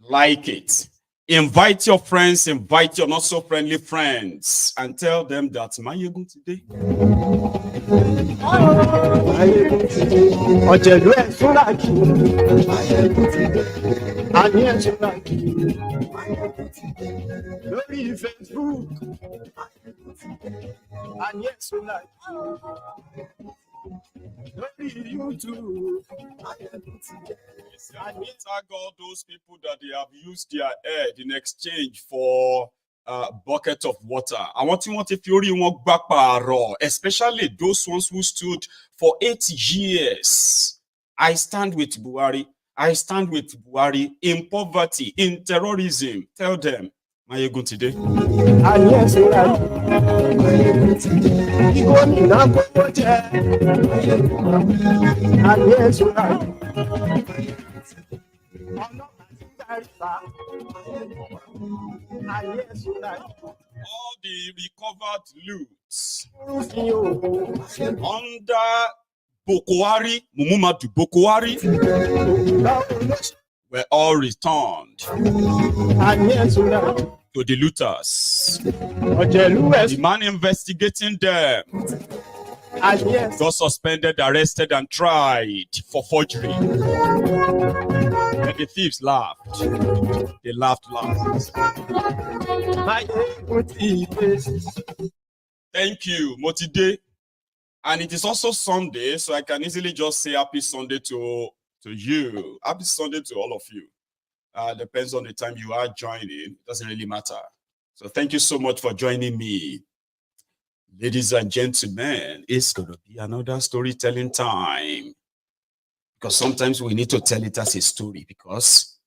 like it. Invite your friends, invite your not so friendly friends, and tell them that Maiyegun today. YouTube. I tag all those people that they have used their head in exchange for a bucket of water. I want if you really want back, especially those ones who stood for 8 years. I stand with Buhari. I stand with Buhari in poverty, in terrorism. Tell them, Maiyegun today. All the recovered loot under Buhari, Buhari, were all returned to the looters. The man investigating them got suspended, arrested, and tried for forgery. And the thieves laughed. They laughed loud. Thank you, Motide. And it is also Sunday, so I can easily just say happy Sunday to you. Happy Sunday to all of you. Depends on the time you are joining. It doesn't really matter. So thank you so much for joining me. Ladies and gentlemen, it's going to be another storytelling time. Because sometimes we need to tell it as a story, because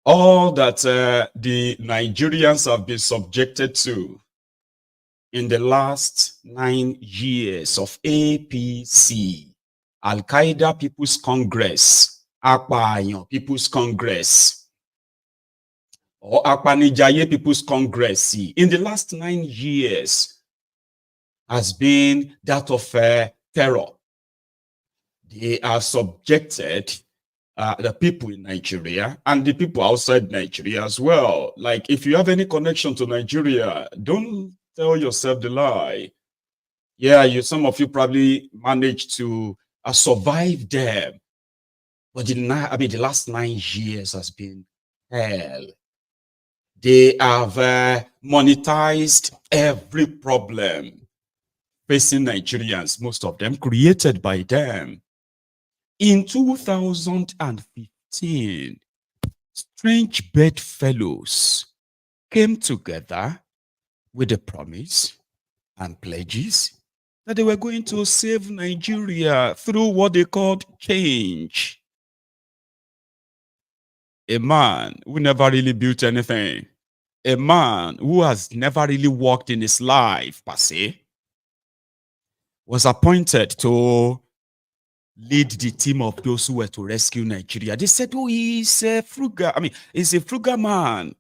all that the Nigerians have been subjected to in the last 9 years of APC, Al-Qaeda People's Congress, Akpayan People's Congress, or Akpanijaye People's Congress, in the last 9 years has been that of terror. They are subjected the people in Nigeria and the people outside Nigeria as well. Like, if you have any connection to Nigeria, don't tell yourself the lie. Yeah, some of you probably managed to survive them. But the last 9 years has been hell. They have monetized every problem facing Nigerians, most of them created by them. In 2015, strange bedfellows came together with a promise and pledges that they were going to save Nigeria through what they called change. A man who never really built anything, a man who has never really worked in his life, per se, was appointed to lead the team of those who were to rescue Nigeria. They said, oh, he's a frugal, he's a frugal man.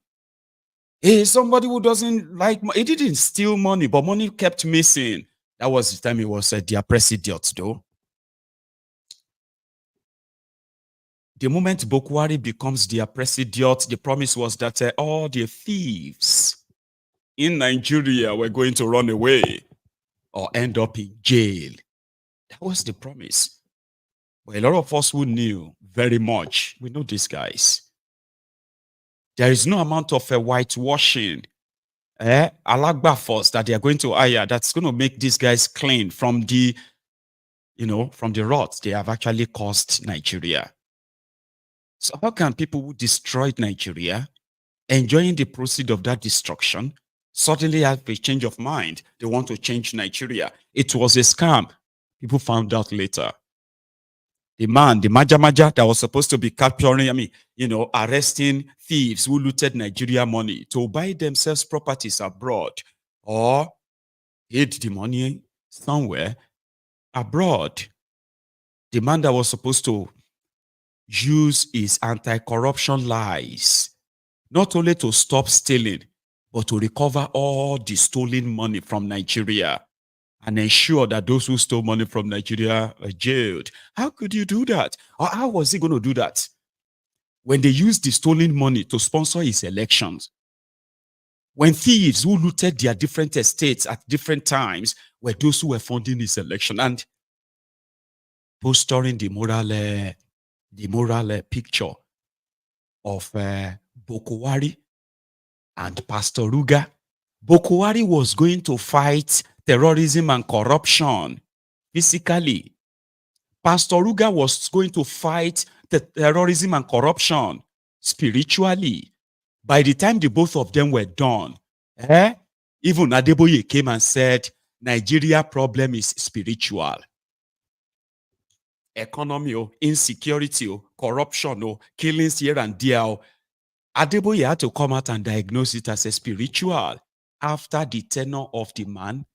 He's somebody who doesn't like, he didn't steal money, but money kept missing. That was the time he was their president, though. The moment Buhari becomes their president, the promise was that all the thieves in Nigeria were going to run away or end up in jail. That was the promise. But a lot of us who knew very much, we know these guys. There is no amount of whitewashing, alagba force that they are going to hire that's going to make these guys clean from the, from the rot they have actually caused Nigeria. So how can people who destroyed Nigeria, enjoying the proceeds of that destruction, suddenly have a change of mind? They want to change Nigeria. It was a scam. People found out later. The man, the Maja that was supposed to be capturing, arresting thieves who looted Nigeria money to buy themselves properties abroad or hid the money somewhere abroad. The man that was supposed to use his anti-corruption lies, not only to stop stealing, but to recover all the stolen money from Nigeria and ensure that those who stole money from Nigeria are jailed. How could you do that? Or how was he going to do that? when they used the stolen money to sponsor his elections, when thieves who looted their different estates at different times were those who were funding his election and posturing the moral picture of Buhari and Pastor Ruga. Buhari was going to fight terrorism and corruption physically. Pastor Ruga was going to fight the terrorism and corruption spiritually. By the time the both of them were done, even Adeboye came and said, Nigeria problem is spiritual. Economy, insecurity, corruption, killings here and there. Adeboye had to come out and diagnose it as a spiritual after the tenure of the man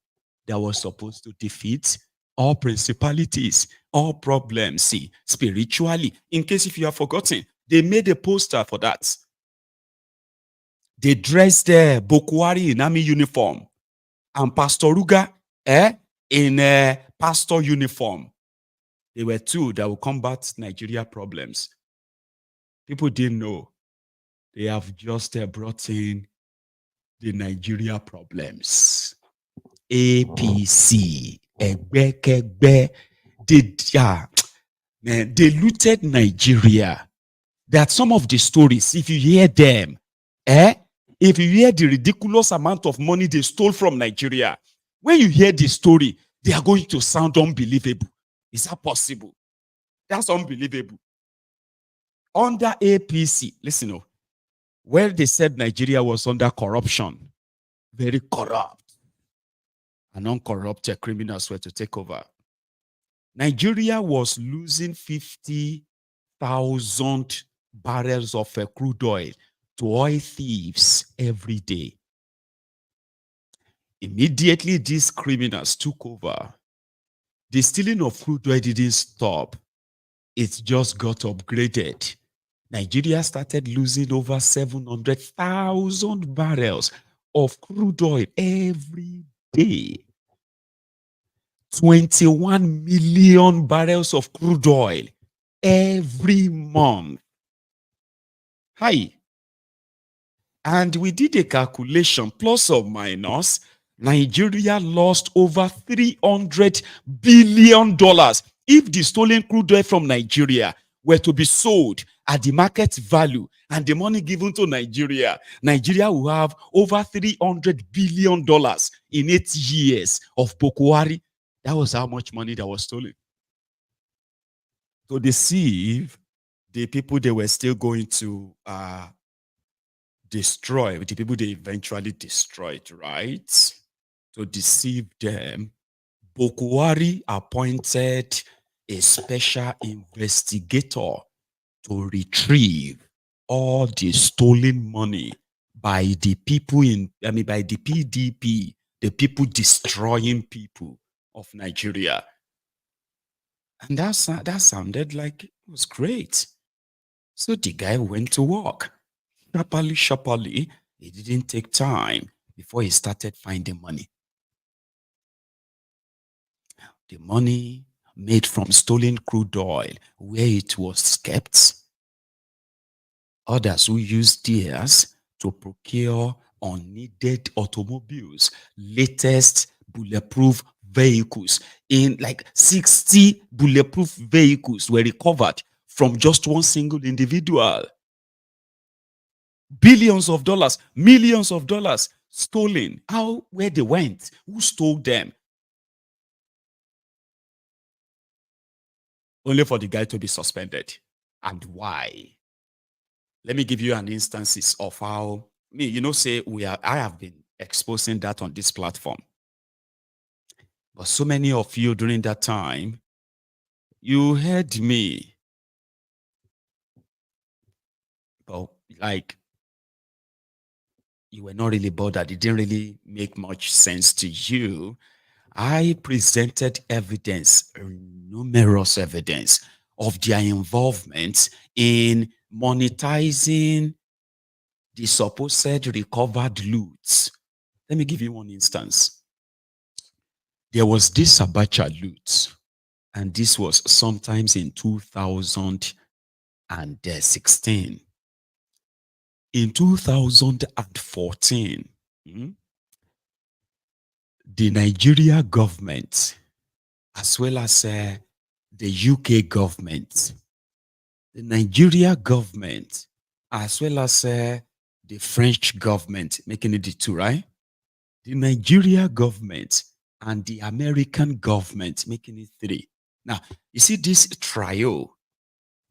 that was supposed to defeat all principalities, all problems, see, spiritually. In case if you have forgotten, they made a poster for that. They dressed Buhari in army uniform and Pastor Ruga in a pastor uniform. They were two that will combat Nigeria problems. People didn't know. They have just brought in the Nigeria problems. APC, Egbekegbe, they looted Nigeria. That some of the stories, if you hear them, if you hear the ridiculous amount of money they stole from Nigeria, when you hear the story, they are going to sound unbelievable. Is that possible? That's unbelievable. Under APC, listen, where they said Nigeria was under corruption, very corrupt, and uncorrupted criminals were to take over. Nigeria was losing 50,000 barrels of crude oil to oil thieves every day. Immediately, these criminals took over. The stealing of crude oil didn't stop. It just got upgraded. Nigeria started losing over 700,000 barrels of crude oil every day. 21 million barrels of crude oil every month. Hi. And we did a calculation, plus or minus, Nigeria lost over $300 billion if the stolen crude oil from Nigeria were to be sold at the market value and the money given to Nigeria. Nigeria will have over $300 billion in 8 years of Buhari. That was how much money that was stolen. To deceive the people they were still going to destroy, the people they eventually destroyed, right? To deceive them, Buhari appointed a special investigator to retrieve all the stolen money by the people by the PDP, the people destroying people of Nigeria. And that sounded like it was great. So the guy went to work. Sharply, it didn't take time before he started finding money. The money made from stolen crude oil, where it was kept. Others who used theirs to procure unneeded automobiles, latest bulletproof vehicles. In like 60 bulletproof vehicles were recovered from just one single individual. Billions of dollars, millions of dollars stolen. Where they went? Who stole them? Only for the guy to be suspended. And why? Let me give you an instances of how I have been exposing that on this platform. But so many of you during that time, you heard me. But like, you were not really bothered. It didn't really make much sense to you. I presented evidence, numerous evidence of their involvement in monetizing the supposed recovered loot. Let me give you one instance. There was this Abacha loot, and this was sometimes in 2008. 2016. In 2014, the Nigeria government, as well as the UK government, the Nigeria government, as well as the French government, making it the two, right? The Nigeria government and the American government, making it three. Now, you see this trio,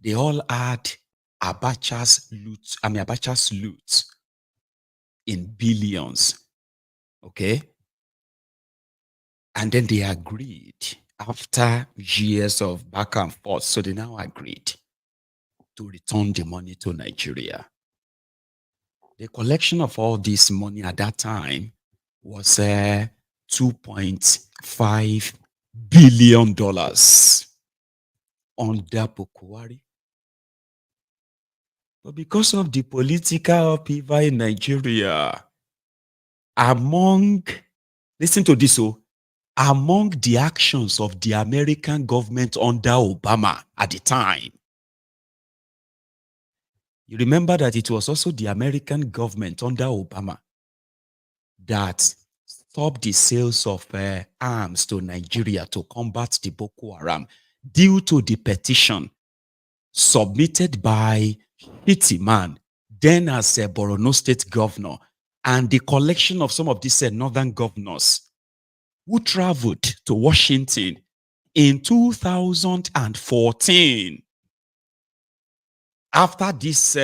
they all had Abacha's loot in billions, okay? And then they agreed after years of back and forth. So they now agreed to return the money to Nigeria. The collection of all this money at that time was $2.5 billion under Buhari. But because of the political upheaval in Nigeria, listen to this, among the actions of the American government under Obama at the time, you remember that it was also the American government under Obama that stopped the sales of arms to Nigeria to combat the Boko Haram due to the petition submitted by Hitman, then as a Borno State governor, and the collection of some of these northern governors who traveled to Washington in 2014 after this,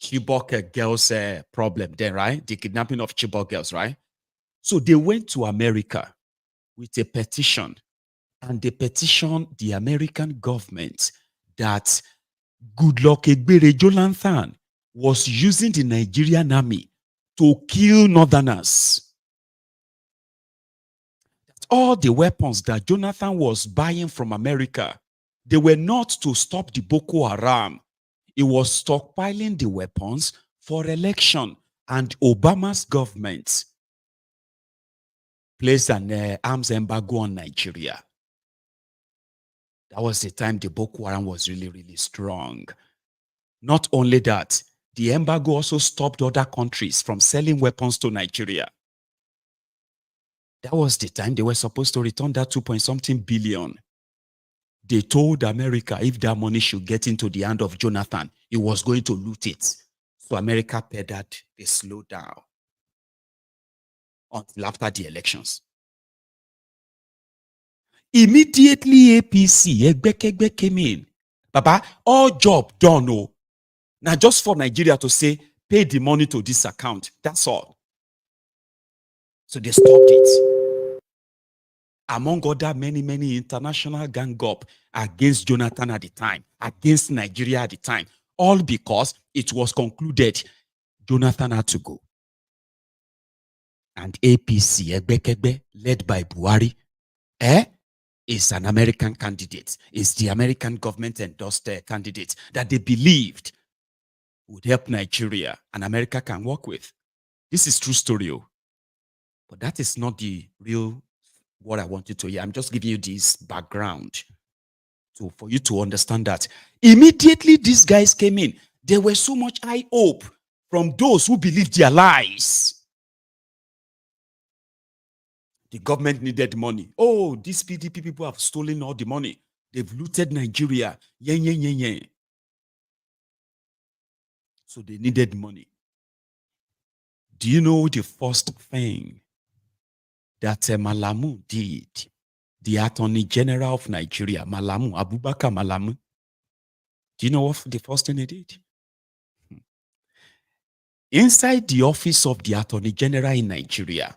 Chibok girls problem there, right? The kidnapping of Chibok girls, right? So they went to America with a petition, and they petitioned the American government that Goodluck Egbere Jonathan was using the Nigerian army to kill northerners. All the weapons that Jonathan was buying from America, they were not to stop the Boko Haram. He was stockpiling the weapons for election, and Obama's government placed an arms embargo on Nigeria. That was the time the Boko Haram was really, really strong. Not only that, the embargo also stopped other countries from selling weapons to Nigeria. That was the time they were supposed to return that 2-point-something billion. They told America if that money should get into the hand of Jonathan, he was going to loot it. So America pedaled a slowdown until after the elections. Immediately APC, Egbekegbe came in. Baba, all job done. Oh. Now just for Nigeria to say, pay the money to this account. That's all. So they stopped it. Among other many international gang up against Jonathan at the time, against Nigeria at the time, all because it was concluded Jonathan had to go. And APC, Egbekegbe, led by Buhari, is an American candidate. Is the American government endorsed candidate that they believed would help Nigeria and America can work with. This is true story. But that is not the real what I want you to hear. I'm just giving you this background for you to understand that. Immediately these guys came in, there was so much high hope from those who believed their lies. The government needed money. Oh, these PDP people have stolen all the money. They've looted Nigeria. So they needed money. Do you know the first thing that Malamu did? The Attorney General of Nigeria, Malamu, Abubakar Malamu. Do you know what the first thing he did? Inside the office of the Attorney General in Nigeria,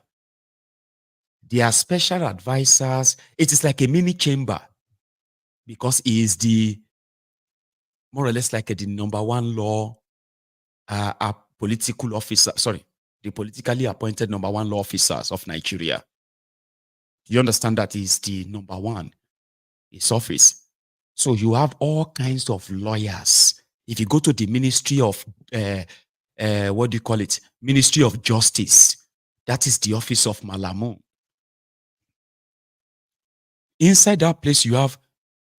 there are special advisors. It is like a mini chamber because he is the more or less like the number one law political officer, the politically appointed number one law officers of Nigeria. You understand that is the number one, his office. So you have all kinds of lawyers. If you go to the Ministry of, what do you call it? Ministry of Justice. That is the office of Malamu. Inside that place, you have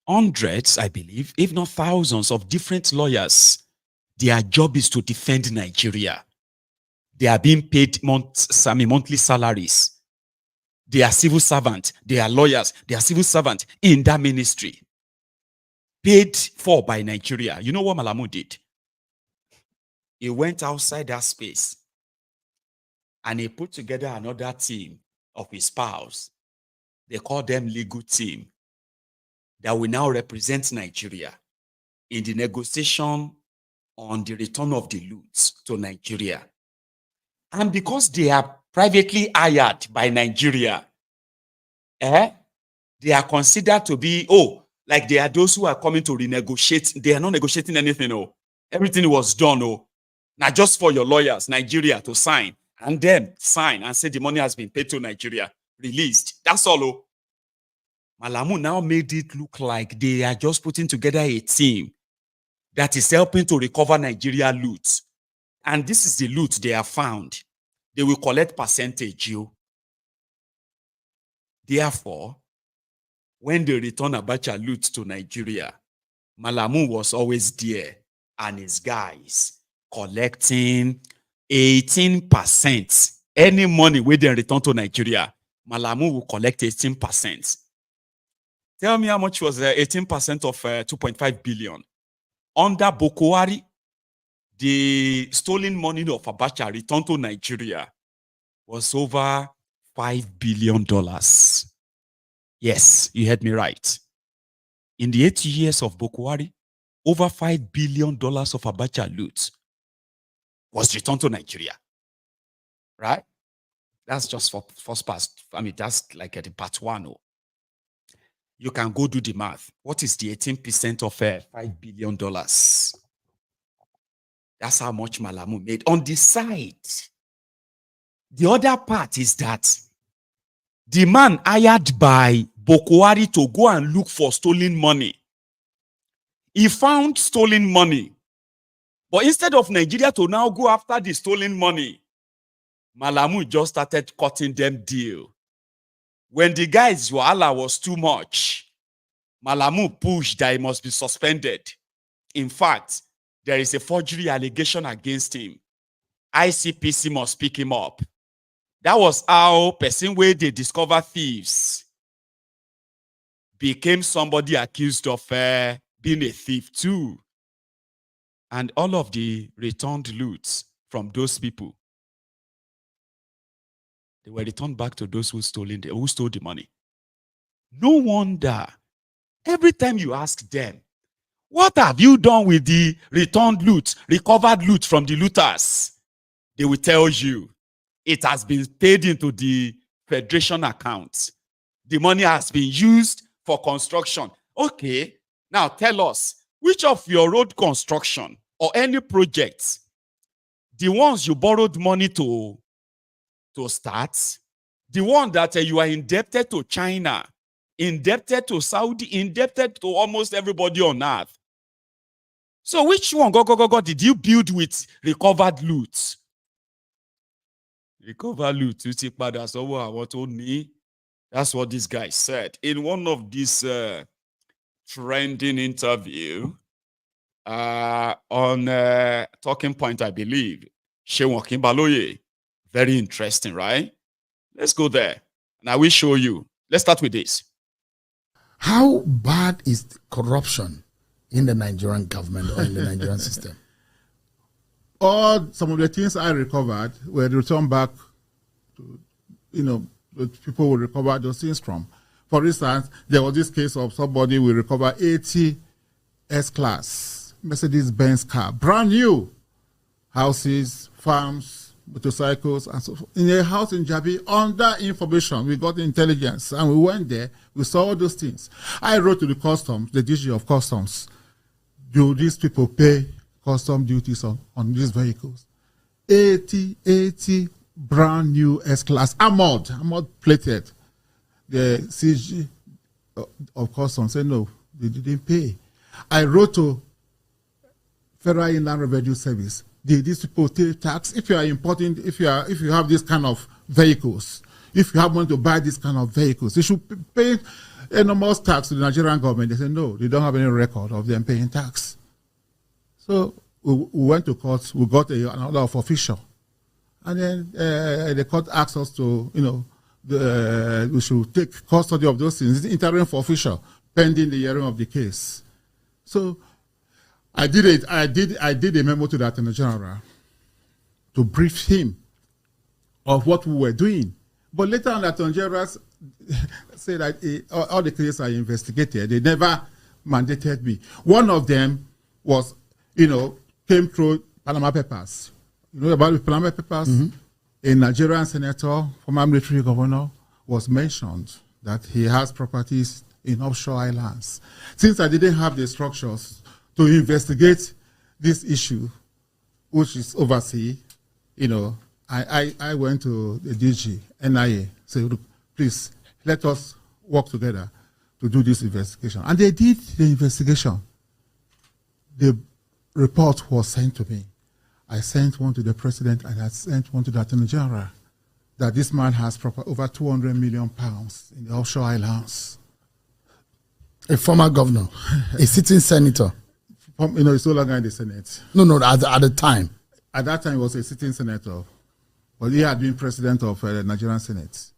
hundreds, I believe, if not thousands of different lawyers. Their job is to defend Nigeria. They are being paid monthly salaries. They are civil servants. They are lawyers. They are civil servants in that ministry. Paid for by Nigeria. You know what Malamu did? He went outside that space and he put together another team of his pals. They call them legal team that will now represent Nigeria in the negotiation on the return of the loot to Nigeria. And because they are privately hired by Nigeria, they are considered to be, like they are those who are coming to renegotiate. They are not negotiating anything. Everything was done. Now just for your lawyers, Nigeria, to sign and then sign and say the money has been paid to Nigeria, released. That's all. Malamu now made it look like they are just putting together a team that is helping to recover Nigeria loot. And this is the loot they have found. They will collect percentage. Therefore, when they return Abacha loot to Nigeria, Malamu was always there and his guys collecting 18%. Any money where they return to Nigeria, Malamu will collect 18%. Tell me how much was 18% of 2.5 billion. Under Buhari, the stolen money of Abacha returned to Nigeria was over $5 billion. Yes, you heard me right. In the 8 years of Buhari, over $5 billion of Abacha loot was returned to Nigeria. Right? That's just for first part. I mean, that's like at the part one. You can go do the math. What is the 18% of $5 billion? That's how much Malamu made. On the side, the other part is that the man hired by Buhari to go and look for stolen money, he found stolen money. But instead of Nigeria to now go after the stolen money, Malamu just started cutting them deal. When the guy's wahala was too much, Malamu pushed that he must be suspended. In fact, there is a forgery allegation against him. ICPC must pick him up. That was how person where they discover thieves became somebody accused of being a thief too. And all of the returned loots from those people, they were returned back to those who stole the money. No wonder, every time you ask them, what have you done with the returned loot, recovered loot from the looters? They will tell you, it has been paid into the federation account. The money has been used for construction. Okay, now tell us, which of your road construction or any projects, the ones you borrowed money to start, the one that you are indebted to China, indebted to Saudi, indebted to almost everybody on earth. So which one did you build with recovered loot? Recovered loot. That's what this guy said in one of these trending interview on Talking Point, I believe. Shewan Kimbaloye. Very interesting, right? Let's go there. And I will show you. Let's start with this. How bad is corruption in the Nigerian government or in the Nigerian system? Some of the things I recovered were returned back to, people will recover those things from. For instance, there was this case of somebody will recover 80 S-Class Mercedes-Benz car, brand new, houses, farms, motorcycles, and so forth, in a house in Jabi. On that information, we got intelligence, and we went there, we saw all those things. I wrote to the customs, the DG of customs, do these people pay custom duties on these vehicles? 80 brand new S-Class, armored plated. The CG of customs said no, they didn't pay. I wrote to Federal Inland Revenue Service. These people pay tax. If you are importing, if you have this kind of vehicles, if you have money to buy this kind of vehicles, you should pay enormous tax to the Nigerian government. They said, no, they don't have any record of them paying tax. So we went to court. We got an order of official. And then the court asked us to, we should take custody of those things. It's interim for official, pending the hearing of the case. So I did it. I did a memo to the Attorney General to brief him of what we were doing. But later on, the Attorney General said that all the cases I investigated, they never mandated me. One of them was, came through Panama Papers. You know about the Panama Papers? Mm-hmm. A Nigerian senator, former military governor, was mentioned that he has properties in offshore islands. Since I didn't have the structures to investigate this issue, which is overseas, I went to the DG, NIA, said, look, please, let us work together to do this investigation. And they did the investigation. The report was sent to me. I sent one to the president and I sent one to the Attorney General that this man has over 200 million pounds in the offshore islands. A former governor, a sitting senator. He's no longer in the Senate. No, at the time. At that time, he was a sitting senator. But he had been president of the Nigerian Senate.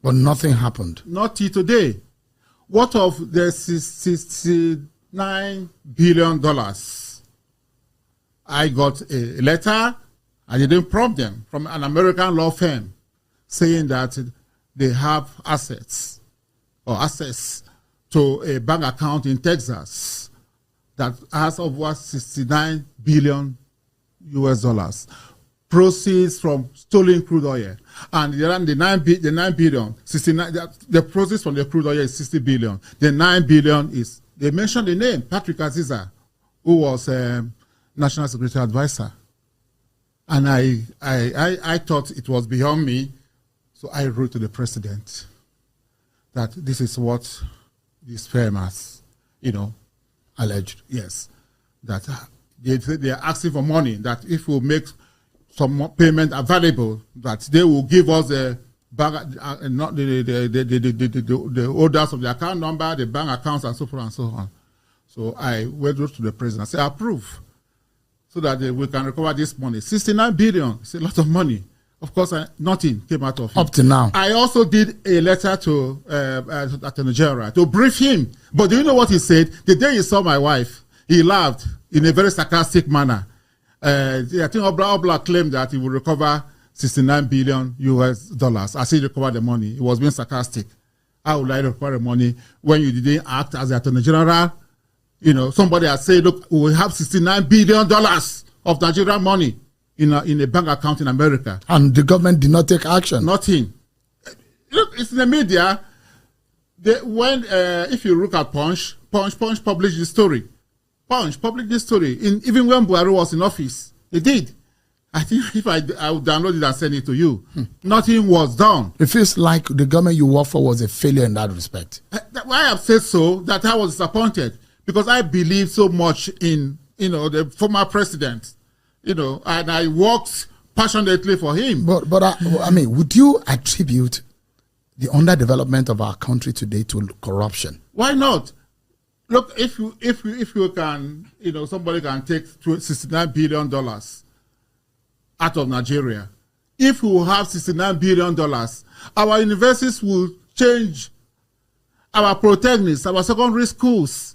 But nothing happened. Not till today. What of the $69 billion? I got a letter, I didn't prompt them, from an American law firm saying that they have assets or access to a bank account in Texas that has over $69 billion US. Proceeds from stolen crude oil. And the 9 billion, 69, the proceeds from the crude oil is 60 billion. The 9 billion is, they mentioned the name, Patrick Aziza, who was National Security Advisor. And I thought it was beyond me, so I wrote to the president that this is what this firm has, alleged. Yes. That they are asking for money, that if we make some payment available, that they will give us the orders of the account number, the bank accounts, and so forth and so on. So I went to the president and said, approve, so that we can recover this money. 69 billion, it's a lot of money. Of course, nothing came out of it. Up to now. I also did a letter to Attorney General to brief him. But do you know what he said? The day he saw my wife, he laughed in a very sarcastic manner. I think Obla claimed that he will recover 69 billion US as he recovered the money. He was being sarcastic. How would I recover the money when you didn't act as the Attorney General? Somebody has said, look, we have $69 billion of Nigerian money in a bank account in America. And the government did not take action. Nothing. Look, it's in the media. If you look at Punch published the story. Punch published this story. Even when Buhari was in office, they did. I think if I would download it and send it to you, nothing was done. It feels like the government you work for was a failure in that respect. Why I have said so, that I was disappointed, because I believe so much in the former president, and I worked passionately for him. But would you attribute the underdevelopment of our country today to corruption? Why not? Look, if you can, somebody can take $69 billion out of Nigeria. If we have $69 billion, our universities will change. Our polytechnics, our secondary schools,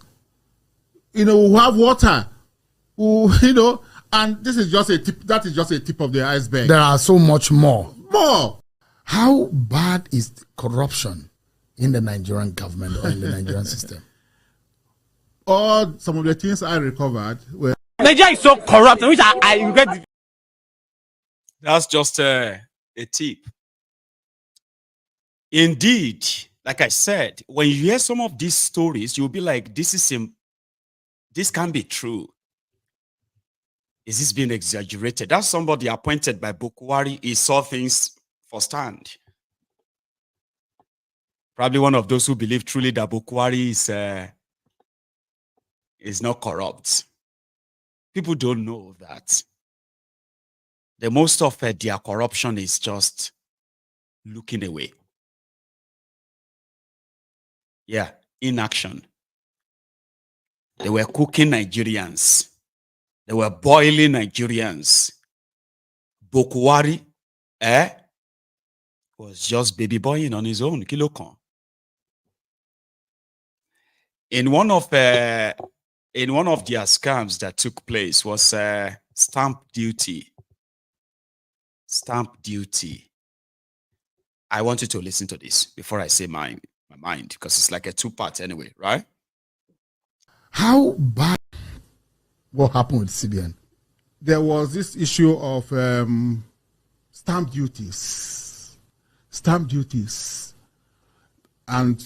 we'll have water, and this is just a tip. That is just a tip of the iceberg. There are so much more. More. How bad is corruption in the Nigerian government or in the Nigerian system? Some of the things I recovered were... Nigeria is so corrupt, which I regret. That's just a tip. Indeed, like I said, when you hear some of these stories, you'll be like, this can't be true. Is this being exaggerated? That's somebody appointed by Buhari. He saw things firsthand. Probably one of those who believe truly that Buhari is not corrupt. People don't know that. The most of their corruption is just looking away. Yeah, inaction. They were cooking Nigerians. They were boiling Nigerians. Buhari, was just baby boying on his own. Kilokon. In one of their scams that took place was stamp duty. Stamp duty. I want you to listen to this before I say my mind, because it's like a two-part anyway, right? How bad? What happened with CBN? There was this issue of stamp duties. Stamp duties. And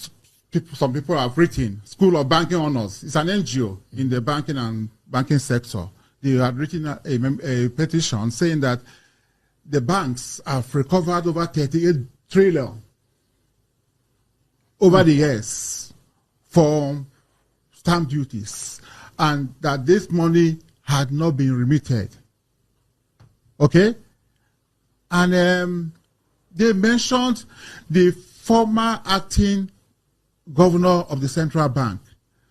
some people have written, School of Banking Honors. It's an NGO in the banking sector. They had written a petition saying that the banks have recovered over 38 trillion over the years for stamp duties, and that this money had not been remitted. Okay? And they mentioned the former acting governor of the central bank.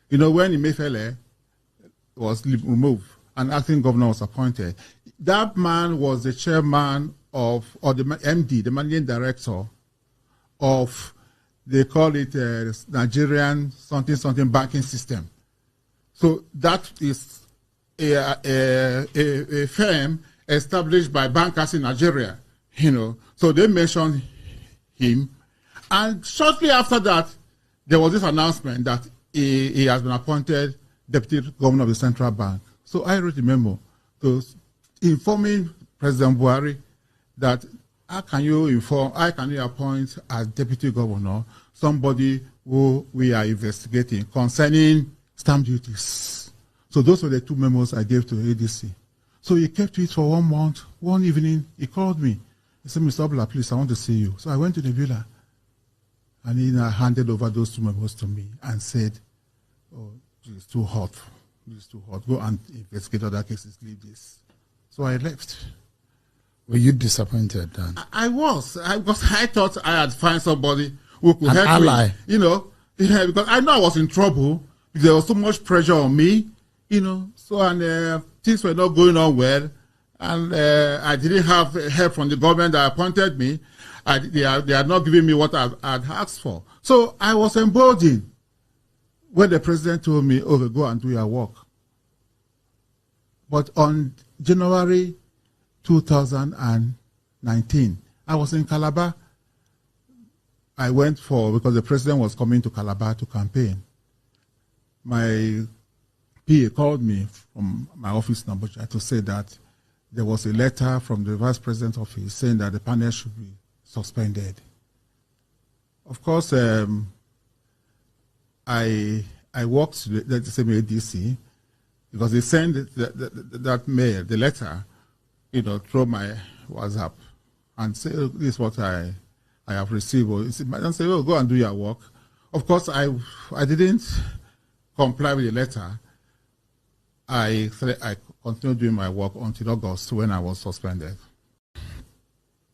You know, when Emefiele was removed, an acting governor was appointed. That man was the chairman of, or the MD, the managing director of, they call it Nigerian something banking system. So that is a firm established by bankers in Nigeria, you know. So they mentioned him. And shortly after that, there was this announcement that he has been appointed deputy governor of the central bank. So I wrote a memo to informing President Buhari that how can you appoint as deputy governor somebody who we are investigating concerning stamp duties. So those were the two memos I gave to the ADC. So he kept it for 1 month. One evening, he called me. He said, Mr. Obla, please, I want to see you. So I went to the villa, and he handed over those two memos to me and said, oh, it's too hot. It's too hot. Go and investigate other cases. Leave this. So I left. Were you disappointed then? I was. Because I thought I had found somebody who could help ally. me. You know, yeah, because I know I was in trouble. There was so much pressure on me, you know. So, and things were not going on well. And I didn't have help from the government that appointed me. They had not given me what I had asked for. So I was emboldened when the president told me, okay, go and do your work. But on January 2019, I was in Calabar. I went because the president was coming to Calabar to campaign. My PA called me from my office number to say that there was a letter from the vice president's office saying that the panel should be suspended. Of course, I walked to the same ADC because they sent that mail, the letter, you know, through my WhatsApp and say, oh, this is what I have received. Or and say, oh, go and do your work. Of course, I didn't comply with the letter. I continued doing my work until August when I was suspended.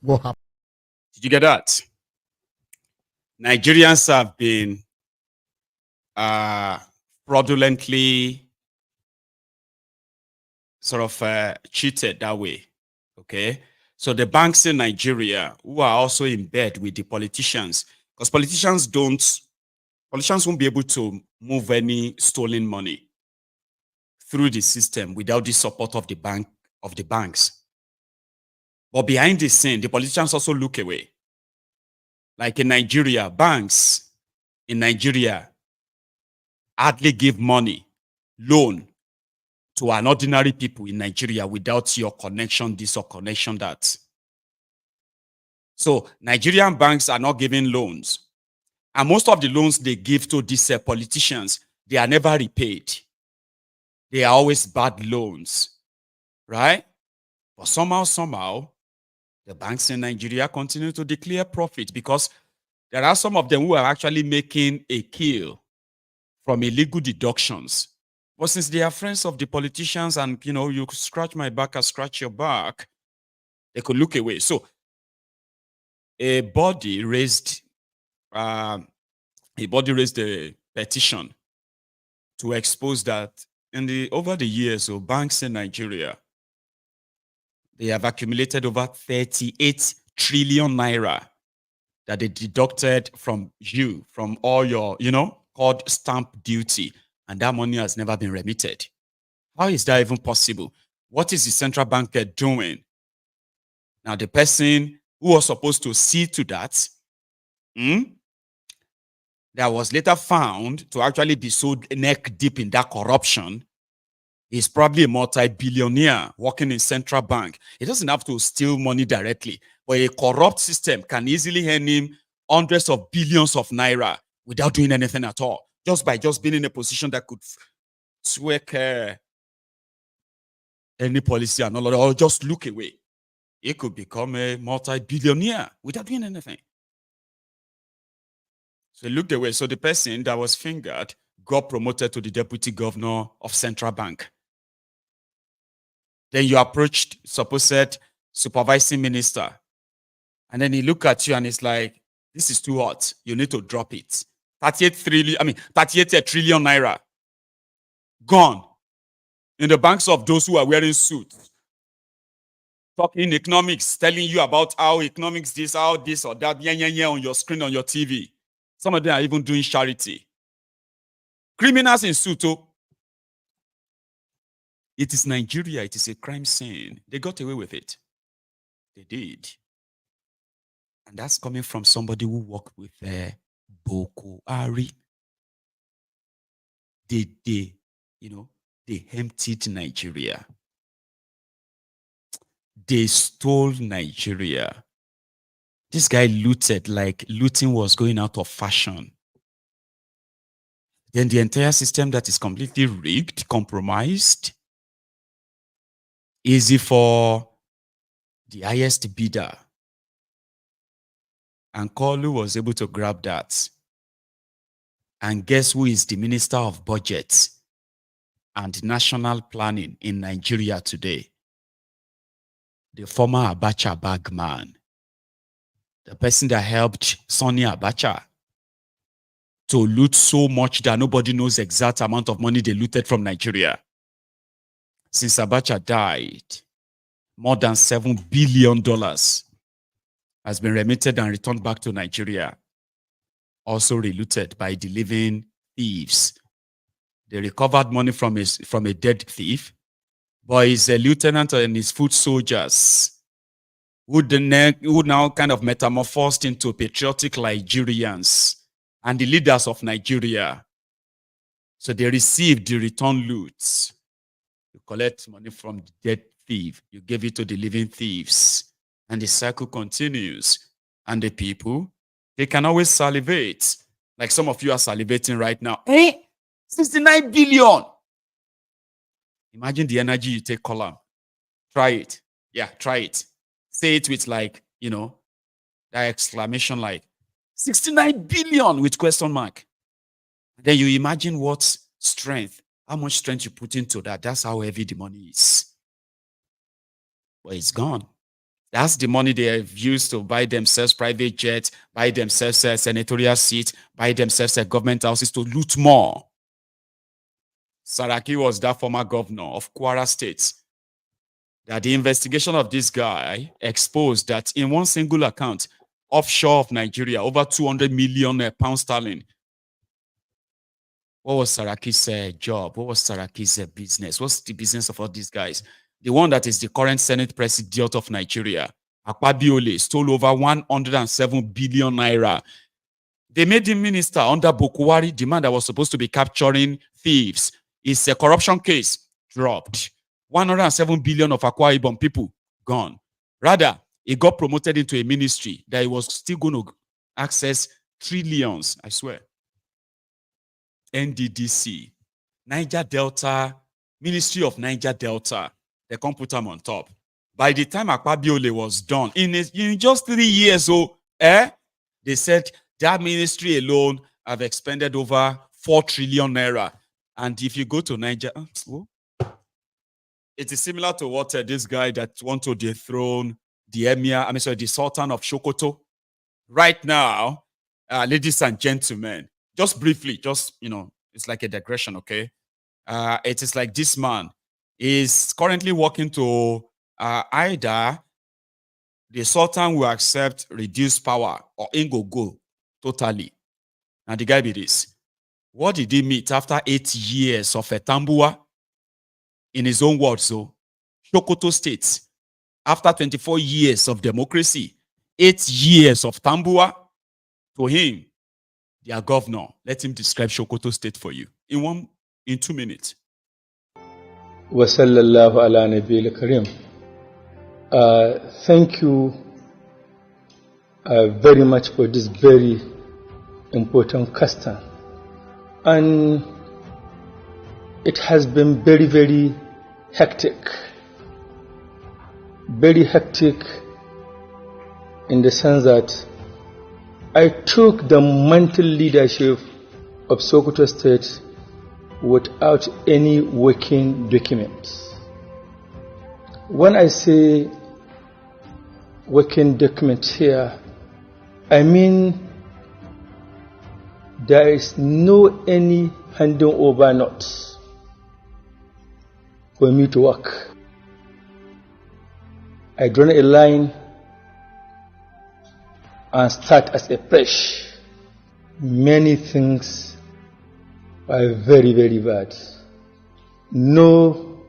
What happened? Did you get that? Nigerians have been fraudulently sort of cheated that way. Okay, so the banks in Nigeria who are also in bed with the politicians, because politicians won't be able to move any stolen money through the system without the support of the banks. But behind the scene, the politicians also look away. Like in Nigeria, banks in Nigeria hardly give money, loan to an ordinary people in Nigeria without your connection this or connection that. So Nigerian banks are not giving loans. And most of the loans they give to these politicians, they are never repaid. They are always bad loans, right? But somehow, the banks in Nigeria continue to declare profit because there are some of them who are actually making a kill from illegal deductions. But since they are friends of the politicians and, you know, you scratch my back, I scratch your back, they could look away. So a body raised a body raised a petition to expose that over the years, so banks in Nigeria, they have accumulated over 38 trillion naira that they deducted from all your, called stamp duty, and that money has never been remitted. How is that even possible? What is the central bank doing? Now, the person who was supposed to see to that, that was later found to actually be so neck deep in that corruption, is probably a multi-billionaire working in central bank. He doesn't have to steal money directly, but a corrupt system can easily earn him hundreds of billions of naira without doing anything at all, just by being in a position that could swear any policy and all of that, or just look away. He could become a multi-billionaire without doing anything. So he looked away. So the person that was fingered got promoted to the deputy governor of central bank. Then you approached supposed supervising minister, and then he look at you and it's like, this is too hot. You need to drop it. 38 trillion naira gone in the banks of those who are wearing suits, talking economics, telling you about how economics this, how this or that, on your screen, on your TV. Some of them are even doing charity. Criminals in suit. It is Nigeria. It is a crime scene. They got away with it. They did. And that's coming from somebody who worked with Buhari. They emptied Nigeria. They stole Nigeria. This guy looted like looting was going out of fashion. Then the entire system that is completely rigged, compromised, easy for the highest bidder. And Kolu was able to grab that. And guess who is the Minister of Budget and National Planning in Nigeria today? The former Abacha bagman. The person that helped Sonny Abacha to loot so much that nobody knows the exact amount of money they looted from Nigeria. Since Abacha died, more than $7 billion has been remitted and returned back to Nigeria, also relooted by the living thieves. They recovered money from a dead thief, but his lieutenant and his foot soldiers who now kind of metamorphosed into patriotic Nigerians and the leaders of Nigeria. So they received the return loot. You collect money from the dead thief, you give it to the living thieves, and the cycle continues. And the people, they can always salivate, like some of you are salivating right now. 69 billion. Imagine the energy you take, column. Try it. Yeah, try it. Say it with that exclamation, like 69 billion with question mark. Then you imagine what strength, how much strength you put into that. That's how heavy the money is. But it's gone. That's the money they have used to buy themselves private jets, buy themselves a senatorial seat, buy themselves a government houses to loot more. Saraki was that former governor of Kwara State. That the investigation of this guy exposed that in one single account, offshore of Nigeria, over 200 million pounds sterling. What was Saraki's job? What was Saraki's business? What's the business of all these guys? The one that is the current Senate President of Nigeria, Akpabiole, stole over 107 billion naira. They made him minister under Buhari, the man that was supposed to be capturing thieves. His corruption case dropped. 107 billion of Akwa Ibom people gone. Rather, he got promoted into a ministry that he was still going to access trillions, I swear. NDDC, Niger Delta, Ministry of Niger Delta. They can't put them on top. By the time Akpabiole was done, in just 3 years, they said that ministry alone have expended over 4 trillion naira. And if you go to Niger, it is similar to what this guy that want to dethrone the Sultan of Sokoto. Right now, ladies and gentlemen, just briefly, it's like a digression, okay? It is like this man is currently working to either the Sultan will accept reduced power or go totally. And the guy be this. What did he meet after 8 years of a Tambua? In his own words, so Sokoto State, after 24 years of democracy, 8 years of Tambua, to him, their governor, let him describe Sokoto State for you in 2 minutes. Wasallallahu ala nabiyil karim. Thank you very much for this very important custom. And it has been very, very hectic. Very hectic in the sense that I took the mental leadership of Sokoto State without any working documents. When I say working document here, I mean there is no any handing over notes for me to work. I draw a line and start as a fresh. Many things are very, very bad. No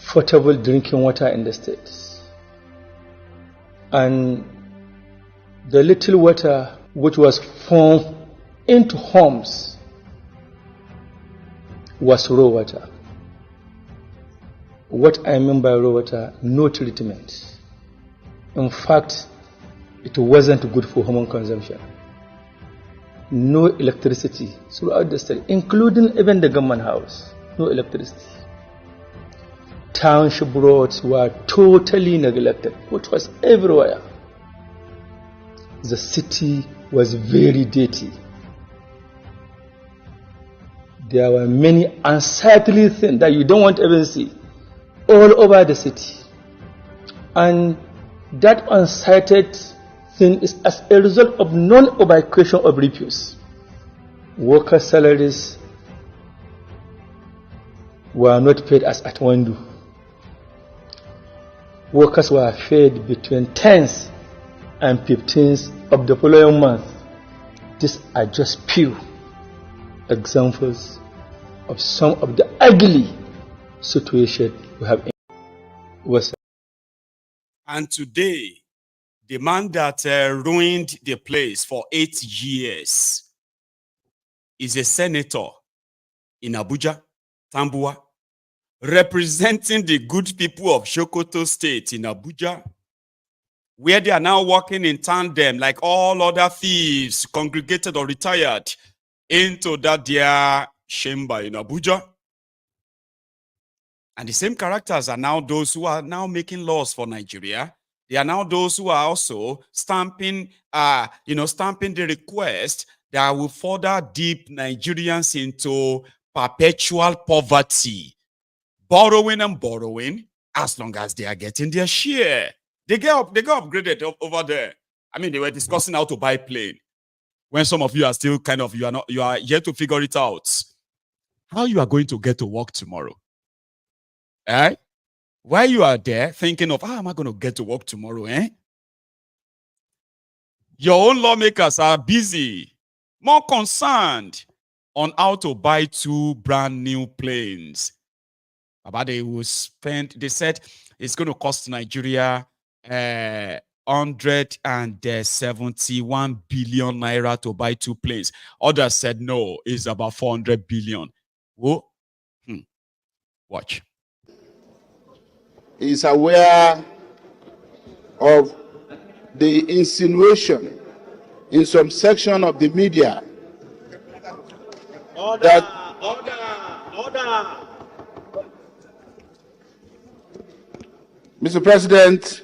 potable drinking water in the States. And the little water which was formed into homes was raw water. What I mean by raw water, no treatment. In fact, it wasn't good for human consumption. No electricity throughout the state, including even the government house. No electricity. Township roads were totally neglected, which was everywhere. The city was very dirty. There were many unsightly things that you don't want to even see all over the city. And that unsighted thing is as a result of non-evacuation of refuse. Worker salaries were not paid as at Wandu. Workers were paid between 10th and 15th of the following month. These are just few examples of some of the ugly situations we have in. And today, the man that ruined the place for 8 years is a senator in Abuja, Tambua, representing the good people of Sokoto State in Abuja, where they are now working in tandem like all other thieves, congregated or retired, into that their chamber in Abuja. And the same characters are now those who are now making laws for Nigeria. They are now those who are also stamping the request that will further dip Nigerians into perpetual poverty, borrowing and borrowing as long as they are getting their share. They get upgraded over there. I mean, they were discussing how to buy plane. When some of you are still you are yet to figure it out. How you are going to get to work tomorrow? Eh? While you are there thinking of, how am I going to get to work tomorrow, eh? Your own lawmakers are busy, more concerned on how to buy 2 brand new planes. About they said it's going to cost Nigeria 171 billion naira to buy 2 planes. Others said no, it's about 400 billion. Whoa. Watch. Is aware of the insinuation in some section of the media Order. Mr. President,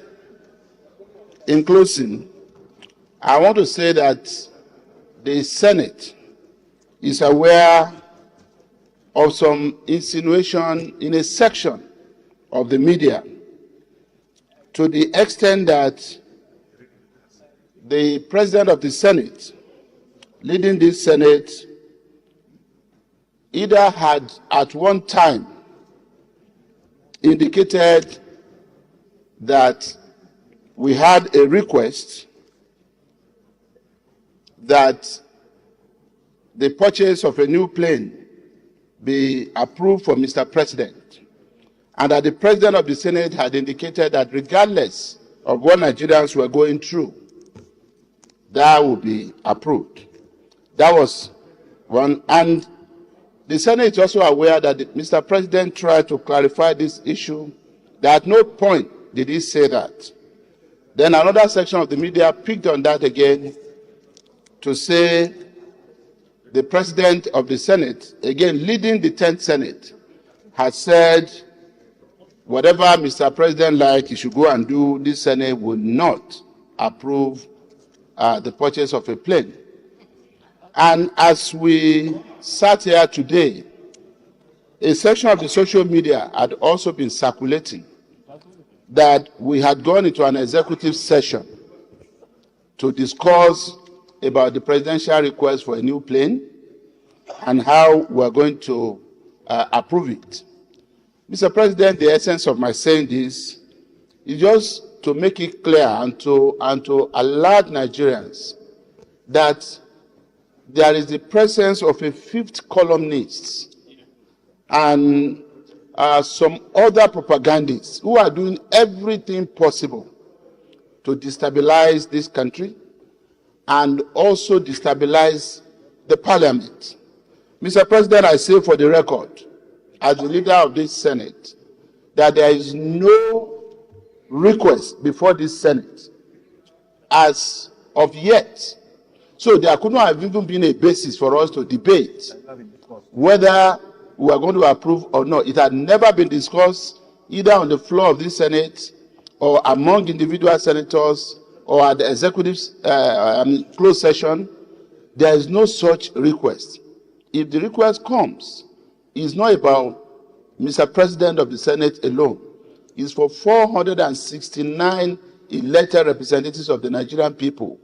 in closing, I want to say that the Senate is aware of some insinuation in a section of the media, to the extent that the President of the Senate, leading this Senate either had at one time indicated that we had a request that the purchase of a new plane be approved for Mr. President, and that the President of the Senate had indicated that regardless of what Nigerians were going through, that would be approved. That was one. And the Senate is also aware that Mr. President tried to clarify this issue, that at no point did he say that. Then another section of the media picked on that again to say the President of the Senate, again leading the 10th Senate, had said whatever Mr. President liked, he should go and do. This Senate would not approve the purchase of a plane. And as we sat here today, a section of the social media had also been circulating that we had gone into an executive session to discuss about the presidential request for a new plane and how we're going to approve it. Mr. President, the essence of my saying this is just to make it clear and to alert Nigerians that there is the presence of a fifth columnist and some other propagandists who are doing everything possible to destabilize this country and also destabilize the Parliament. Mr. President, I say for the record, as the leader of this Senate, that there is no request before this Senate as of yet. So there could not have even been a basis for us to debate whether we are going to approve or not. It had never been discussed either on the floor of this Senate or among individual senators or at the executive's closed session. There is no such request. If the request comes, it's not about Mr. President of the Senate alone. It's for 469 elected representatives of the Nigerian people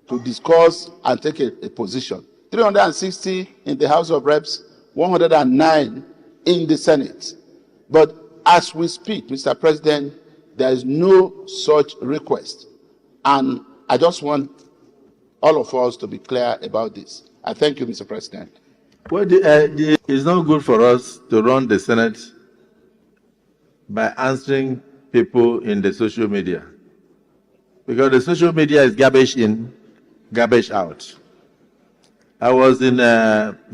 to discuss and take a position. 360 in the House of Reps, 109 in the Senate. But as we speak, Mr. President, there is no such request. And I just want all of us to be clear about this. I thank you, Mr. President. Well, it's not good for us to run the Senate by answering people in the social media. Because the social media is garbage in, garbage out. I was in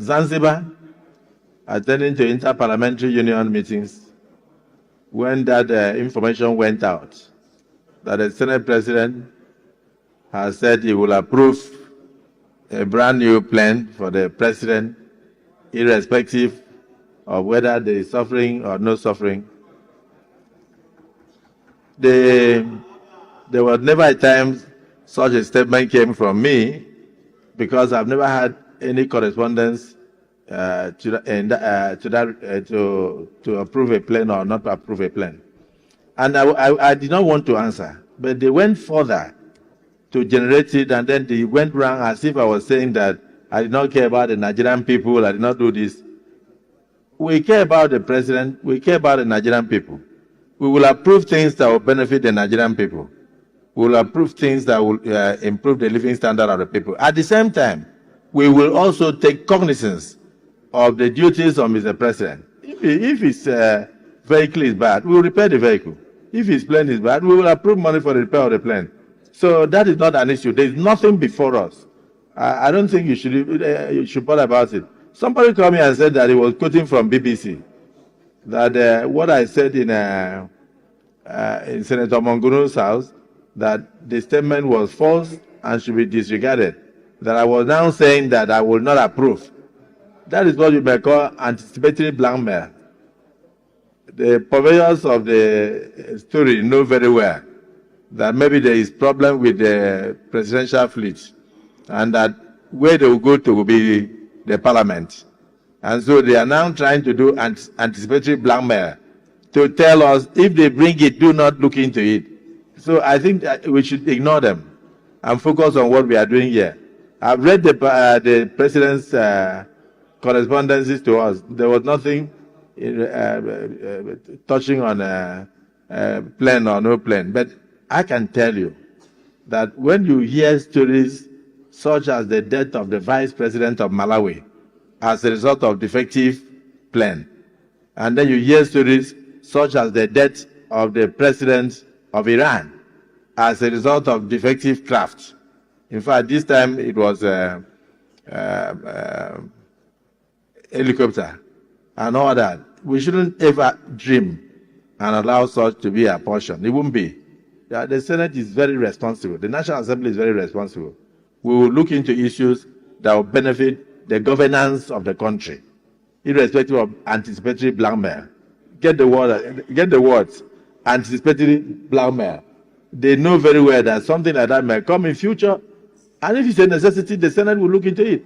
Zanzibar attending to inter-parliamentary union meetings when that information went out that the Senate President has said he will approve a brand new plan for the President, irrespective of whether there is suffering or no suffering. There was never a time such a statement came from me, because I've never had any correspondence to approve a plan or not to approve a plan. And I did not want to answer, but they went further to generate it, and then they went wrong as if I was saying that I did not care about the Nigerian people, I did not do this. We care about the President, we care about the Nigerian people. We will approve things that will benefit the Nigerian people. We will approve things that will improve the living standard of the people. At the same time, we will also take cognizance of the duties of Mr. President. If his vehicle is bad, we will repair the vehicle. If his plane is bad, we will approve money for the repair of the plane. So that is not an issue. There is nothing before us. I don't think you should bother about it. Somebody called me and said that he was quoting from BBC, that what I said in Senator Mongunu's house, that the statement was false and should be disregarded, that I was now saying that I will not approve. That is what you may call anticipatory blackmail. The purveyors of the story know very well that maybe there is problem with the presidential fleet, and that where they will go to will be the Parliament. And so they are now trying to do anticipatory blackmail to tell us, if they bring it, do not look into it. So I think that we should ignore them and focus on what we are doing here. I've read the president's correspondences to us. There was nothing touching on plan or no plan. But I can tell you that when you hear stories such as the death of the vice president of Malawi as a result of defective plan, and then you hear stories such as the death of the president of Iran as a result of defective craft. In fact, this time it was a helicopter and all that. We shouldn't ever dream and allow such to be a portion. It won't be. The Senate is very responsible. The National Assembly is very responsible. We will look into issues that will benefit the governance of the country, irrespective of anticipatory blackmail. Get the words, anticipatory blackmail. They know very well that something like that may come in future, and if it's a necessity, the Senate will look into it.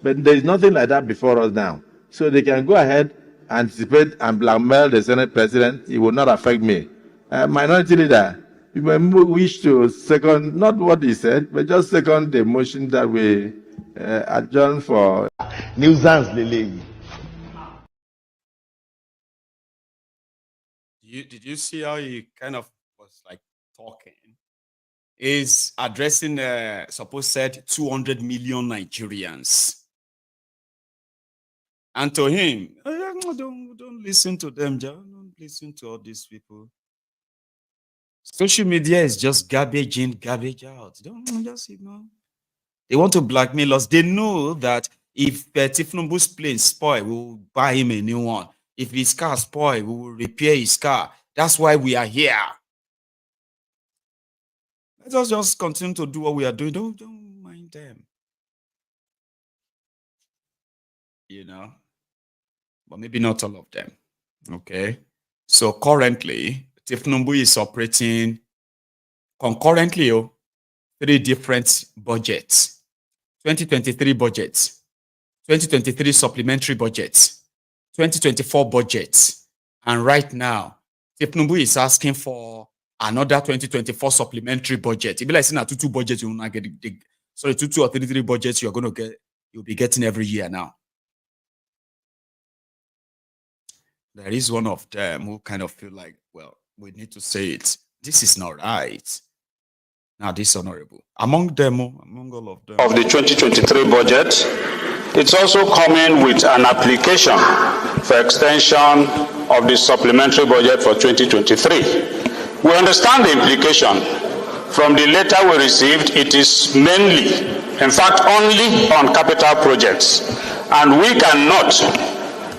But there is nothing like that before us now. So they can go ahead, anticipate, and blackmail the Senate President. It will not affect me. Minority Leader, you may wish to second, not what he said, but just second the motion that we adjourn for nuisance delay. Did you see how he kind of was like talking? Is addressing suppose said 200 million Nigerians. And to him, don't listen to them, John. Don't listen to all these people. Social media is just garbage in, garbage out. Don't just ignore. They want to blackmail us. They know that if Thiefnubu's plane spoil, we will buy him a new one. If his car spoil, we will repair his car. That's why we are here. Let us just continue to do what we are doing. Don't mind them. You know, but maybe not all of them. Okay. So currently, Thiefnubu is operating concurrently 3 different budgets. 2023 budgets, 2023 supplementary budgets, 2024 budgets. And right now, Thiefnubu is asking for another 2024 supplementary budget. If you like saying 2 budgets, you will not get sorry, 2 or 3 budgets you're going to get, you'll be getting every year now. There is one of them who kind of feel like, well, we need to say it. This is not right. Now, this honorable. Among them, among all of them. Of the 2023 budget, it's also coming with an application for extension of the supplementary budget for 2023. We understand the implication. From the letter we received, it is mainly, in fact, only on capital projects. And we cannot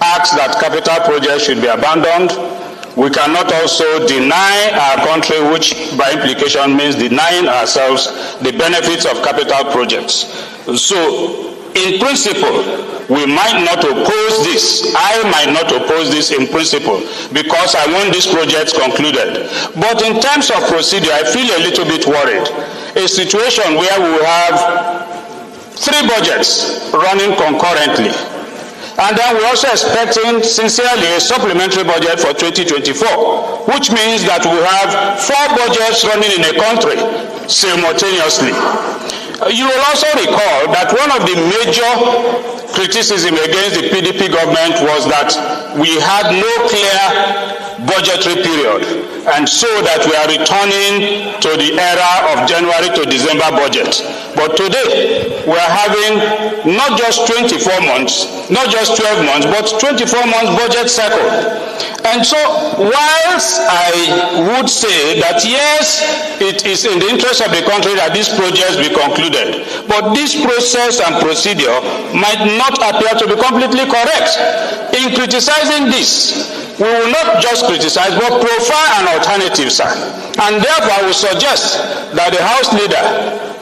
ask that capital projects should be abandoned. We cannot also deny our country, which by implication means denying ourselves the benefits of capital projects. So, in principle, we might not oppose this. I might not oppose this in principle because I want these projects concluded. But in terms of procedure, I feel a little bit worried. A situation where we will have 3 budgets running concurrently. And then we're also expecting, sincerely, a supplementary budget for 2024, which means that we have 4 budgets running in a country simultaneously. You will also recall that one of the major criticism against the PDP government was that we had no clear budgetary period, and so that we are returning to the era of January to December budget. But today, we are having not just 24 months, not just 12 months, but 24 months budget cycle. And so, whilst I would say that yes, it is in the interest of the country that these projects be concluded, but this process and procedure might not appear to be completely correct. In criticizing this, we will not just criticize, but profile an alternative, sir. And therefore, we suggest that the House leader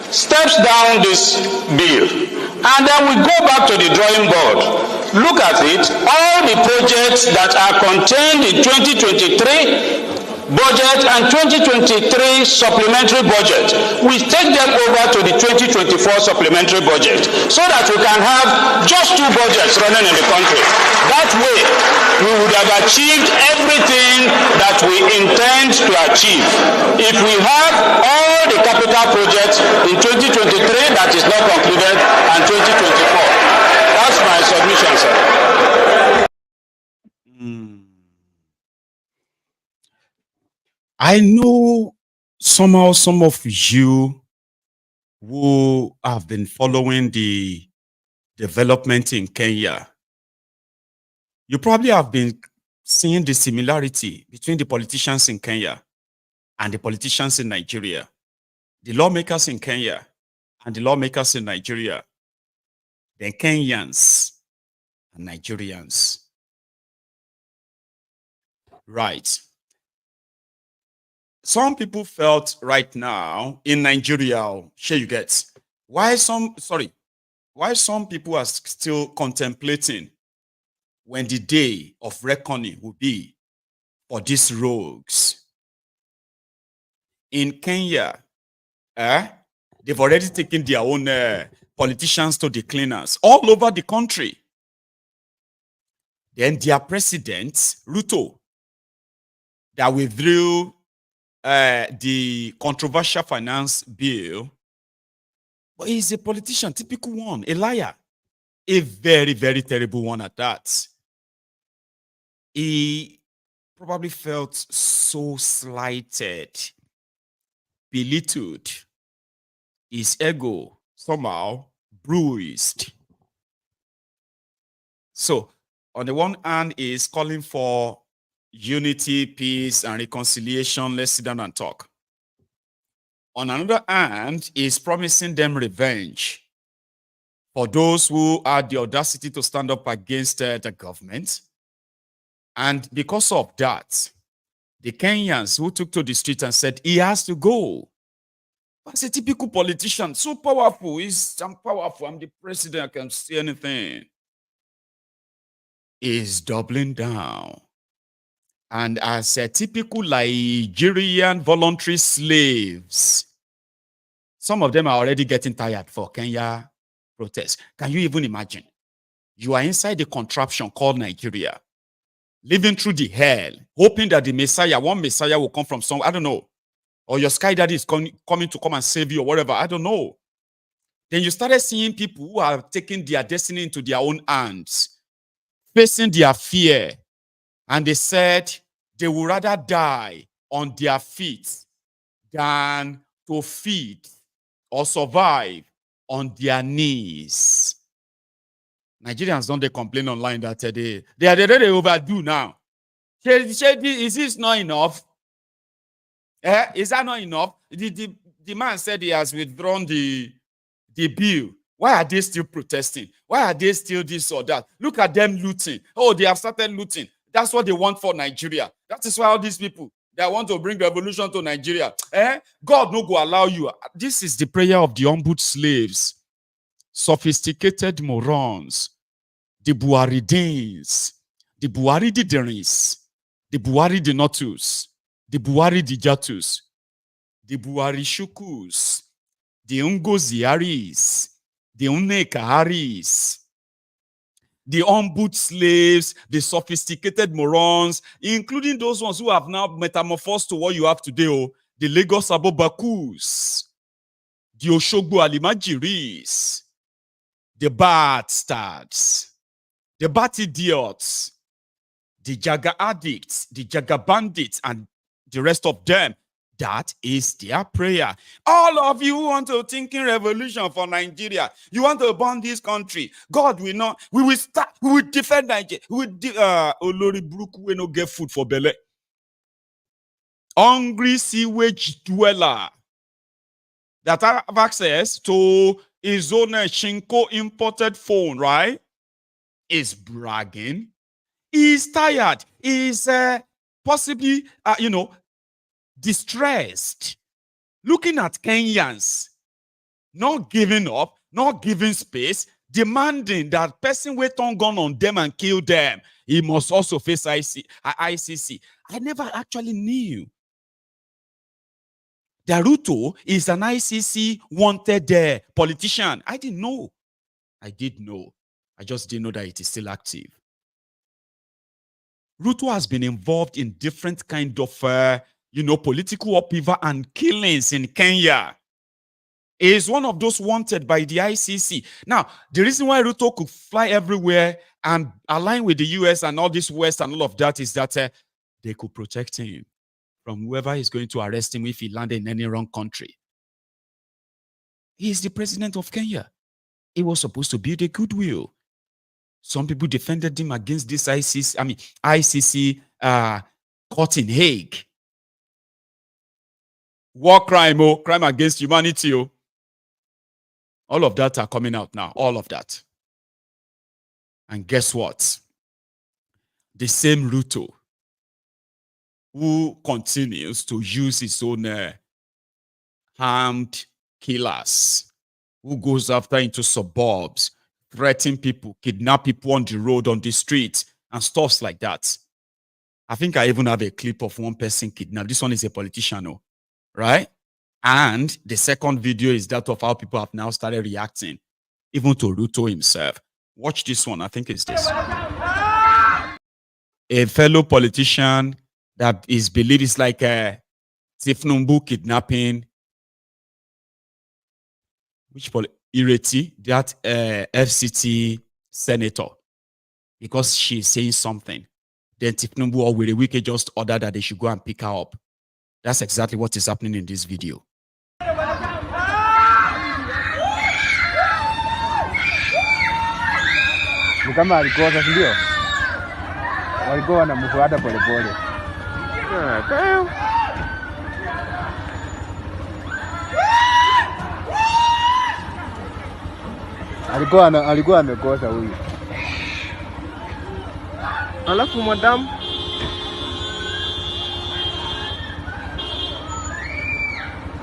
steps down this bill, and then we go back to the drawing board. Look at it, all the projects that are contained in 2023 budget and 2023 supplementary budget, we take them over to the 2024 supplementary budget so that we can have just 2 budgets running in the country. That way, we would have achieved everything that we intend to achieve. If we have all the capital projects in 2023 that is not concluded and 2024. That's my submission, sir. I know somehow some of you who have been following the development in Kenya, you probably have been seeing the similarity between the politicians in Kenya and the politicians in Nigeria, the lawmakers in Kenya and the lawmakers in Nigeria, the Kenyans and Nigerians. Right. Some people felt right now in Nigeria, sure you get, why some people are still contemplating when the day of reckoning will be for these rogues. In Kenya, they've already taken their own politicians to the cleaners all over the country. Then their president, Ruto, that withdrew the controversial finance bill, but he's a politician, typical one, a liar, a very, very terrible one at that. He probably felt so slighted, belittled, his ego somehow bruised. So, on the one hand, he's calling for unity, peace, and reconciliation. Let's sit down and talk. On another hand, he's promising them revenge for those who had the audacity to stand up against the government. And because of that, the Kenyans who took to the street and said, he has to go. That's a typical politician, so powerful. I'm powerful, I'm the president, I can say anything. Is doubling down. And as a typical Nigerian voluntary slaves, some of them are already getting tired for Kenya protests. Can you even imagine? You are inside the contraption called Nigeria, living through the hell, hoping that the Messiah, one Messiah will come from somewhere, I don't know. Or your sky daddy is coming to come and save you or whatever, I don't know. Then you started seeing people who are taking their destiny into their own hands, facing their fear. And they said they would rather die on their feet than to feed or survive on their knees. Nigerians don't they complain online that they are already overdo now. Is this not enough? Is that not enough? The man said he has withdrawn the bill. Why are they still protesting? Why are they still this or that? Look at them looting. Oh, they have started looting. That's what they want for Nigeria. That is why all these people, they want to bring revolution to Nigeria. God no go allow you. This is the prayer of the humbled slaves, sophisticated morons, the Buharidins, the Buharididerins, the Buharidinotus, the Buharidijatus, the Buharishukus, the Ungoziaris, the Unekaharis, the humbled slaves, the sophisticated morons, including those ones who have now metamorphosed to what you have today, the Lagos Abobakus, the Oshogbo Alimajiris, the bastards, the bat idiots, the Jaga addicts, the Jaga bandits, and the rest of them. That is their prayer. All of you who want to thinking revolution for Nigeria, you want to burn this country. God will not. We will defend Nigeria. We will Olori Bruku will not get food for Bele. Hungry sewage dweller that have access to his own Shinko imported phone, right? Is bragging. He's tired. He's possibly, distressed, looking at Kenyans, not giving up, not giving space, demanding that person wait on gun on them and kill them. He must also face ICC. I never actually knew that Ruto is an ICC wanted politician. I didn't know. I did know. I just didn't know that it is still active. Ruto has been involved in different kind of, political upheaval and killings in Kenya. He is one of those wanted by the ICC. Now, the reason why Ruto could fly everywhere and align with the US and all this West and all of that is that they could protect him from whoever is going to arrest him if he landed in any wrong country. He is the president of Kenya. He was supposed to build a goodwill. Some people defended him against this ICC court in Hague. War crime, crime against humanity. All of that are coming out now. All of that. And guess what? The same Ruto who continues to use his own armed killers, who goes after into suburbs, threaten people, kidnap people on the road, on the street, and stuff like that. I think I even have a clip of one person kidnapped. This one is a politician, right? And the second video is that of how people have now started reacting, even to Ruto himself. Watch this one. I think it's this. A fellow politician that is believed is like a Thiefnubu kidnapping. Which Ireti, that FCT senator, because she's saying something. Then Thiefnubu or Wike just ordered that they should go and pick her up. That's exactly what is happening in this video. Ni kama alikosa, si ndio? Walikuwa wanamfuata polepole. Alikuwa amekosa huyu. Alafu madam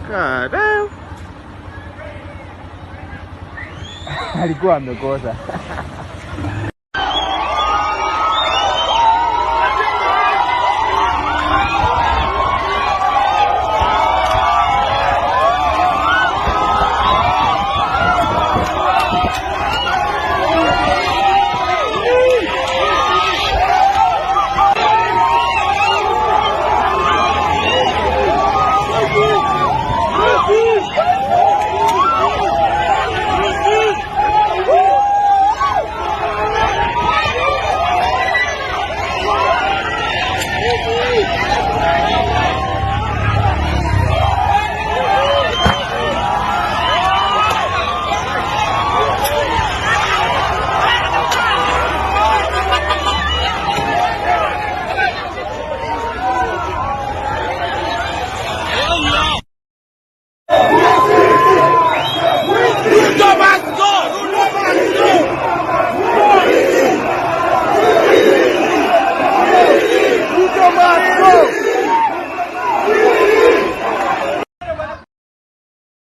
God, alikuwa amekosa.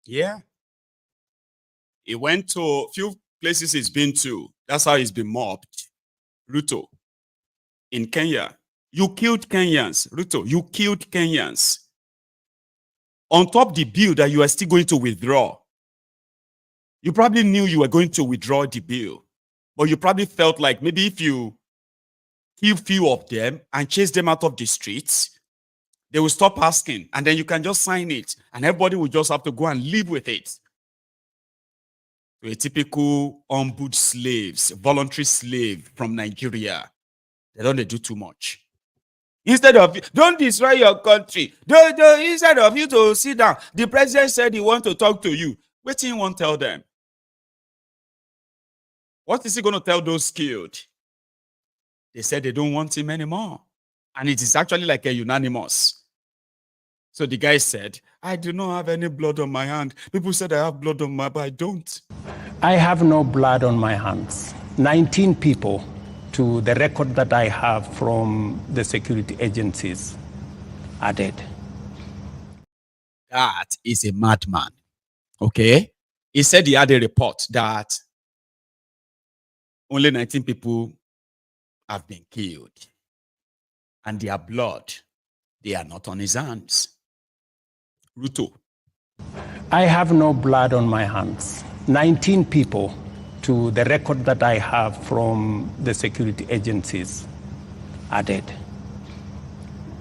Yeah. He went to a few places he's been to. That's how he's been mobbed. Ruto. In Kenya. You killed Kenyans. Ruto, you killed Kenyans. On top the bill that you are still going to withdraw. You probably knew you were going to withdraw the bill. But you probably felt like maybe if you kill few of them and chase them out of the streets, they will stop asking, and then you can just sign it, and everybody will just have to go and live with it. To a typical ombud slaves, voluntary slave from Nigeria, they don't do too much. Instead of, don't destroy your country. Instead of you to sit down, the president said he wants to talk to you. What do you want to tell them? What is he going to tell those killed? They said they don't want him anymore. And it is actually like a unanimous. So the guy said, I do not have any blood on my hand. People said I have blood on my, but I don't. I have no blood on my hands. 19 people, to the record that I have from the security agencies, are dead. That is a madman. Okay? He said he had a report that only 19 people have been killed. And their blood, they are not on his hands. Ruto. I have no blood on my hands. 19 people, to the record that I have from the security agencies, are dead.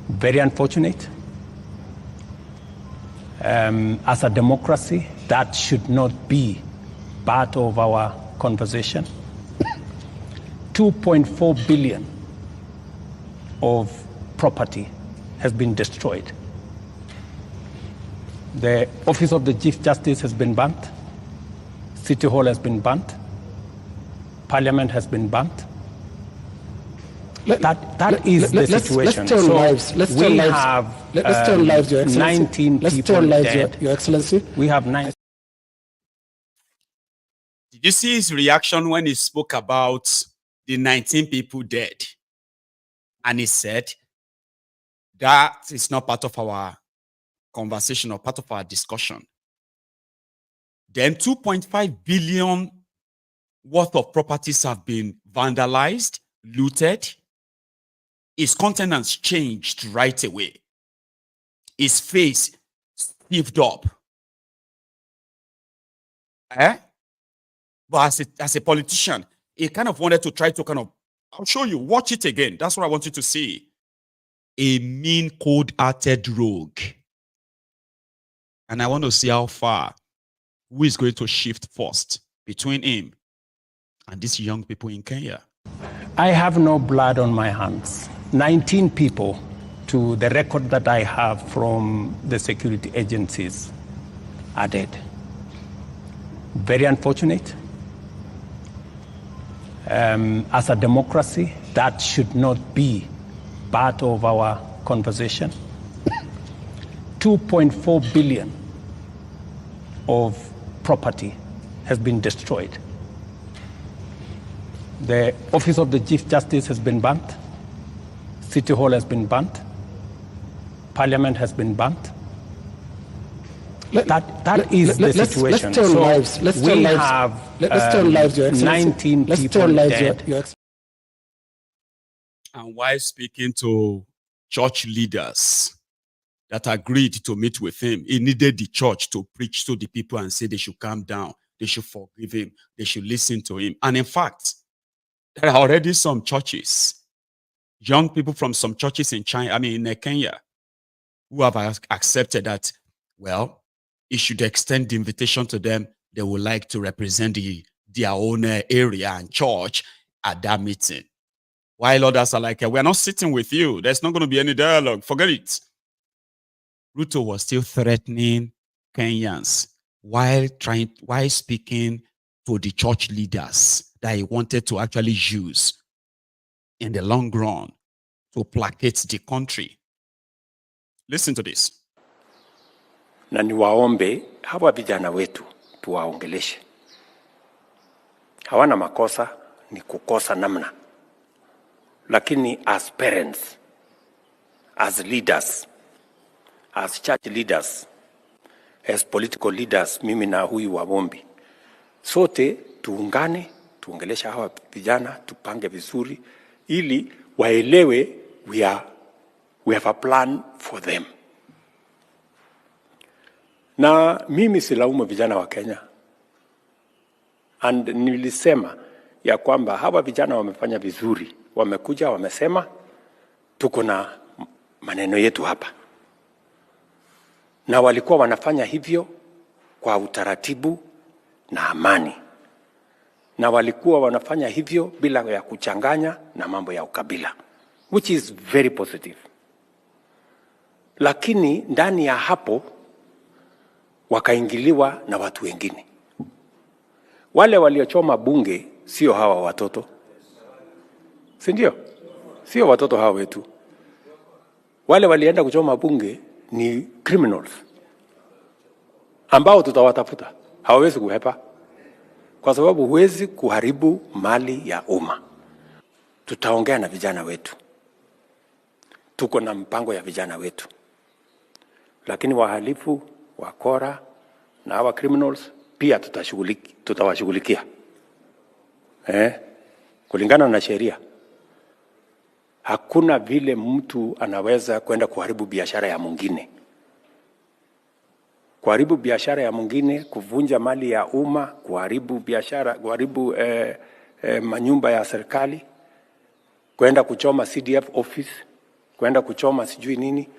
Very unfortunate. As a democracy, that should not be part of our conversation. 2.4 billion of property has been destroyed. The office of the Chief Justice has been burnt. City Hall has been burnt. Parliament has been burnt. That is the situation. Let's turn lives. Let's turn lives, Your Excellency. 19 let's people turn lives, dead. Your Excellency. We have 9. Did you see his reaction when he spoke about the 19 people dead? And he said, that is not part of our conversation or part of our discussion. Then 2.5 billion worth of properties have been vandalized, looted. His countenance changed right away. His face stiffed up. But as a politician, he kind of wanted to try to I'll show you, watch it again. That's what I want you to see. A mean, cold-hearted rogue. And I want to see how far, who is going to shift first between him and these young people in Kenya. I have no blood on my hands. 19 people, to the record that I have from the security agencies, are dead. Very unfortunate. As a democracy, that should not be part of our conversation. 2.4 billion of property has been destroyed. The office of the Chief Justice has been burnt. City Hall has been burnt. Parliament has been burnt. That is the situation. Let's turn lives. Let's turn lives, Your Excellency. 19 let's people turn lives, dead. Your Excellency. And while speaking to church leaders that agreed to meet with him, he needed the church to preach to the people and say they should calm down, they should forgive him, they should listen to him. And in fact, there are already some churches, young people from some churches in in Kenya, who have accepted that, well, he should extend the invitation to them. They would like to represent their own area and church at that meeting. While others are like, we're not sitting with you. There's not going to be any dialogue. Forget it. Ruto was still threatening Kenyans while speaking to the church leaders that he wanted to actually use in the long run to placate the country. Listen to this. Na niwaombe hawa vijana wetu tuwaongeleshe. Hawana makosa, ni kukosa namna. Lakini as parents, as leaders, as church leaders, as political leaders, mimi na huyu Wabombi, sote tuungane, tuongeleshe hawa vijana, tupange vizuri, ili waelewe we have a plan for them. Na mimi silaumu vijana wa Kenya. And nilisema ya kwamba hawa vijana wamefanya vizuri. Wamekuja, wamesema, tuko na maneno yetu hapa. Na walikuwa wanafanya hivyo kwa utaratibu na amani. Na walikuwa wanafanya hivyo bila ya kuchanganya na mambo ya ukabila. Which is very positive. Lakini ndani ya hapo, wakaingiliwa na watu wengine. Wale waliochoma bunge sio hawa watoto. Si ndio? Sio watoto hawa wetu. Wale walienda kuchoma bunge ni criminals. Ambao tutawatafuta. Hawawezi kuhepa. Kwa sababu huwezi kuharibu mali ya umma. Tutaongea na vijana wetu. Tuko na mpango ya vijana wetu. Lakini wahalifu, wakora na hawa criminals pia tutawashughulikia. Kulingana na sheria. Hakuna vile mtu anaweza kwenda kuharibu biashara ya mwingine. Kuharibu biashara ya mwingine, kuvunja mali ya umma, kuharibu biashara, kuharibu manyumba ya serikali. kwenda kuchoma CDF office, kwenda kuchoma sijui nini.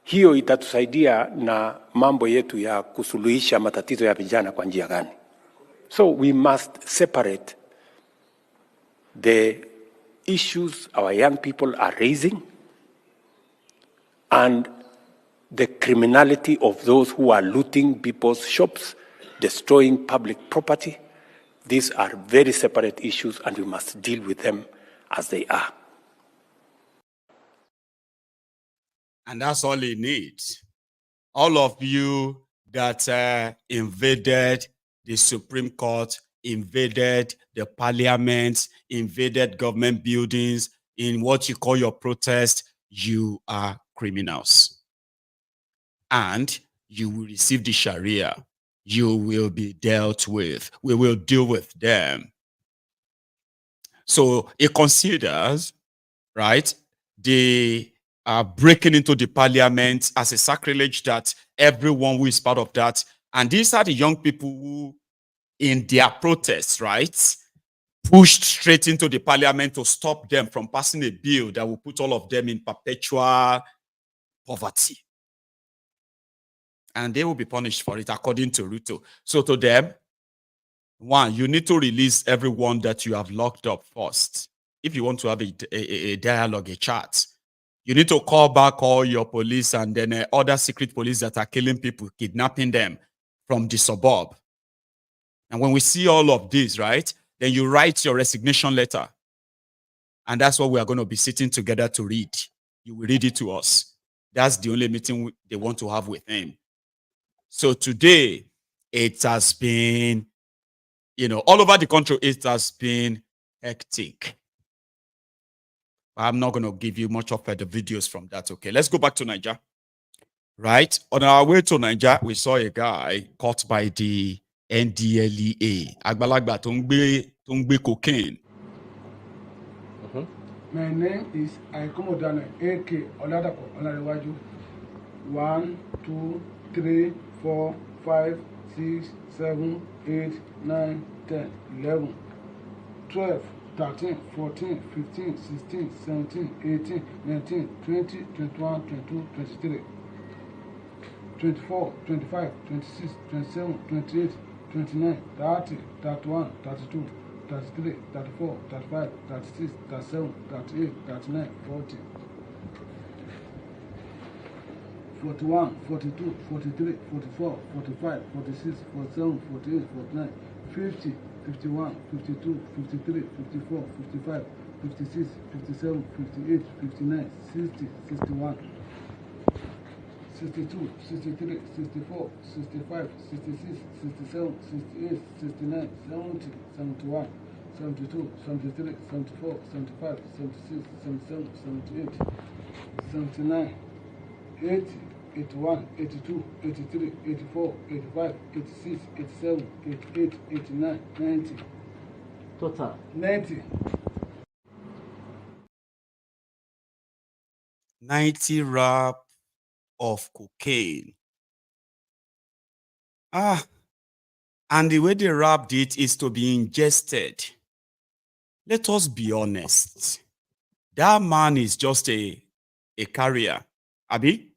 Hiyo itatusaidia na mambo yetu ya kusuluhisha matatizo ya vijana kwa njia gani? So we must separate the issues our young people are raising and the criminality of those who are looting people's shops, destroying public property. These are very separate issues and we must deal with them as they are. And that's all he needs. All of you that invaded the Supreme Court, invaded the parliament, invaded government buildings in what you call your protest, you are criminals. And you will receive the Sharia. You will be dealt with. We will deal with them. So it considers, right, the breaking into the parliament as a sacrilege that everyone who is part of that. And these are the young people who, in their protests, right, pushed straight into the parliament to stop them from passing a bill that will put all of them in perpetual poverty. And they will be punished for it according to Ruto. So to them, one, you need to release everyone that you have locked up first. If you want to have a dialogue, a chat, you need to call back all your police and then other secret police that are killing people, kidnapping them from the suburb. And when we see all of this, right, then you write your resignation letter. And that's what we are going to be sitting together to read. You will read it to us. That's the only meeting they want to have with him. So today, it has been, all over the country, it has been hectic. I'm not going to give you much of the videos from that. Okay, let's go back to Niger. Right? On our way to Niger, we saw a guy caught by the NDLEA. Agbalagba tongbe cocaine. My name is Aikomodane, A.K. Oladapo Olarewaju. 1, 2, 3, 4, 5, 6, 7, 8, 9, 10, 11, 12, 13, 14, 15, 16, 17, 18, 19, 20, 21, 22, 23, 24, 25, 26, 27, 28, 29, 30, 31, 32, 33, 34, 35, 36, 37, 38, 39, 40. 41, 42, 43, 44, 45, 46, 47, 48, 49, 50, 51, 52, 53, 54, 55, 56, 57, 58, 59, 60, 61, 62, 63, 64, 65, 66, 67, 68, 69, 70, 71, 72, 73, 74, 75, 76, 77, 78, 79, 80, 81, 82, 83, 84, 85, 86, 87, 88, 89, 90. Total. 90. 90 wrap of cocaine. And the way they wrapped it is to be ingested. Let us be honest. That man is just a carrier. Abi?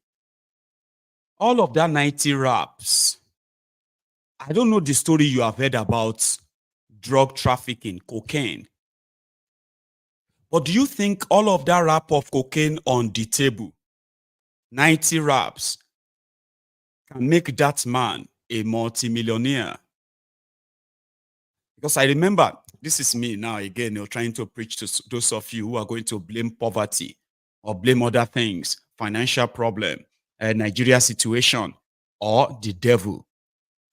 All of that 90 wraps. I don't know the story you have heard about drug trafficking, cocaine. But do you think all of that wrap of cocaine on the table, 90 wraps, can make that man a multimillionaire? Because I remember, this is me now again, trying to preach to those of you who are going to blame poverty or blame other things, financial problem, Nigeria situation, or the devil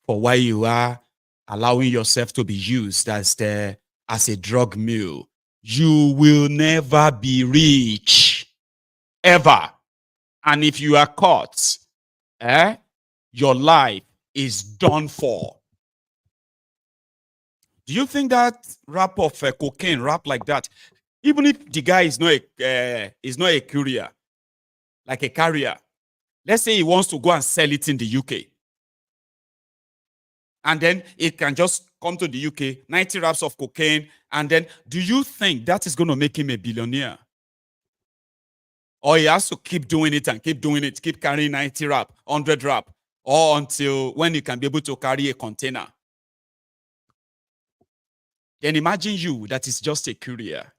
for why you are allowing yourself to be used as a drug mule. You will never be rich, ever. And if you are caught, your life is done for. Do you think that wrap of cocaine, wrap like that, even if the guy is not a courier, like a carrier, let's say he wants to go and sell it in the UK. and then it can just come to the UK, 90 wraps of cocaine, and then do you think that is going to make him a billionaire? Or he has to keep doing it and keep doing it, keep carrying 90 wrap, 100 wrap, or until when he can be able to carry a container? Then imagine you that is just a courier.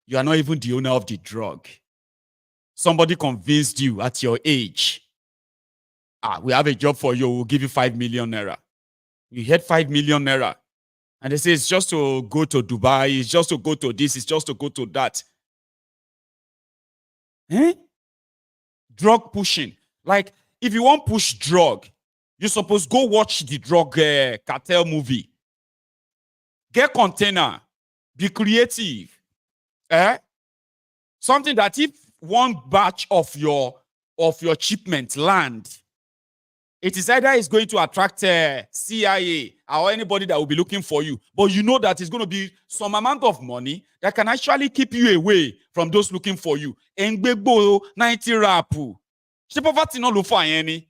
You are not even the owner of the drug. Somebody convinced you at your age, we have a job for you, we'll give you 5 million naira. You had 5 million naira. And they say it's just to go to Dubai, it's just to go to this, it's just to go to that. Drug pushing. Like, if you want push drug, you're supposed to go watch the drug cartel movie. Get container. Be creative. Something that if one batch of your shipment land, it is either it's going to attract CIA or anybody that will be looking for you. But you know that it's going to be some amount of money that can actually keep you away from those looking for you. 90 rapu. She poverty not look for any.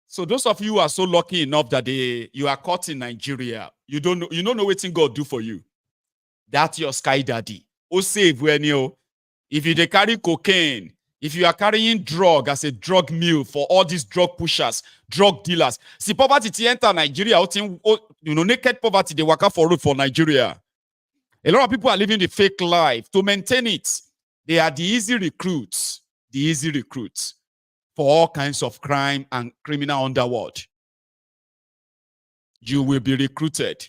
So those of you who are so lucky enough that you are caught in Nigeria, you don't know what God do for you. That's your sky daddy. Oh, save when you, if you carry cocaine, if you are carrying drug as a drug meal for all these drug pushers, drug dealers. See, poverty enter Nigeria, naked poverty, they work out for road for Nigeria. A lot of people are living the fake life. To maintain it, they are the easy recruits for all kinds of crime and criminal underworld. You will be recruited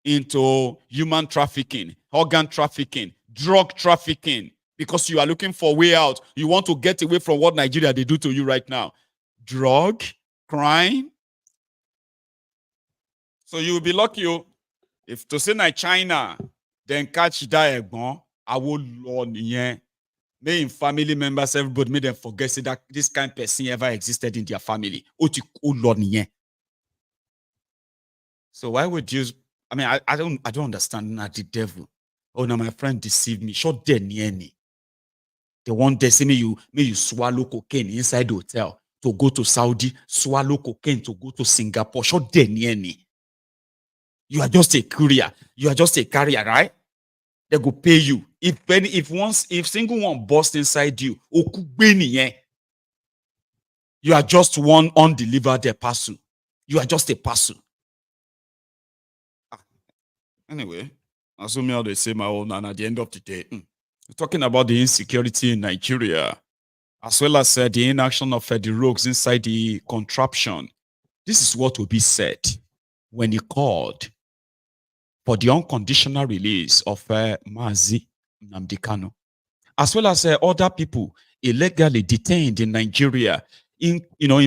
into human trafficking, organ trafficking, drug trafficking, because you are looking for a way out. You want to get away from what Nigeria they do to you right now. Drug, crime. So you will be lucky if to say na China, then catch that egbon, I will learn yeah. May in family members, everybody made them forget say that this kind of person ever existed in their family. So why would you? I mean, I don't understand. Not the devil. Oh, now my friend deceived me. Short dead nieni. They want to say me you swallow cocaine inside the hotel to go to Saudi, swallow cocaine to go to Singapore. Short dead nieni. You are just a courier. You are just a carrier, right? They go pay you. If single one burst inside you, you are just one undelivered parcel. You are just a parcel. Anyway, assuming how they say my own, and at the end of the day, we're talking about the insecurity in Nigeria, as well as the inaction of the rogues inside the contraption. This is what will be said when he called for the unconditional release of Mazi Nnamdi Kanu, as well as other people illegally detained in Nigeria, in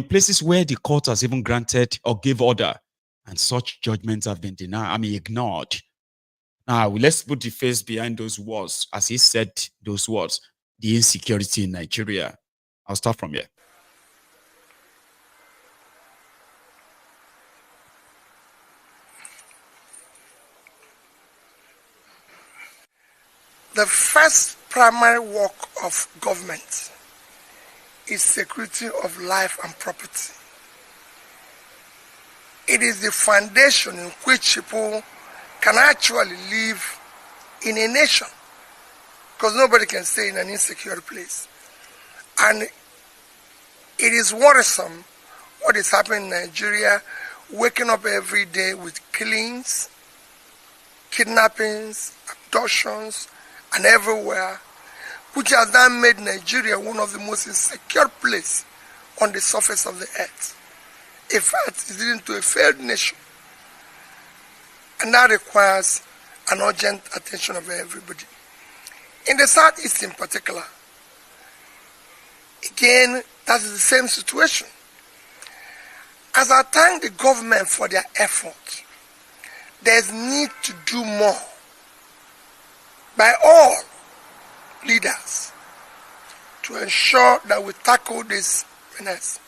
places where the court has even granted or gave order, and such judgments have been ignored. Now, let's put the face behind those words, as he said those words, the insecurity in Nigeria. I'll start from here. The first primary work of government is security of life and property. It is the foundation in which people can actually live in a nation, because nobody can stay in an insecure place. And it is worrisome what is happening in Nigeria, waking up every day with killings, kidnappings, abductions, and everywhere, which has now made Nigeria one of the most insecure places on the surface of the earth. In fact, it's leading to a failed nation. And that requires an urgent attention of everybody. In the Southeast in particular, again, that is the same situation. As I thank the government for their effort, there's need to do more by all leaders to ensure that we tackle this menace.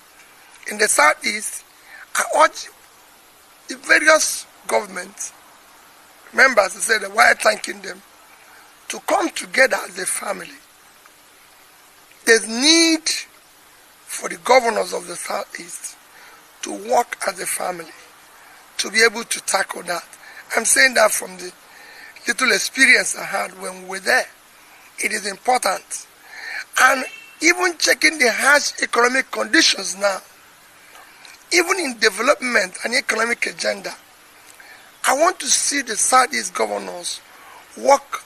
In the Southeast, I urge the various governments, members, I said, while thanking them, to come together as a family. There's need for the governors of the Southeast to work as a family, to be able to tackle that. I'm saying that from the little experience I had when we were there. It is important. And even checking the harsh economic conditions now, even in development and economic agenda, I want to see the Southeast governors work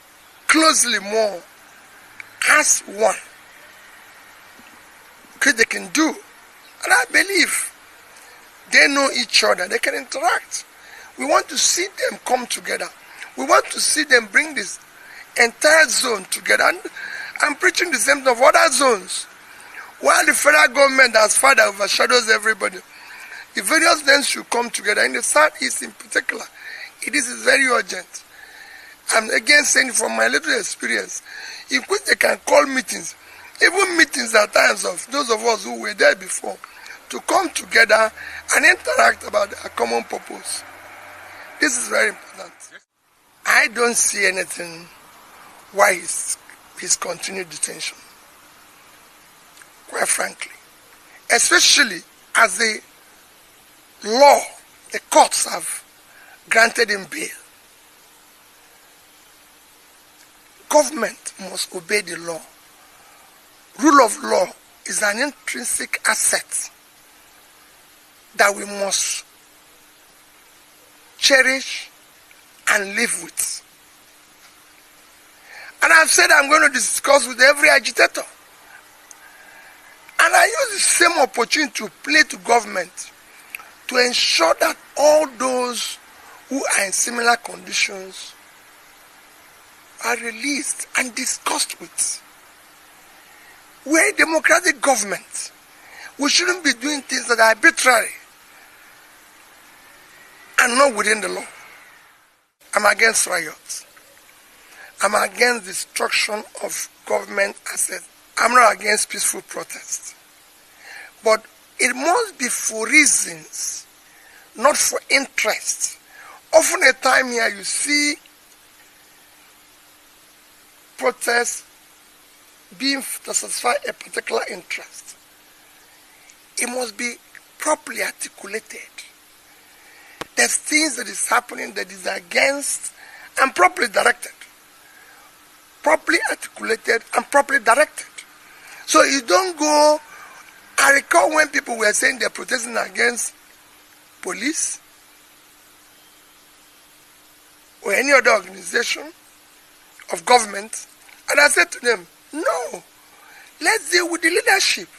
closely more as one. Because they can do. And I believe they know each other. They can interact. We want to see them come together. We want to see them bring this entire zone together. And I'm preaching the same thing of other zones. While the federal government has far that overshadows everybody, the various zones should come together. In the Southeast in particular, it is very urgent. I'm again saying from my little experience, in which they can call meetings, even meetings at times of those of us who were there before, to come together and interact about a common purpose. This is very important. I don't see anything why his continued detention, quite frankly. Especially as the law, the courts have granted him bail. Government must obey the law. Rule of law is an intrinsic asset that we must cherish and live with. And I've said I'm going to discuss with every agitator. And I use the same opportunity to play to government to ensure that all those who are in similar conditions are released and discussed with. We're a democratic government. We shouldn't be doing things that are arbitrary and not within the law. I'm against riots. I'm against destruction of government assets. I'm not against peaceful protest. But it must be for reasons, not for interest. Often a time here you see protests being to satisfy a particular interest. It must be properly articulated. There's things that is happening that is against and properly directed. Properly articulated and properly directed. So you don't go. I recall when people were saying they're protesting against police or any other organization of government, and I said to them, no, let's deal with the leadership.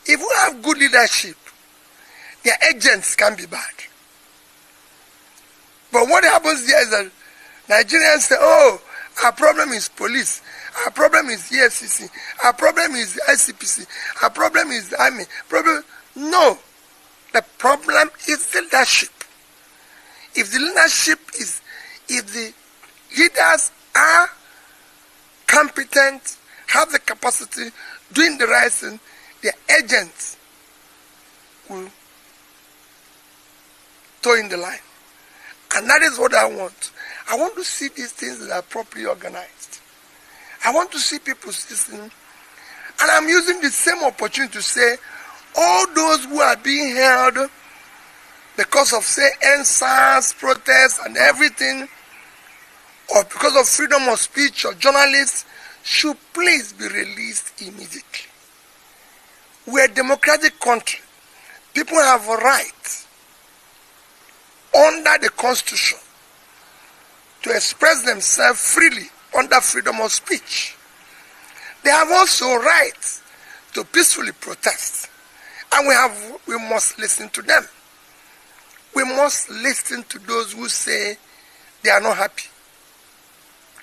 If we have good leadership, their agents can be bad. But what happens here is that Nigerians say, oh, our problem is police. Our problem is EFCC. Our problem is ICPC. Our problem is the army. No. The problem is leadership. If the leadership is, if the leaders are competent, have the capacity, doing the right thing, the agents will toe in the line. And that is what I want. I want to see these things that are properly organized. I want to see people listening. And I'm using the same opportunity to say, all those who are being held because of, say, NSAS, protests and everything, or because of freedom of speech or journalists, should please be released immediately. We're a democratic country. People have a right under the Constitution to express themselves freely under freedom of speech. They have also rights to peacefully protest. And we must listen to them. We must listen to those who say they are not happy.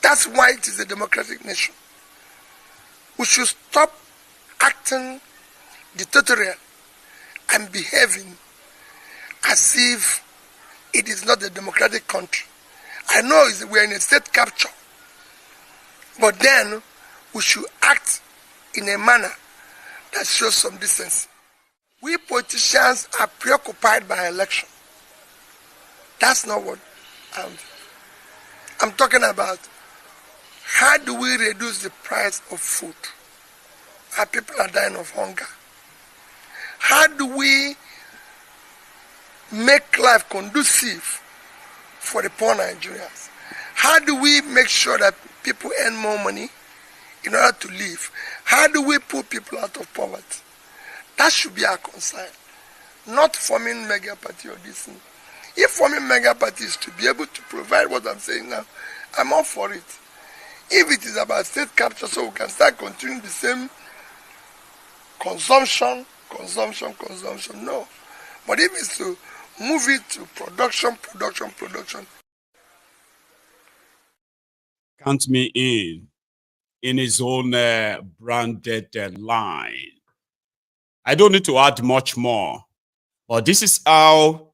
That's why it is a democratic nation. We should stop acting dictatorial and behaving as if it is not a democratic country. I know we're in a state capture, but then we should act in a manner that shows some decency. We politicians are preoccupied by election. That's not what I'm talking about. How do we reduce the price of food? Our people are dying of hunger. How do we make life conducive for the poor Nigerians? How do we make sure that people earn more money in order to live? How do we put people out of poverty? That should be our concern, not forming mega party or this thing. If forming mega party is to be able to provide what I'm saying now, I'm all for it. If it is about state capture, so we can start continuing the same consumption, no. But if it's to move it to production. Count me in his own branded line. I don't need to add much more, but this is how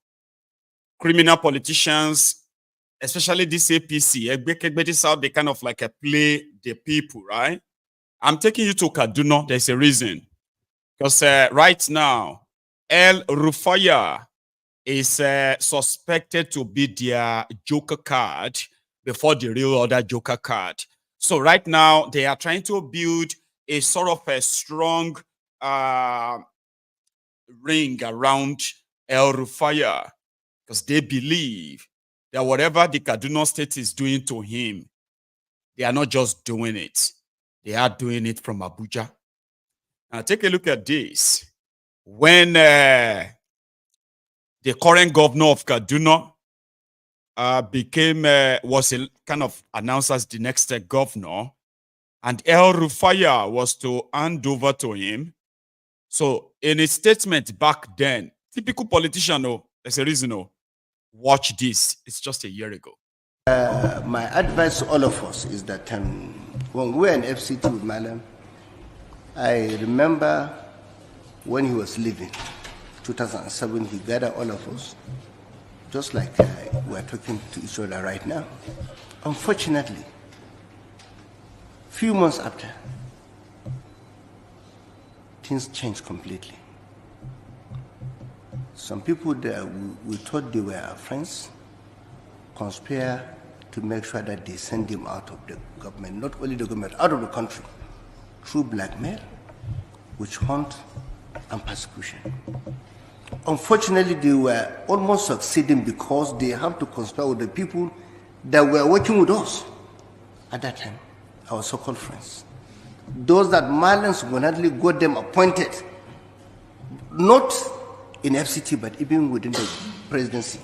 criminal politicians, especially this APC, this is how they kind of like play the people, right? I'm taking you to Kaduna. There's a reason. Because right now, El Rufaya is suspected to be their joker card before the real other joker card. So right now, they are trying to build a sort of a strong ring around El Rufaya, because they believe that whatever the Kaduna State is doing to him, they are not just doing it. They are doing it from Abuja. Now take a look at this. When the current governor of Kaduna was kind of announced as the next governor, and El Rufaya was to hand over to him. So in a statement back then, typical politician, there's a reason, watch this. It's just a year ago. My advice to all of us is that when we were in FCT with Malam, I remember when he was leaving, 2007, he gathered all of us, just like we're talking to each other right now. Unfortunately, few months after, things changed completely. Some people that we thought they were our friends conspire to make sure that they send him out of the government, not only the government, out of the country, through blackmail, witch hunt, and persecution. Unfortunately, they were almost succeeding because they have to conspire with the people that were working with us at that time, our so-called friends. Those that Marlon single-handedly got them appointed, not in FCT, but even within the presidency.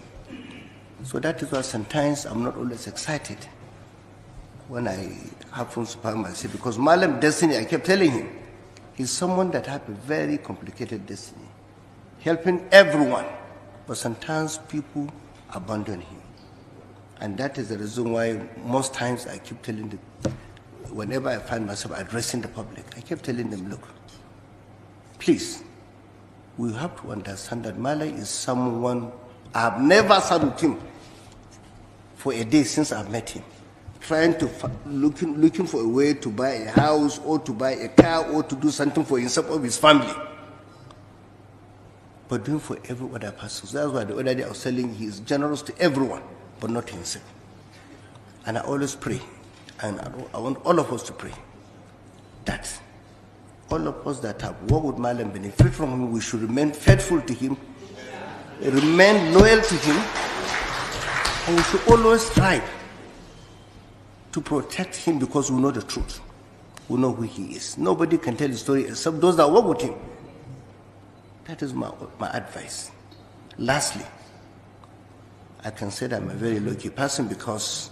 So that is why sometimes I'm not always excited when I happen to find myself, because Marlon destiny, I kept telling him, he's someone that has a very complicated destiny, helping everyone, but sometimes people abandon him. And that is the reason why most times I keep telling them, whenever I find myself addressing the public, I kept telling them, look, please, we have to understand that Malay is someone, I've never sat with him for a day since I've met him, trying to, looking for a way to buy a house or to buy a car or to do something for himself or his family. But doing for every other person. So that's why the other day I was telling he is generous to everyone, but not to himself. And I always pray, and I want all of us to pray, that all of us that have worked with Malay and benefit from him, we should remain faithful to him, remain loyal to him, and we should always strive to protect him because we know the truth. We know who he is. Nobody can tell the story except those that work with him. That is my advice. Lastly, I can say that I'm a very lucky person because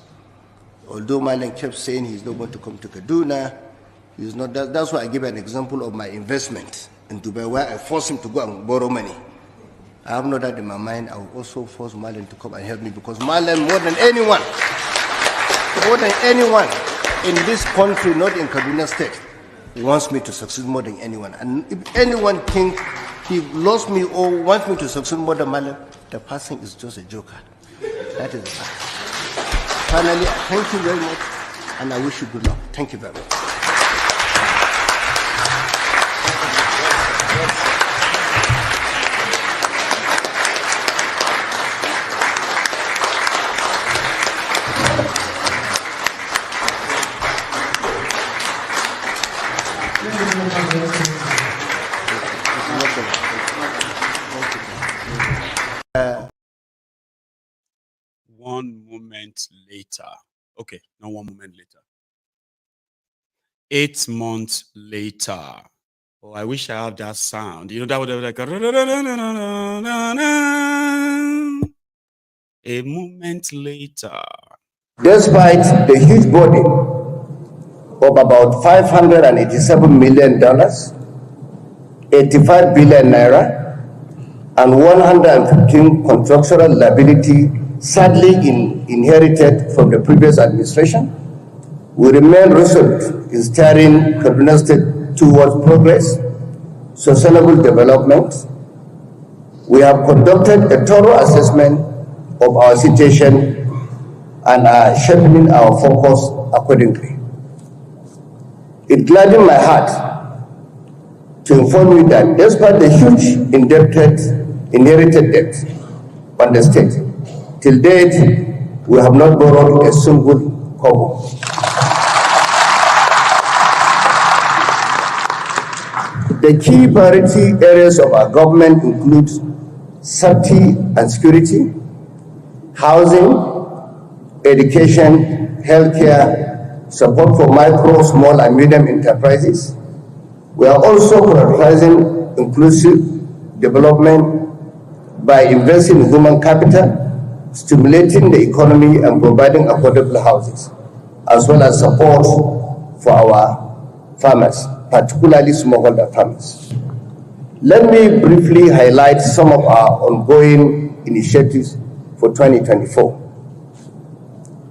although Marlon kept saying he's not going to come to Kaduna, he's not. That's why I give an example of my investment in Dubai, where I forced him to go and borrow money. I have no doubt in my mind I will also force Marlon to come and help me because Marlon, more than anyone in this country, not in Kaduna State, wants me to succeed more than anyone. And if anyone thinks he lost me or wants me to succeed more than Marlon, the person is just a joker. That is the fact. Finally, I thank you very much, and I wish you good luck. Thank you very much. 1 moment later. Okay, not 1 moment later. 8 months later. Oh, I wish I had that sound. You know, that would have like a moment later. Despite the huge body of about $587 million, 85 billion naira, and 115 contractual liability sadly inherited from the previous administration, we remain resolute in steering Kaduna State towards progress, sustainable development. We have conducted a thorough assessment of our situation and are sharpening our focus accordingly. It gladdens my heart to inform you that despite the huge inherited debt on the state, till date, we have not borrowed a single kobo. The key priority areas of our government include safety and security, housing, education, healthcare, support for micro, small, and medium enterprises. We are also prioritizing inclusive development by investing in human capital, stimulating the economy, and providing affordable houses, as well as support for our farmers, particularly smallholder farmers. Let me briefly highlight some of our ongoing initiatives for 2024.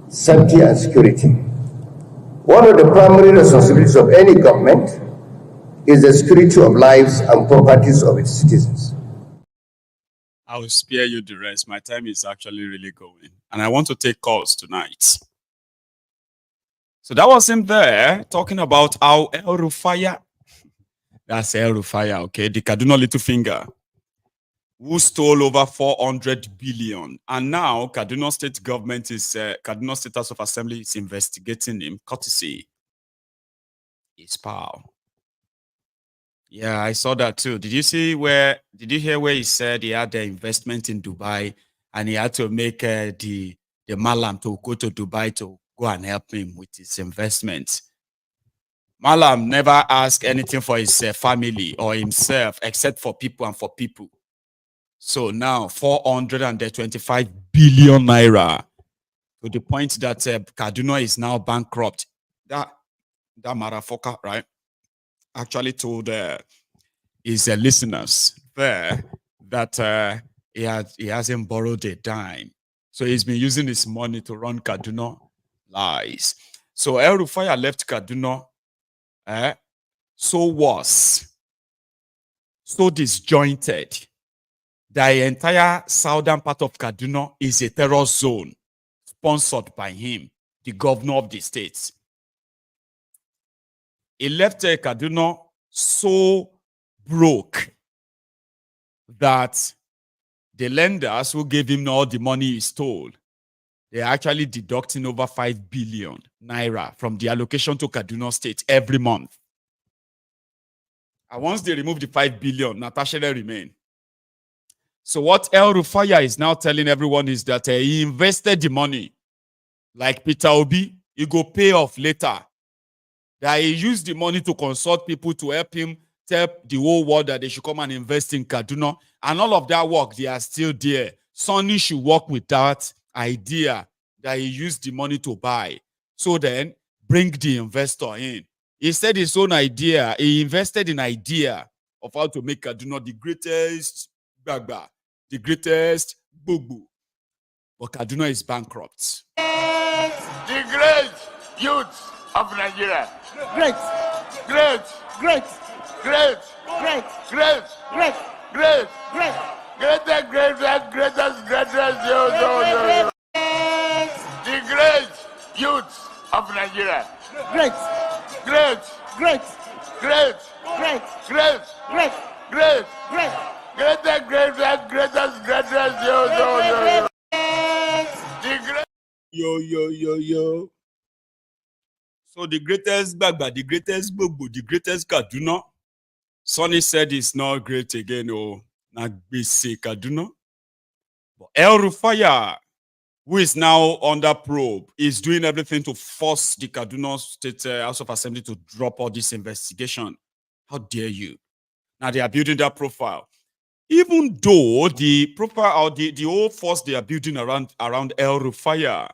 Safety and security. One of the primary responsibilities of any government is the security of lives and properties of its citizens. I will spare you the rest. My time is actually really going. And I want to take calls tonight. So that was him there talking about how El Rufai, that's El Rufai, okay, the Kaduna little finger, who stole over 400 billion. And now Kaduna State government is, Kaduna State House of Assembly is investigating him, courtesy his power. Yeah, I saw that too. Did you hear where he said he had the investment in Dubai and he had to make the Malam to go to Dubai to go and help him with his investment? Malam never asked anything for his family or himself except for people and for people. So now 425 billion naira to the point that Kaduna is now bankrupt. That motherfucker, right? Actually told his listeners there that he hasn't borrowed a dime. So he's been using his money to run Kaduna. Lies. So El Rufai left Kaduna so disjointed. The entire southern part of Kaduna is a terror zone sponsored by him, the governor of the state. He left Kaduna so broke that the lenders who gave him all the money he stole, they're actually deducting over 5 billion naira from the allocation to Kaduna State every month. And once they remove the 5 billion, Natasha remain. So what El Rufai is now telling everyone is that he invested the money. Like Peter Obi, he go pay off later. That he used the money to consult people to help him tell the whole world that they should come and invest in Kaduna. And all of that work, they are still there. Sonny should work with that idea that he used the money to buy. So then, bring the investor in. He said his own idea. He invested in idea of how to make Kaduna the greatest bagba, the greatest bubu. But Kaduna is bankrupt. The great youth of Nigeria. Great. Great. Great. Great. Great. Great. Great. Great. Great. Greatest. Yo. The great youth of Nigeria. Great. Great. Great. Great. Great. Great. Great. Great. Great. Greatest. Yo. The great. Yo. So the greatest Bagba, the greatest Bobo, the greatest Kaduna. Sonny said it's not great again. Oh, Nagbese Kaduna. But El Rufai who is now under probe, is doing everything to force the Kaduna State House of Assembly to drop all this investigation. How dare you? Now they are building that profile. Even though the profile or the whole force they are building around El Rufaya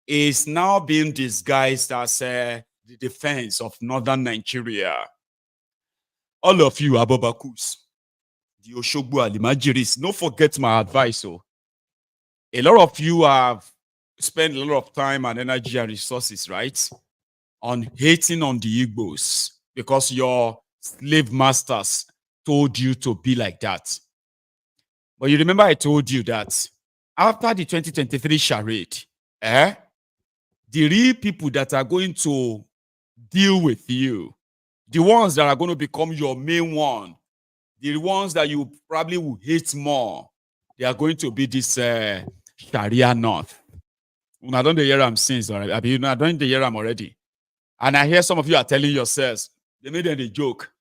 is now being disguised as the defense of northern Nigeria. All of you, Abobakus, the Oshogbo Alimajiris, don't forget my advice. A lot of you have spent a lot of time and energy and resources, right, on hating on the Igbos because your slave masters told you to be like that. But you remember I told you that after the 2023 charade, the real people that are going to deal with you, the ones that are going to become your main one, the ones that you probably will hate more, they are going to be this Sharia North. I don't hear them since already. I mean, I don't hear them already. And I hear some of you are telling yourselves, they made it a joke.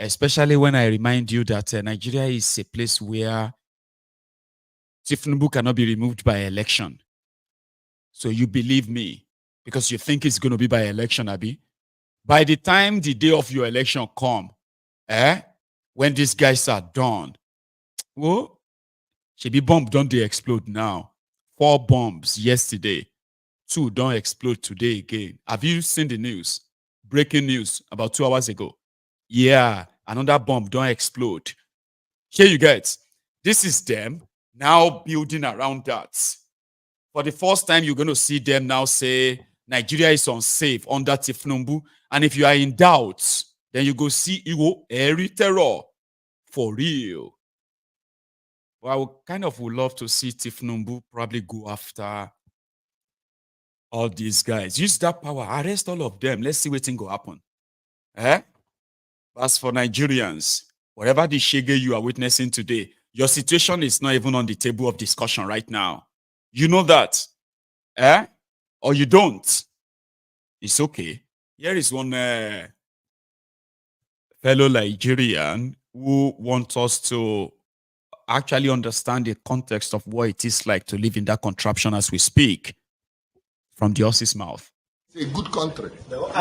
Especially when I remind you that Nigeria is a place where Thiefnubu cannot be removed by election. So you believe me because you think it's going to be by election, Abi. By the time the day of your election come, when these guys are done, well, should be bomb don't they explode now? 4 bombs yesterday, 2 don't explode today again. Have you seen the news? Breaking news about 2 hours ago. Yeah, another bomb don't explode. Here you get. This is them now building around that. For the first time, you're going to see them now say Nigeria is unsafe under Thiefnubu. And if you are in doubt, then you go see Igbo Eri terror for real. Well, I would love to see Thiefnubu probably go after all these guys. Use that power, arrest all of them. Let's see what thing go happen. As for Nigerians, whatever the shege you are witnessing today, your situation is not even on the table of discussion right now. You know that. Or you don't. It's okay. Here is one fellow Nigerian who wants us to actually understand the context of what it is like to live in that contraption as we speak from the horse's mouth. It's a good country.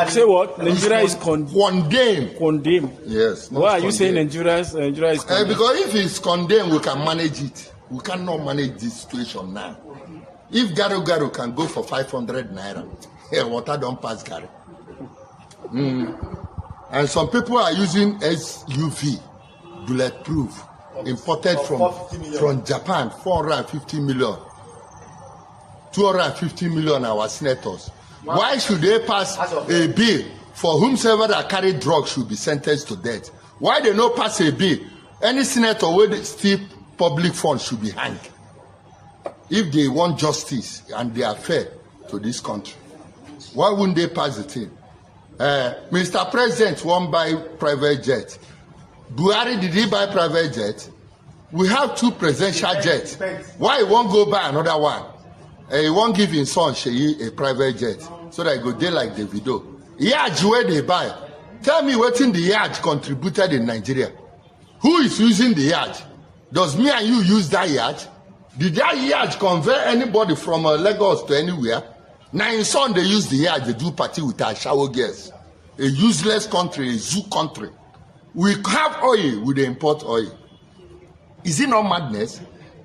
Say what? Nigeria is condemned. Condemned. Yes. Why are you saying Nigeria is condemned? Because if it's condemned, we can manage it. We cannot manage this situation now. If Garo can go for 500 naira, water don't pass Garo. And some people are using SUV, bulletproof, imported from Japan, 450 million. 250 million our senators. Why should they pass a bill for whomsoever that carry drugs should be sentenced to death? Why they not pass a bill? Any senator with steal public funds should be hanged. If they want justice and they are fair to this country, why wouldn't they pass the thing? Mr. President won't buy private jet. Buhari, did he buy private jet? We have 2 presidential jets. Why he won't go buy another one? He won't give his son Sheyi a private jet so that he go there like Davido. Yacht where they buy. Tell me what in the yacht contributed in Nigeria. Who is using the yacht? Does me and you use that yacht? Did that yacht convert anybody from Lagos to anywhere? Now in son they use the yacht, they do party with our shower girls. A useless country, a zoo country. We have oil, we import oil. Is it not madness?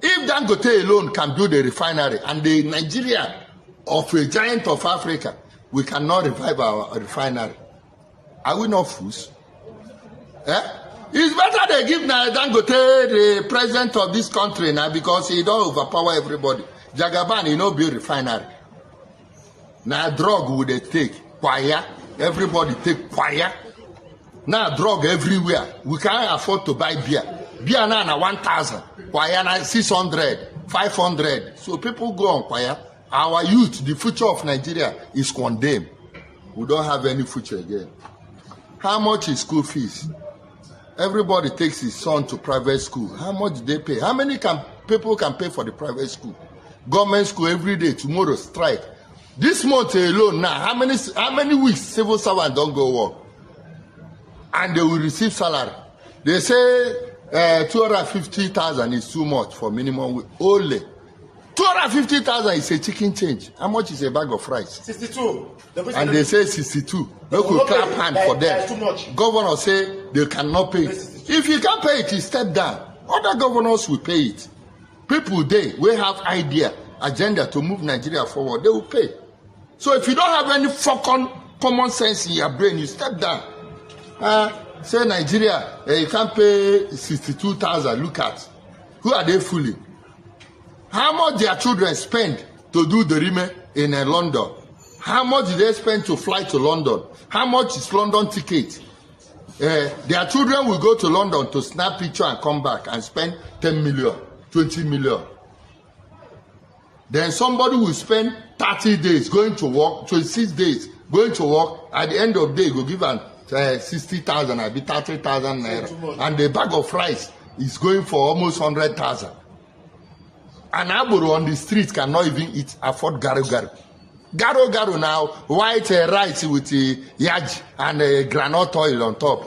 If Dangote alone can build a refinery and the Nigeria of a giant of Africa, we cannot revive our refinery. Are we not fools? It's better they give Dangote the president of this country now because he don't overpower everybody. Jagaban, he no build refinery. Now drug would they take? Kwaya. Everybody take kwaya. Now drug everywhere. We can't afford to buy beer. Beer now 1,000. Kwaya now 600, 500. So people go on kwaya. Our youth, the future of Nigeria is condemned. We don't have any future again. How much is school fees? Everybody takes his son to private school. How much do they pay? How many people can pay for the private school? Government school every day, tomorrow strike. This month alone now, how many weeks civil servants don't go work? And they will receive salary. They say 250,000 is too much for minimum only. 250,000 is a chicken change. How much is a bag of rice? 62. And they say 62. They could clap hand for them. Too much. Governor say they cannot pay it. If you can't pay it, you step down. Other governors will pay it. People there will have idea, agenda to move Nigeria forward. They will pay. So if you don't have any fucking common sense in your brain, you step down. Say Nigeria, you can't pay 62,000. Look at who are they fooling? How much their children spend to do the rime in London? How much do they spend to fly to London? How much is London ticket? Their children will go to London to snap picture and come back and spend 10 million, 20 million. Then somebody will spend 30 days going to work, 26 days going to work. At the end of the day, go give them 60,000, I'll be 30,000 naira. And the bag of rice is going for almost 100,000. An aburu on the street cannot even afford garu. Garu now, white rice with yaj and granite oil on top.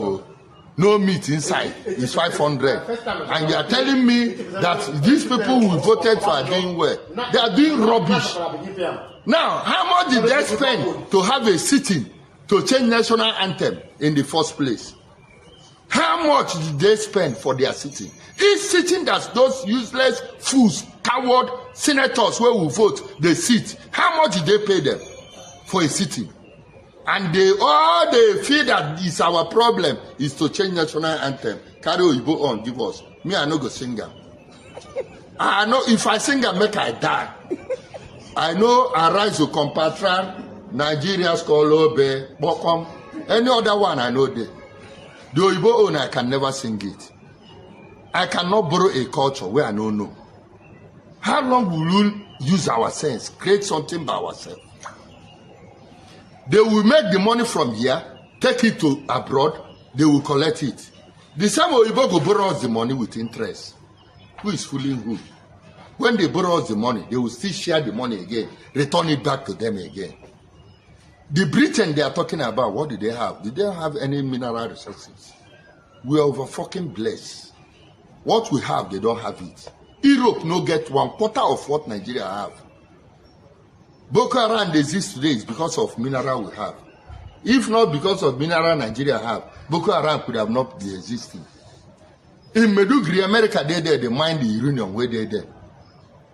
No meat inside. It's 500. And you are telling me that these people who voted for are doing well. They are doing rubbish. Now, how much did they spend to have a sitting to change national anthem in the first place? How much did they spend for their sitting? Each sitting that those useless fools, coward senators where we vote, they sit. How much did they pay them for a sitting? And they feel that is our problem is to change national anthem. Carry Oyibo on, give us. Me, I no go sing am. I know if I sing am, make I die. I know Arise to Compatran, Nigerians call Obe, Bokom, any other one I know there. The Oyibo own, I can never sing it. I cannot borrow a culture where I don't know. How long will we use our sense, create something by ourselves? They will make the money from here, take it to abroad, they will collect it. The same Oyibo go borrow us the money with interest. Who is fooling who? When they borrow us the money, they will still share the money again, return it back to them again. The Britain they are talking about, what do they have? Do they have any mineral resources? We are over fucking blessed. What we have, they don't have it. Europe no get 1/4 of what Nigeria have. Boko Haram exists today is because of mineral we have. If not because of mineral Nigeria have, Boko Haram could have not been existing. In Maiduguri, America, they mine the uranium where they there.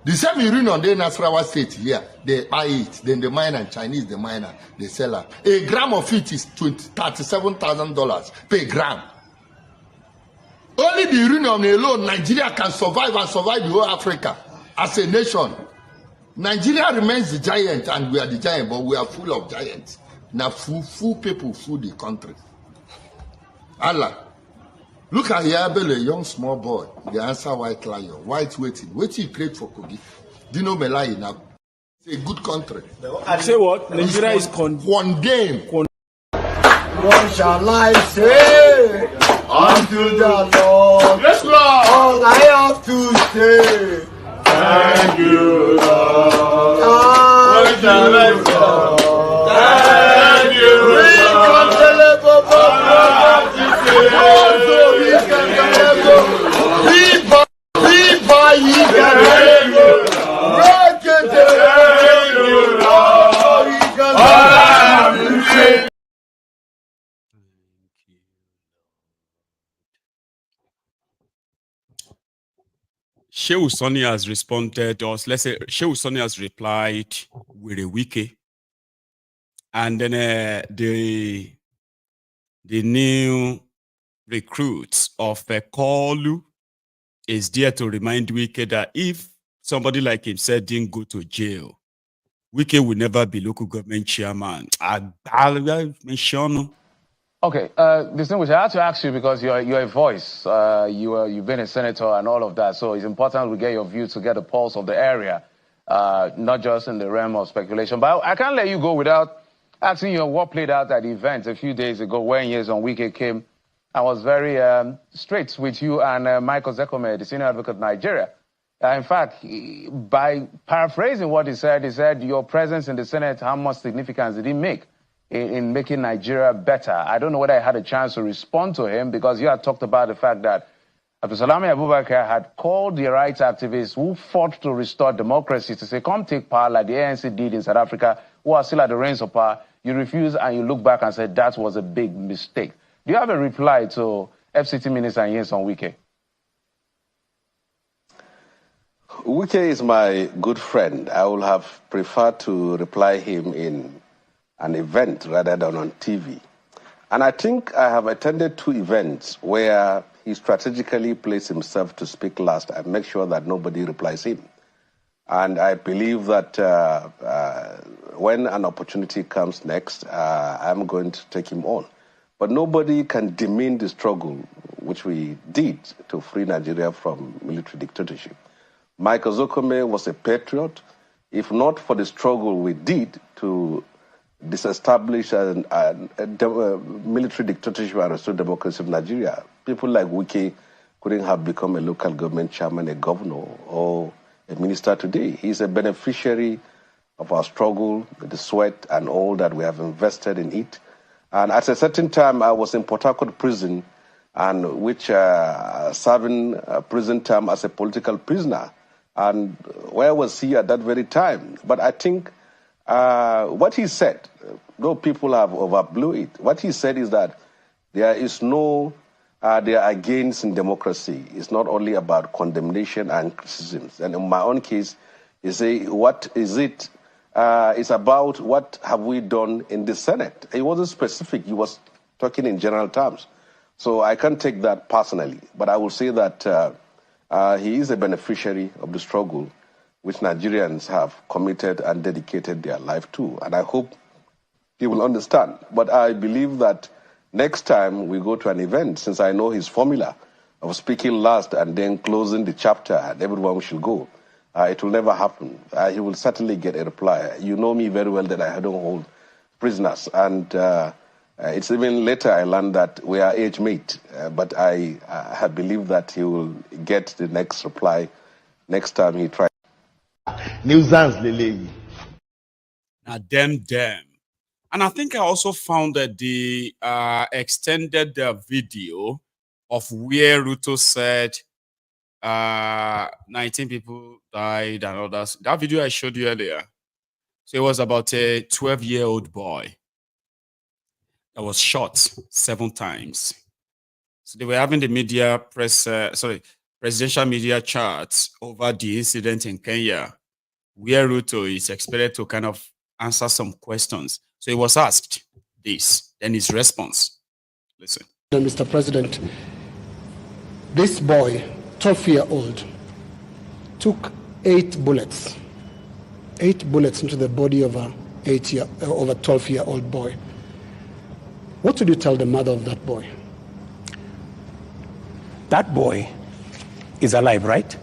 The same uranium they in Nasarawa State here, they buy it, then the miner, Chinese, the miner, they sell it. A gram of it is $37,000 per gram. Only the uranium alone, Nigeria can survive and survive the whole Africa as a nation. Nigeria remains the giant and we are the giant, but we are full of giants. Now full people full the country. Allah. Look at Yabel, a young small boy. The answer white lion, white waiting. What you create for Kogi? Dino Melai now. It's a good country. I say what? Nigeria is one game. What shall I say unto the Lord? Yes, Lord. All I have to say. Thank you, Lord. What shall I say? Thank you, Lord. Shehu Sani has responded, or let's say Shehu Sani has replied with a wiki. And then the new recruits of Kolu is there to remind Wike that if somebody like himself didn't go to jail, Wike will never be local government chairman. Okay, distinguished, I have to ask you because you're a voice. You've been a senator and all of that, so it's important we get your view to get the pulse of the area, not just in the realm of speculation. But I can't let you go without asking you what played out at the event a few days ago when Years on Wike came. I was very straight with you and Michael Zekome, the senior advocate of Nigeria. In fact, by paraphrasing what he said, your presence in the Senate, how much significance did it make in making Nigeria better? I don't know whether I had a chance to respond to him because you had talked about the fact that Abdulsalami Abubakar had called the rights activists who fought to restore democracy to say, come take power like the ANC did in South Africa, who are still at the reins of power. You refuse and you look back and say that was a big mistake. Do you have a reply to FCT Minister Nyesom Wike? Wike is my good friend. I would have preferred to reply him in an event rather than on TV. And I think I have attended 2 events where he strategically placed himself to speak last and make sure that nobody replies him. And I believe that when an opportunity comes next, I'm going to take him on. But nobody can demean the struggle which we did to free Nigeria from military dictatorship. Michael Zokome was a patriot. If not for the struggle we did to disestablish a military dictatorship and restore democracy in Nigeria, people like Wike couldn't have become a local government chairman, a governor, or a minister today. He's a beneficiary of our struggle, the sweat and all that we have invested in it. And at a certain time, I was in Port Harcourt prison, and which serving a prison term as a political prisoner. And where was he at that very time? But I think what he said, though people have overblew it, what he said is that there is no, there are gains in democracy. It's not only about condemnation and criticisms. And in my own case, he say, what is it? It's about what have we done in the Senate. He wasn't specific. He was talking in general terms. So I can't take that personally. But I will say that he is a beneficiary of the struggle which Nigerians have committed and dedicated their life to. And I hope he will understand. But I believe that next time we go to an event, since I know his formula of speaking last and then closing the chapter and everyone should go, it will never happen. He will certainly get a reply. You know me very well that I don't hold prisoners. And it's even later I learned that we are age mate. But I believe that he will get the next reply next time he tries. Now them. And I think I also found that the extended video of where Ruto said 19 people died and others. That video I showed you earlier. So it was about a 12-year-old boy that was shot 7 times. So they were having the media presidential media charts over the incident in Kenya, where Ruto is expected to kind of answer some questions. So he was asked this, then his response. Listen. Mr. President, this boy, 12-year-old, took 8 bullets. 8 bullets into the body of a 12-year-old boy. What would you tell the mother of that boy? That boy is alive, right?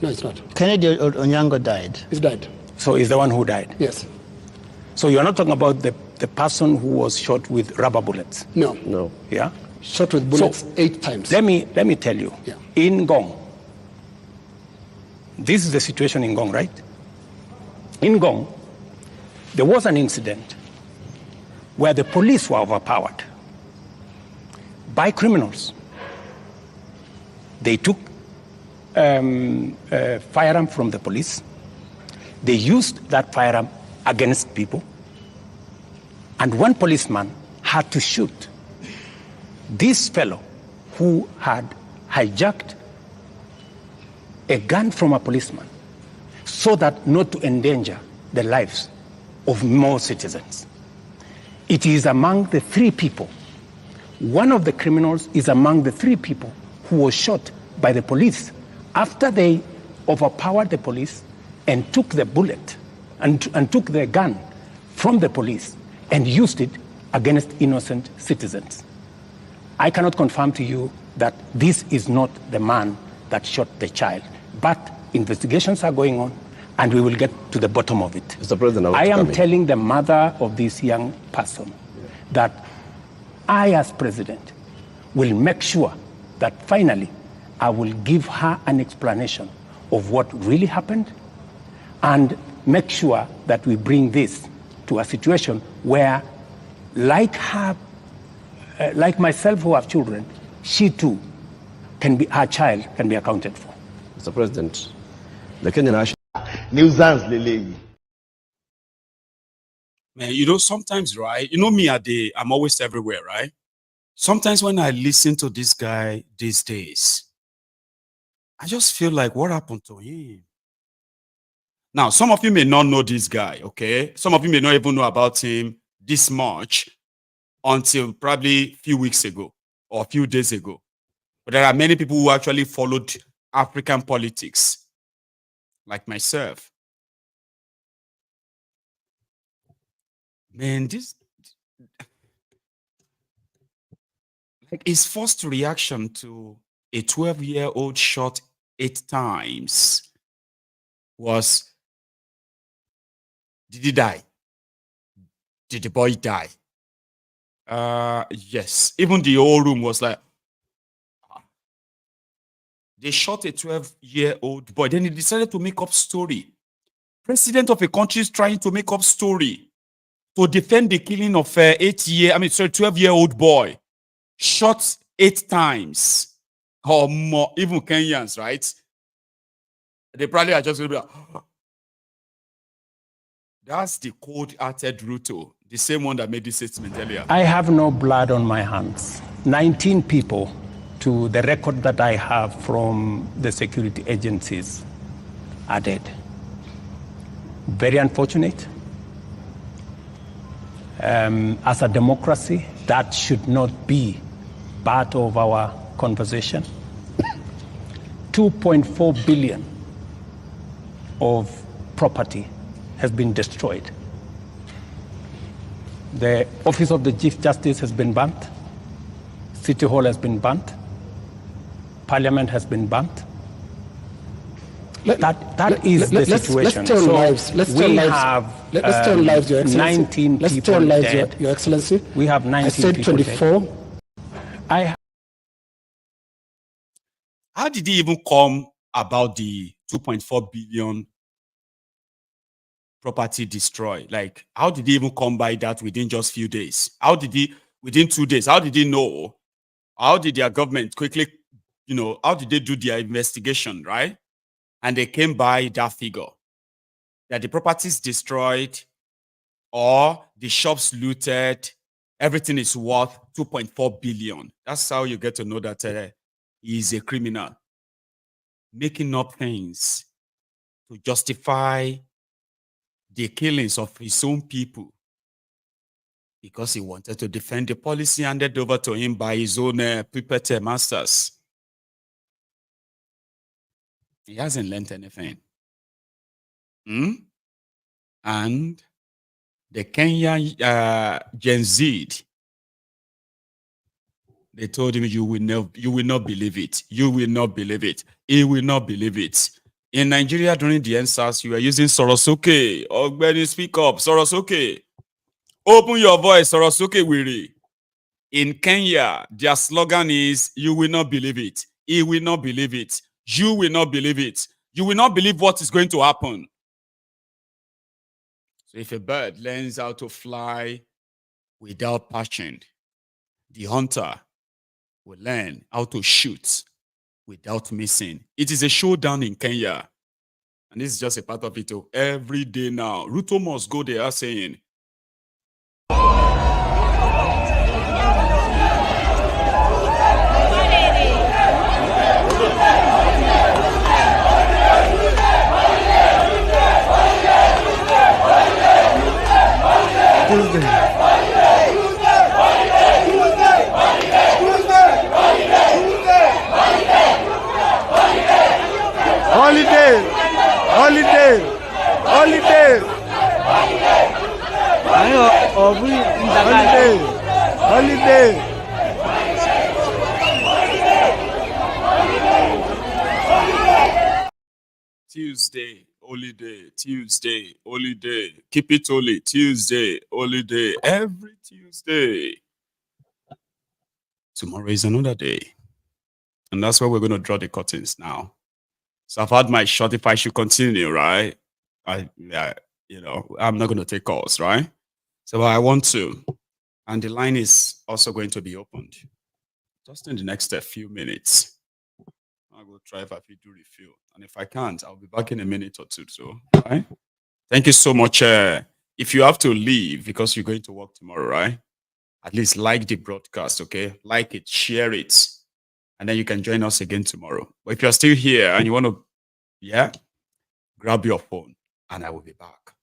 No, it's not. Kennedy Onyango died. He's died. So he's the one who died? Yes. So you're not talking about the person who was shot with rubber bullets? No. No. Yeah? Shot with bullets 8 times. Let me tell you. Yeah. In Gong, this is the situation in Gong, right? In Gong, there was an incident where the police were overpowered by criminals. They took a firearm from the police. They used that firearm against people. And one policeman had to shoot this fellow who had hijacked a gun from a policeman so that not to endanger the lives of more citizens. It is among the 3 people. One of the criminals is among the 3 people who was shot by the police after they overpowered the police and took the bullet and took the gun from the police and used it against innocent citizens. I cannot confirm to you that this is not the man that shot the child, but investigations are going on and we will get to the bottom of it. Mr. President, I am telling the mother of this young person that I, as president, will make sure that finally I will give her an explanation of what really happened and make sure that we bring this to a situation where, like her like myself who have children, she too her child can be accounted for. Mr. President, the Kenyan national nuisance lele. Man, you know, sometimes, right? You know me, I'm always everywhere, right? Sometimes when I listen to this guy these days, I just feel like, what happened to him? Now, some of you may not know this guy, okay? Some of you may not even know about him this much until probably a few weeks ago or a few days ago. But there are many people who actually followed African politics, like myself. Man, his first reaction to a 12-year-old shot 8 times was, did he die? Did the boy die? Yes. Even the whole room was like, they shot a 12-year-old boy. Then he decided to make up story. President of a country is trying to make up story to defend the killing of 12-year-old boy. Shot 8 times or more, even Kenyans, right? They probably are just going to be like, that's the cold-hearted Ruto, the same one that made this statement earlier. I have no blood on my hands. 19 people, to the record that I have from the security agencies, are dead. Very unfortunate. As a democracy, that should not be part of our conversation. 2.4 billion of property has been destroyed. The office of the Chief Justice has been burnt. City Hall has been burnt. Parliament has been burnt. That is the situation. Let's turn lives, Your Excellency. 19 let's people turn lives, dead. Your Excellency. We have 19 I said people 24. Dead. How did he even come about the 2.4 billion property destroyed? Like, how did he even come by that within just few days? How did he, within 2 days, how did he know? How did their government quickly, how did they do their investigation, right? And they came by that figure, that the properties destroyed or the shops looted, everything is worth 2.4 billion. That's how you get to know that he is a criminal, making up things to justify the killings of his own people because he wanted to defend the policy handed over to him by his own puppet masters. He hasn't learned anything. And the Kenyan Gen Z, they told him, you will not believe it. You will not believe it. He will not believe it. In Nigeria, during the NSAS, you were using Sorosoke. Ogbeni, speak up. Sorosoke. Open your voice, Sorosoke Wiri. In Kenya, their slogan is, you will not believe it. He will not believe it. You will not believe it. You will not believe what is going to happen. So if a bird learns how to fly without passion, the hunter will learn how to shoot without missing. It is a showdown in Kenya. And this is just a part of it. Every day now, Ruto must go there saying, Holiday! Tuesday, holiday, Tuesday, holiday. Keep it holy. Tuesday, holiday. Every Tuesday. Tomorrow is another day. And that's where we're going to draw the curtains now. So I've had my shot. If I should continue, right? I'm not going to take calls, right? So I want to. And the line is also going to be opened just in the next few minutes. I will try if I do refill. And if I can't, I'll be back in a minute or two. So, right? Thank you so much. If you have to leave because you're going to work tomorrow, right? At least like the broadcast, okay? Like it, share it. And then you can join us again tomorrow. But if you're still here and you want to, grab your phone and I will be back.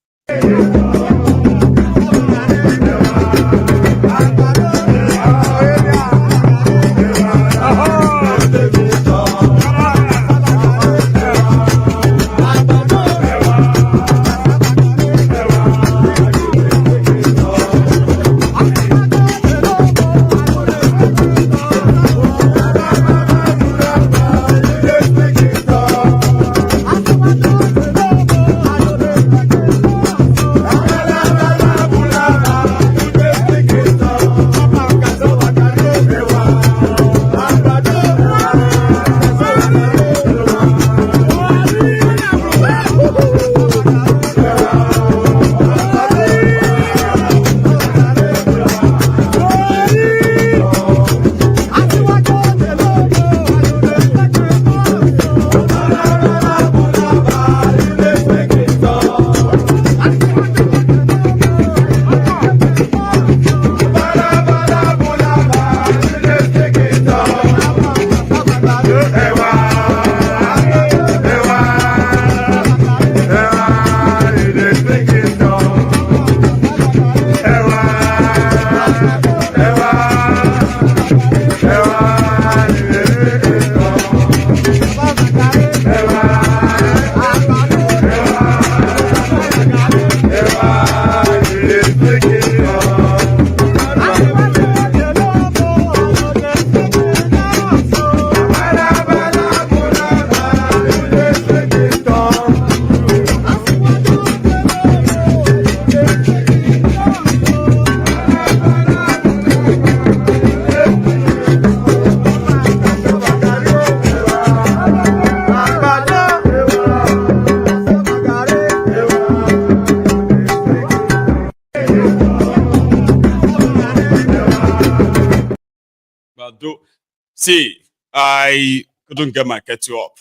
See, I couldn't get my kettle up,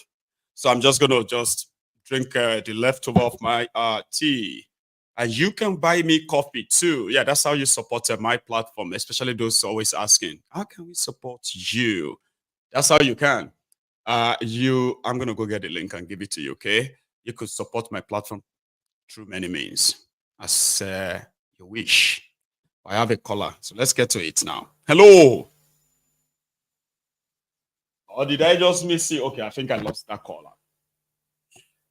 so I'm just gonna drink the leftover of my tea. And you can buy me coffee too. Yeah, that's how you support my platform, especially those always asking, how can we support you? That's how you can. I'm gonna go get the link and give it to you, okay? You could support my platform through many means, as you wish. I have a caller, so let's get to it now. Hello. Or did I just miss it? Okay, I think I lost that caller.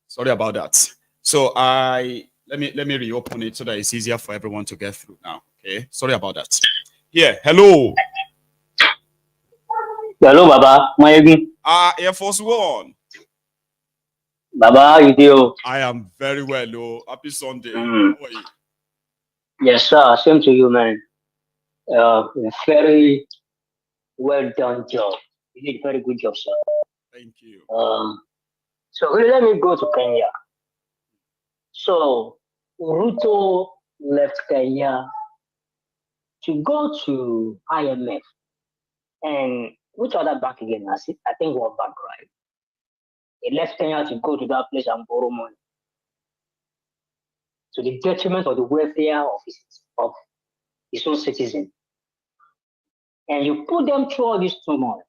Sorry about that. So let me reopen it so that it's easier for everyone to get through now. Okay, sorry about that. Yeah, hello. Hello, Baba. Maiyegun. Air Force One. Baba, how you do? I am very well. Oh, happy Sunday. How are you? Yes, sir. Same to you, man. Very well done job. You did a very good job, sir. Thank you. So let me go to Kenya. So Ruto left Kenya to go to IMF and which other bank again? I think World Bank, right? He left Kenya to go to that place and borrow money to the detriment of the welfare of his own citizens. And you put them through all this turmoil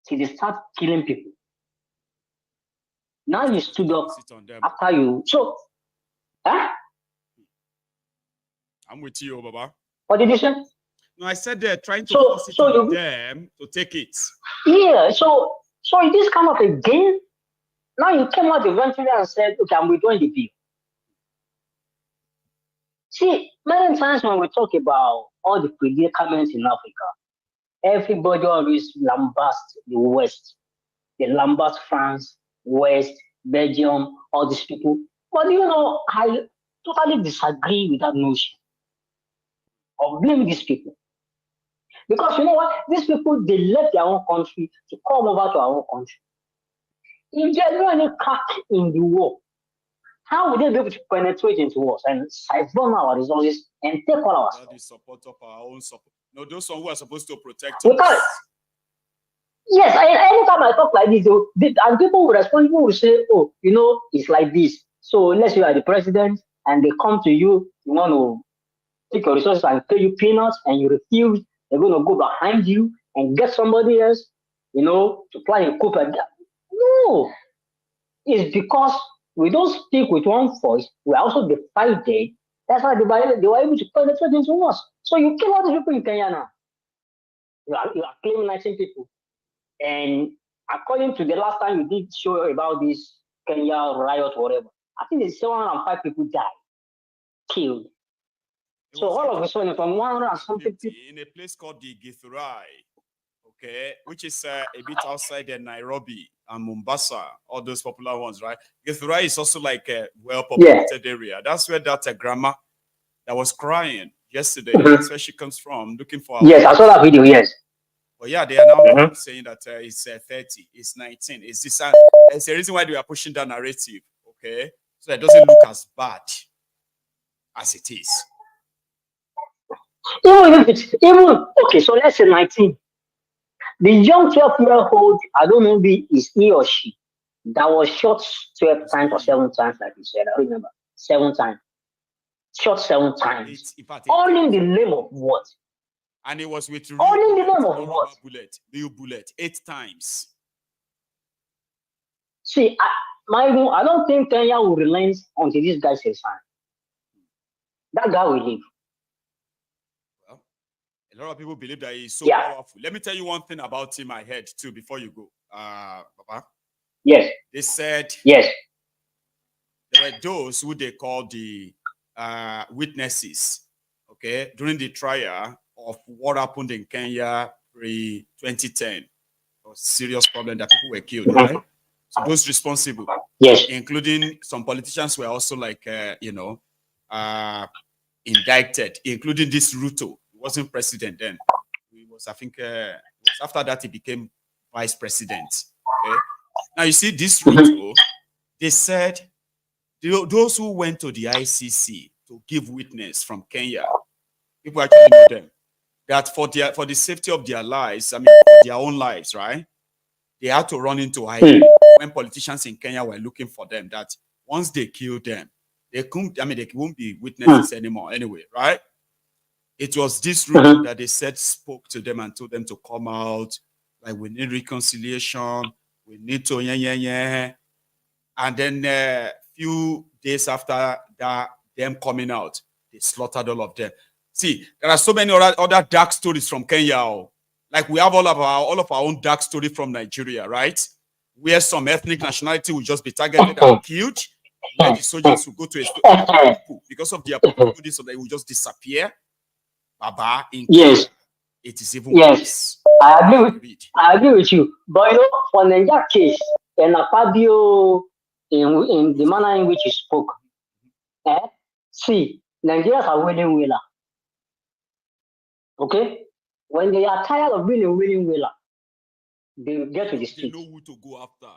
till they start killing people. Now you stood up after you. So, I'm with you, Baba. What did you say? No, I said they're trying to force it on them to take it. Yeah, so is this kind of a game? Now you came out eventually and said, okay, I'm withdrawing the bill. See, many times when we talk about all the predicaments in Africa, everybody always lambasts the West. They lambast France, West, Belgium, all these people. But I totally disagree with that notion of blaming these people. Because you know what? These people, they left their own country to come over to our own country. If there's no any crack in the war, How would they be able to penetrate into us and siphon our resources and take all our stuff? The support of our own support. No, those who are supposed to protect us. Yes, anytime I talk like this, and people will respond, people will say, oh, you know, it's like this. So let's say you are the president and they come to you, you want to take your resources and pay you peanuts and you refuse, they're going to go behind you and get somebody else, you know, to play a coup at that. No, it's because we don't speak with one voice. We are also divided. That's why they were able to penetrate into us. So you kill all the people in Kenya now. You are criminalizing people. And according to the last time you did show about this Kenya riot or whatever, I think it's 705 people died, killed. So all of a sudden, from 100 and something people in a place called the Githurai, okay, which is a bit outside Nairobi and Mombasa, all those popular ones, right? Githurai is also like a well-populated area. That's where that grandma that was crying yesterday, that's where she comes from, looking for. Yes, I saw that video. Yes. But yeah, they are now saying that it's 30, it's 19. It's this. It's the reason why they are pushing that narrative, okay? So it doesn't look as bad as it is. Even if it's okay, so let's say 19. The young 12-year-old, I don't know if it's he or she, that was shot 12 times or 7 times, like you said. I remember 7 times. Shot 7 times. All in the name of what? And it was with all in the name of what? Real bullet 8 times. See, I don't think Kenya will relent until this guy says fine. That guy will leave. Well, a lot of people believe that he's so powerful. Let me tell you one thing about him I heard too before you go. Papa. Yes. They said yes. There were those who they called the witnesses, okay, during the trial of what happened in Kenya pre-2010. A serious problem that people were killed, right? So those responsible, yes, including some politicians were also like, indicted, including this Ruto. He wasn't president then. He was, I think, it was after that he became vice president. Okay. Now you see this Ruto, they said those who went to the ICC to give witness from Kenya, people actually know them. That for the safety of their lives, I mean their own lives, right? They had to run into hiding when politicians in Kenya were looking for them. That once they kill them, they won't be witnesses anymore anyway, right? It was this Ruto that they said spoke to them and told them to come out. Like, we need reconciliation, we need to and then few days after that, them coming out, they slaughtered all of them. See, there are so many other dark stories from Kenya. Like, we have all of our own dark story from Nigeria, right? Where some ethnic nationality will just be targeted and killed, where the soldiers will go to a people because of their political, so they will just disappear. Baba, in yes, it is even worse. I agree with you. But you know, on the case, and Fabio, in the manner in which he spoke, see, Nigerians are willing willer. Okay? When they are tired of being a willing willer, they get to the street. They know who to go after.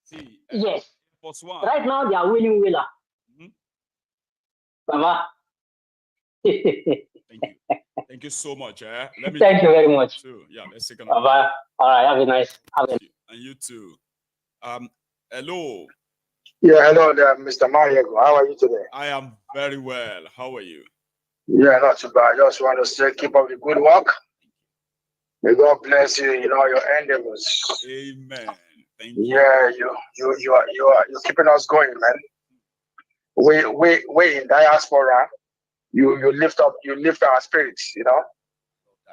See, yes. Right now, they are willing willer. Baba. Thank you. Thank you so much. Thank you very much. Too. Yeah, let's take another. Bye. All right, have a nice. And you too. Hello. Yeah, hello there, Mr. Maiyegun. How are you today? I am very well. How are you? Yeah, not too bad. I just want to say, keep up the good work. May God bless you in all your endeavors. Amen. Thank you. Yeah, you're keeping us going, man. We in diaspora. You lift our spirits, you know.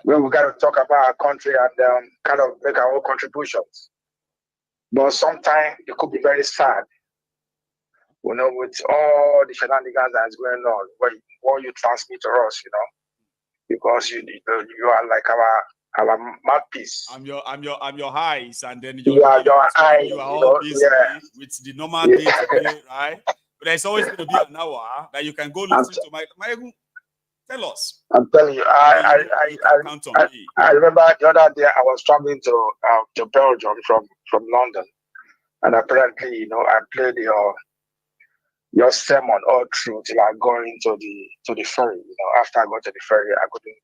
When we got to talk about our country and kind of make our own contributions. But sometimes it could be very sad, you know, with all the shenanigans that's going on, what you transmit to us, you know, because you are like our mouthpiece. I'm your eyes, and then you are your eyes. You are all busy with the normal day today, right? But there's always going to be an hour that you can go listen to Maiyegun. Tell us. I'm telling you, I remember the other day I was traveling to Belgium from London, and apparently, you know, I played your sermon all through till I go into the ferry. After I got to the ferry, I couldn't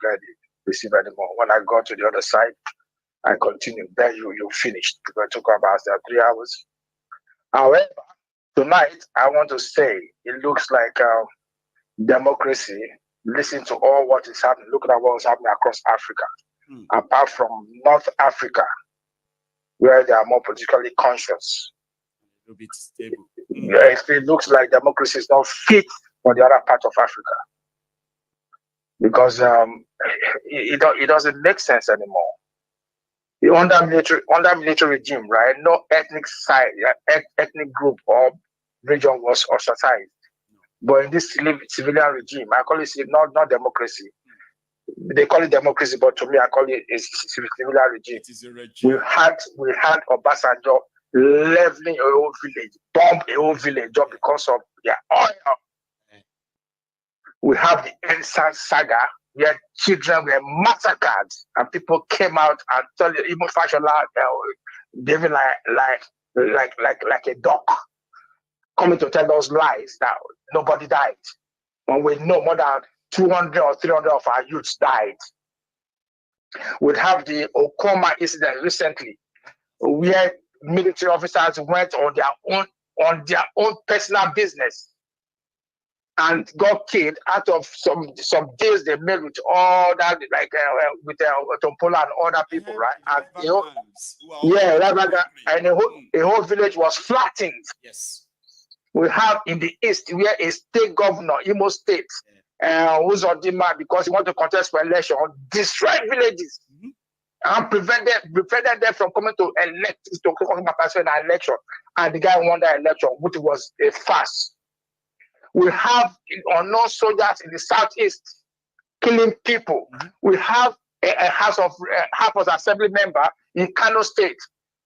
receive anymore. When I got to the other side, I continued. Then you finished. Because it took about 3 hours. However, tonight I want to say it looks like democracy. Listen to all what is happening. Look at what is happening across Africa. Apart from North Africa, where they are more politically conscious. A bit stable. It looks like democracy is not fit for the other part of Africa. Because it doesn't make sense anymore. Under military regime, right? No ethnic ethnic group or region was ostracized. But in this civilian regime, I call it not democracy. They call it democracy, but to me, I call it a civilian regime. It is a regime. We had Obasanjo leveling a whole village, bomb a whole village just because of their oil. We have the Ensan saga, where children were massacred, and people came out and told you, even Fashola, behaving like a dog, coming to tell those lies that nobody died. When we know more than 200 or 300 of our youths died. We have the Okoma incident recently, where military officers went on their own personal business and got killed out of some deals they made with all that, like with Tompola and other people, right? And and a whole village was flattened. Yes. We have in the east where a state governor, Imo State, who's on demand because he wanted to contest for election, destroyed villages and prevented them from coming to participate in an election. And the guy won that election, which was a farce. We have unknown soldiers in the southeast killing people. We have a House of Assembly member in Kano State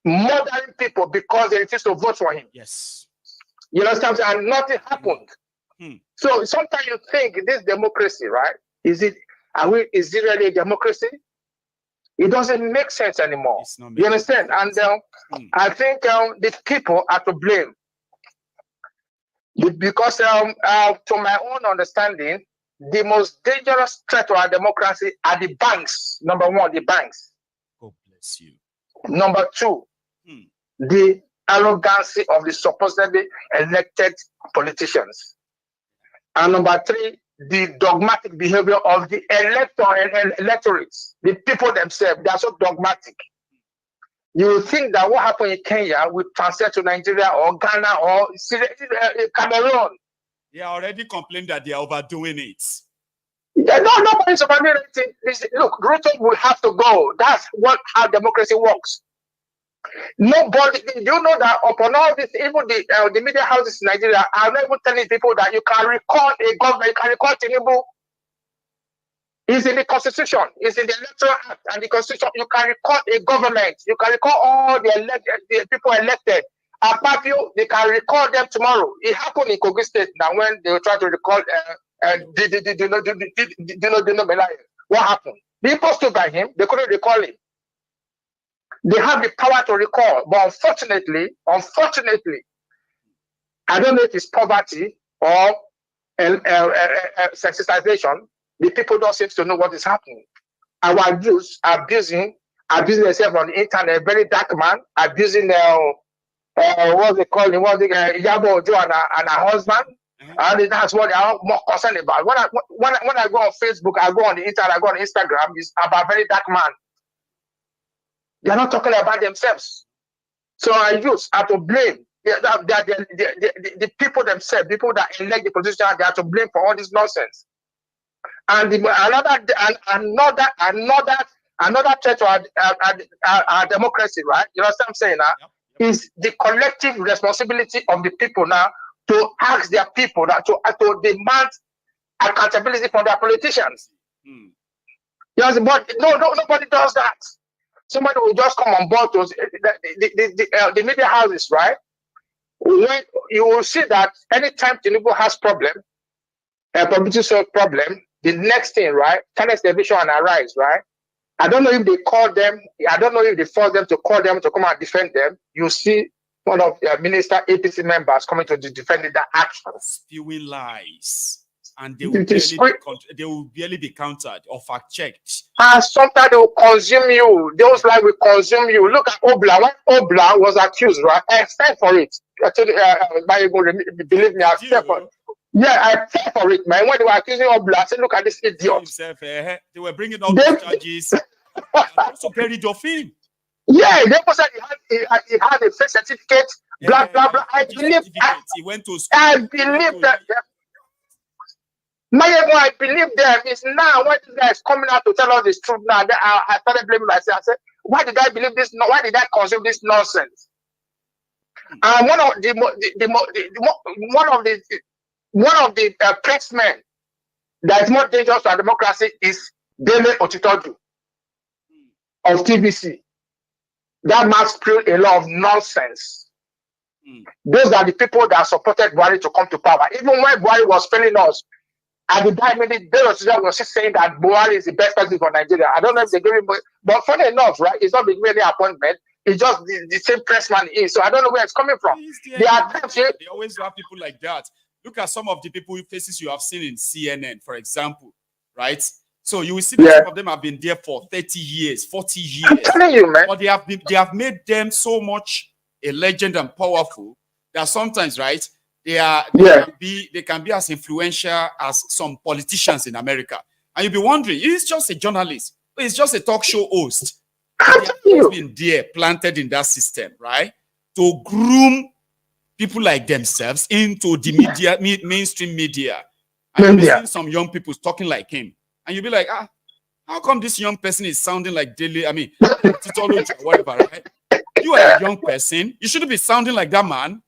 murdering people because they refused to vote for him. Yes. You understand? And nothing happened. So sometimes you think this democracy, right? Is it really a democracy? It doesn't make sense anymore. You understand? And I think the people are to blame. Because to my own understanding, the most dangerous threat to our democracy are the banks. Number one, the banks. God bless you. Number two, the arrogancy of the supposedly elected politicians. And number three, the dogmatic behavior of the electorates, the people themselves. They are so dogmatic. You will think that what happened in Kenya will translate to Nigeria or Ghana or Cameroon. They already complained that they are overdoing it. Yeah, nobody's overdoing it. Look, Ruto will have to go. That's how democracy works. Nobody, you know that upon all this, even the media houses in Nigeria are not even telling people that you can recall a government, you can recall Thiefnubu. It's in the Constitution, it's in the Electoral Act and the Constitution. You can recall a government, you can recall all the people elected. Apart you, they can recall them tomorrow. It happened in Kogi State now when they were trying to recall what happened? The people stood by him, they couldn't recall him. They have the power to recall, but unfortunately, I don't know if it's poverty or sensitization. The people don't seem to know what is happening. Our youths are abusing themselves on the internet, very dark man, abusing what they call him, Yabo Ojo and her husband. And that's what they are more concerned about. When I go on Facebook, I go on the internet, I go on Instagram, it's about very dark man. They are not talking about themselves. So our youths are to blame. The people themselves, people that elect the politicians, they are to blame for all this nonsense. And another threat to our democracy, right? You know what I'm saying now? Is the collective responsibility of the people now to ask their people that to demand accountability from their politicians. Yes, but nobody does that. Somebody will just come on board to the media houses, right? When you will see that anytime Thiefnubu has problem, a political problem, the next thing, right? Channels Television and Arise, right? I don't know if they call them, I don't know if they force them to call them to come and defend them. You see one of the minister APC members coming to defend that action. Spewing lies. And they will barely be countered or fact-checked. And sometimes they will consume you. Those lies will consume you. Look at Obla. When Obla was accused, right? I fell for it. Actually, believe me, I fell for it. Yeah, I fell for it, man. When they were accusing Obla, I said, look at this idiot. They were bringing all those charges. And also buried of him. Yeah, they also said he had a fake certificate, blah, blah, blah. I believe he went to school. I believe that. Maiyegun, I believe them. It's now when this guy is coming out to tell us this truth now. I started blaming myself. I said, why did I believe this? Why did I consume this nonsense? And one of the pressmen that is more dangerous to our democracy is Dele Otitoju of TVC. That man spewed a lot of nonsense. Those are the people that supported Buhari to come to power. Even when Buhari was failing us, at the time, they was just saying that Buhari is the best president for Nigeria. I don't know if they give him, but funny enough, right? It's not been really an appointment. It's just the same pressman is. So I don't know where it's coming from. They always have people like that. Look at some of the people faces you have seen in CNN, for example, right? So you will see that some of them have been there for 30 years, 40 years. I'm telling you, man. But they have made them so much a legend and powerful that sometimes, right? They can be as influential as some politicians in America. And you'll be wondering, he's just a journalist. He's just a talk show host. They have been there, planted in that system, right? To groom people like themselves into the media, mainstream media. And you'll be seeing some young people talking like him. And you'll be like, how come this young person is sounding like Titolo or whatever, right? You are a young person. You shouldn't be sounding like that man.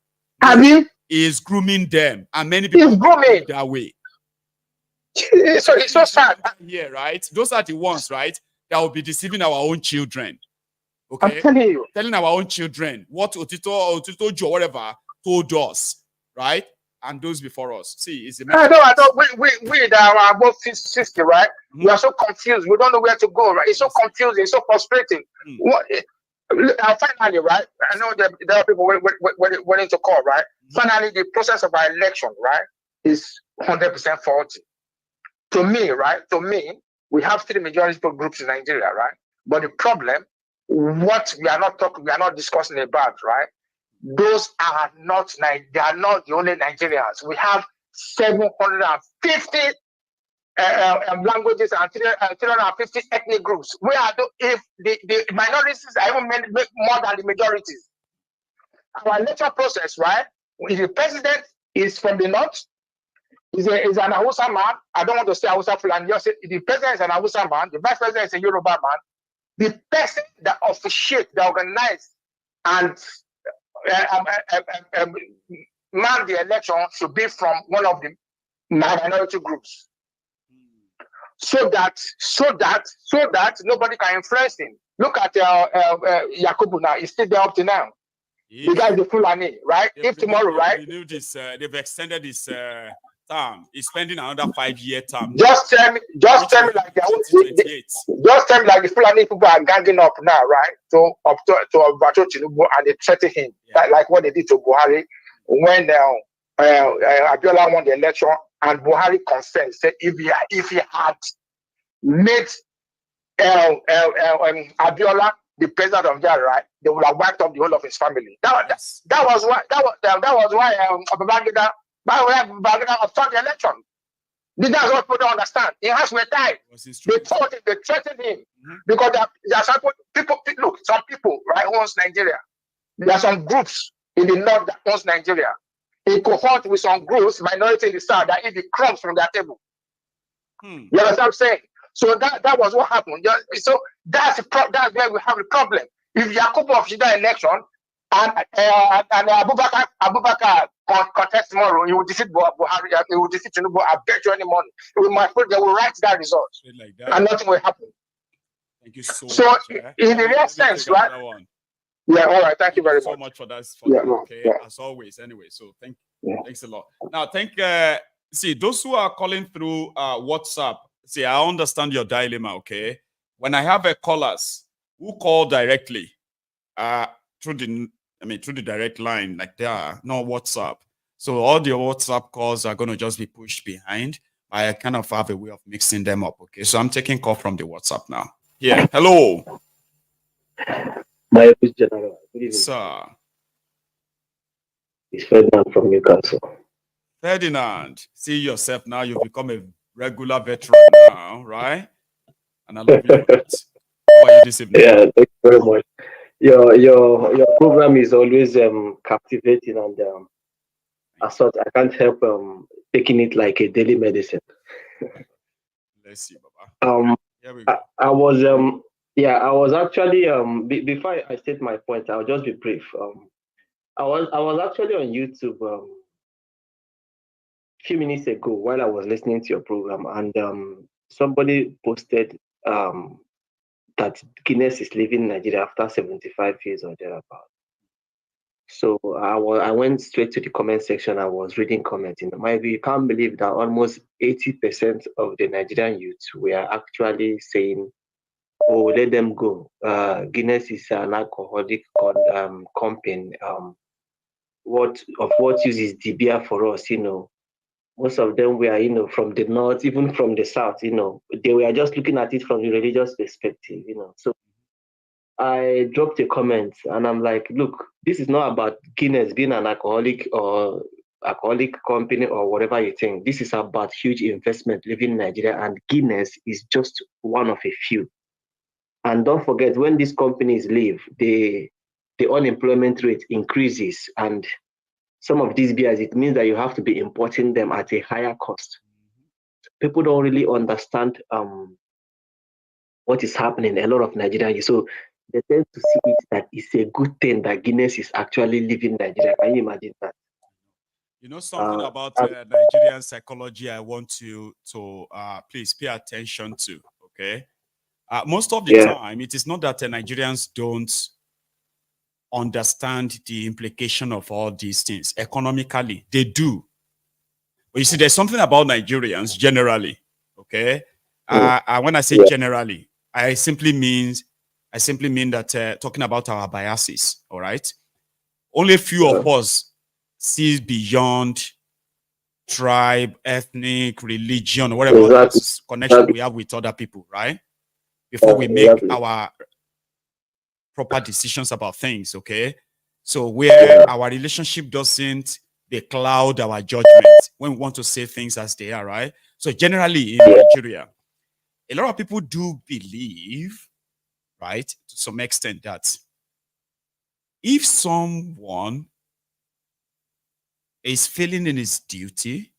Is grooming them, and many people grooming that way. It's so sad. Yeah, right. Those are the ones, right, that will be deceiving our own children. Okay, I'm telling you, telling our own children what Otito Joe, whatever, told us, right, and those before us. See, it's a I know. We that are above 60, right? We are so confused. We don't know where to go, right? It's so confusing. It's so frustrating. Finally, right? I know that there are people waiting to call, right? Finally, the process of our election, right, is 100% faulty. To me, right? To me, we have 3 majority groups in Nigeria, right? But the problem, what we are not discussing about, right? Those are not they are not the only Nigerians. We have 750 languages and 350 ethnic groups. If the minorities are even make more than the majorities. Our election process, right? If the president is from the north, is an Hausa man. I don't want to say Hausa Fulani. Just say the president is an Hausa man. The vice president is a Yoruba man. The person that officiates, that organize, and man the election should be from one of the minority groups. So that nobody can influence him. Look at Yakubu now; he's still there up to now. The guy is the Fulani, right? If tomorrow, right? They've extended his term. He's spending another 5-year term. Just tell me like the Fulani people are ganging up now, right? To Tinubu, and they threaten him, like what they did to Buhari when Abiola won the election. And Buhari confessed that if he had made Abiola the president of Nigeria, right, they would have wiped up the whole of his family. That was why Babangida obstructed the election. That's what people don't understand. He has retired. They threatened him because there are some people. Look, some people right owns Nigeria. There are some groups in the north that owns Nigeria. In cohort with some groups, minority in the south, that eat the crumbs from their table. You understand what I'm saying? So that was what happened. So that's where we have the problem. If Yakubu of Shida election and Abubakar contest tomorrow, he will defeat Buhari, he will defeat Tinubu. I bet you any money. They will write that result, and nothing will happen. Thank you so much. So in the real sense, right? Yeah, all right. Thank you very much. So much for that. As always. Anyway, so thanks a lot. Now, see those who are calling through WhatsApp. See, I understand your dilemma. Okay, when I have callers who call directly through the I mean, through the direct line, like there, no WhatsApp. So all the WhatsApp calls are going to just be pushed behind. I kind of have a way of mixing them up. Okay, so I'm taking call from the WhatsApp now. Yeah, hello. My general. Good evening. Sir. It's Ferdinand from Newcastle. Ferdinand, see yourself now. You've become a regular veteran now, right? And I love you for it. How are you this evening? Yeah, thank you very much. Your program is always captivating, and as such, I can't help taking it like a daily medicine. Let's see, Baba. Here we go. I was actually before I state my point, I'll just be brief. I was actually on YouTube a few minutes ago while I was listening to your program, and somebody posted that Guinness is leaving Nigeria after 75 years or thereabout. So I went straight to the comment section. I was reading comments. You can't believe that almost 80% of the Nigerian youth were actually saying, "Oh, let them go. Guinness is an alcoholic company. What use is the beer for us?" Most of them were, from the north, even from the south. They were just looking at it from the religious perspective. So I dropped a comment and I'm like, look, this is not about Guinness being an alcoholic or alcoholic company or whatever you think. This is about huge investment living in Nigeria, and Guinness is just one of a few. And don't forget, when these companies leave, the unemployment rate increases, and some of these beers, it means that you have to be importing them at a higher cost. People don't really understand what is happening in a lot of Nigerians. So they tend to see it that it's a good thing that Guinness is actually leaving Nigeria. Can you imagine that? You know something about Nigerian psychology I want you to please pay attention to, okay? Most of the time, it is not that Nigerians don't understand the implication of all these things. Economically, they do. But you see, there's something about Nigerians generally, okay? When I say generally, I simply mean that talking about our biases, all right? Only a few of us see beyond tribe, ethnic, religion, whatever connection we have with other people, right? Before we make our proper decisions about things, okay? So where our relationship doesn't cloud our judgment when we want to say things as they are, right? So generally in Nigeria, a lot of people do believe, right, to some extent, that if someone is failing in his duty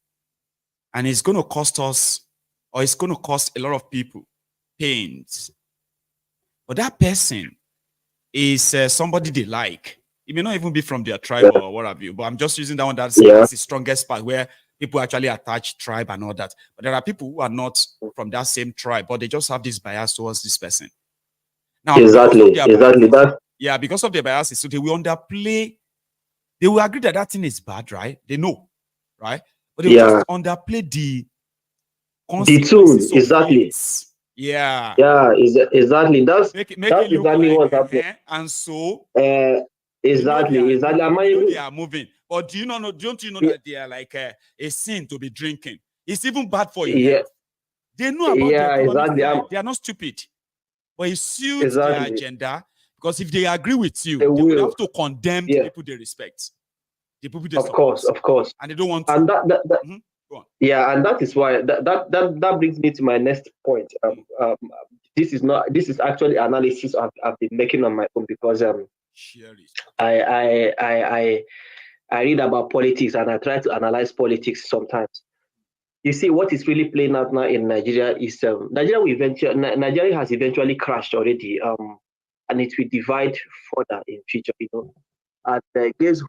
and it's going to cost us, or it's going to cost a lot of people pains, but that person is somebody they like. It may not even be from their tribe or what have you, but I'm just using that one that's the strongest part where people actually attach tribe and all that. But there are people who are not from that same tribe, but they just have this bias towards this person. Now, because of their biases, so they will underplay. They will agree that that thing is bad, right? They know, right? But they will just underplay the consequences tune, exactly. Yeah, exactly. That's exactly what's happening. And so exactly. They are moving. But do you know? Don't you know that they are like a sin to be drinking? It's even bad for your health. They know about the economic side. They are not stupid, but it suits their agenda, because if they agree with you, they will have to condemn the people they respect, the people they support. Of course, and they don't want to. And go on. Yeah, and that is why that brings me to my next point. This is actually analysis I've been making on my own, because I read about politics and I try to analyze politics sometimes. You see, what is really playing out now in Nigeria is Nigeria has eventually crashed already, and it will divide further in future. And guess who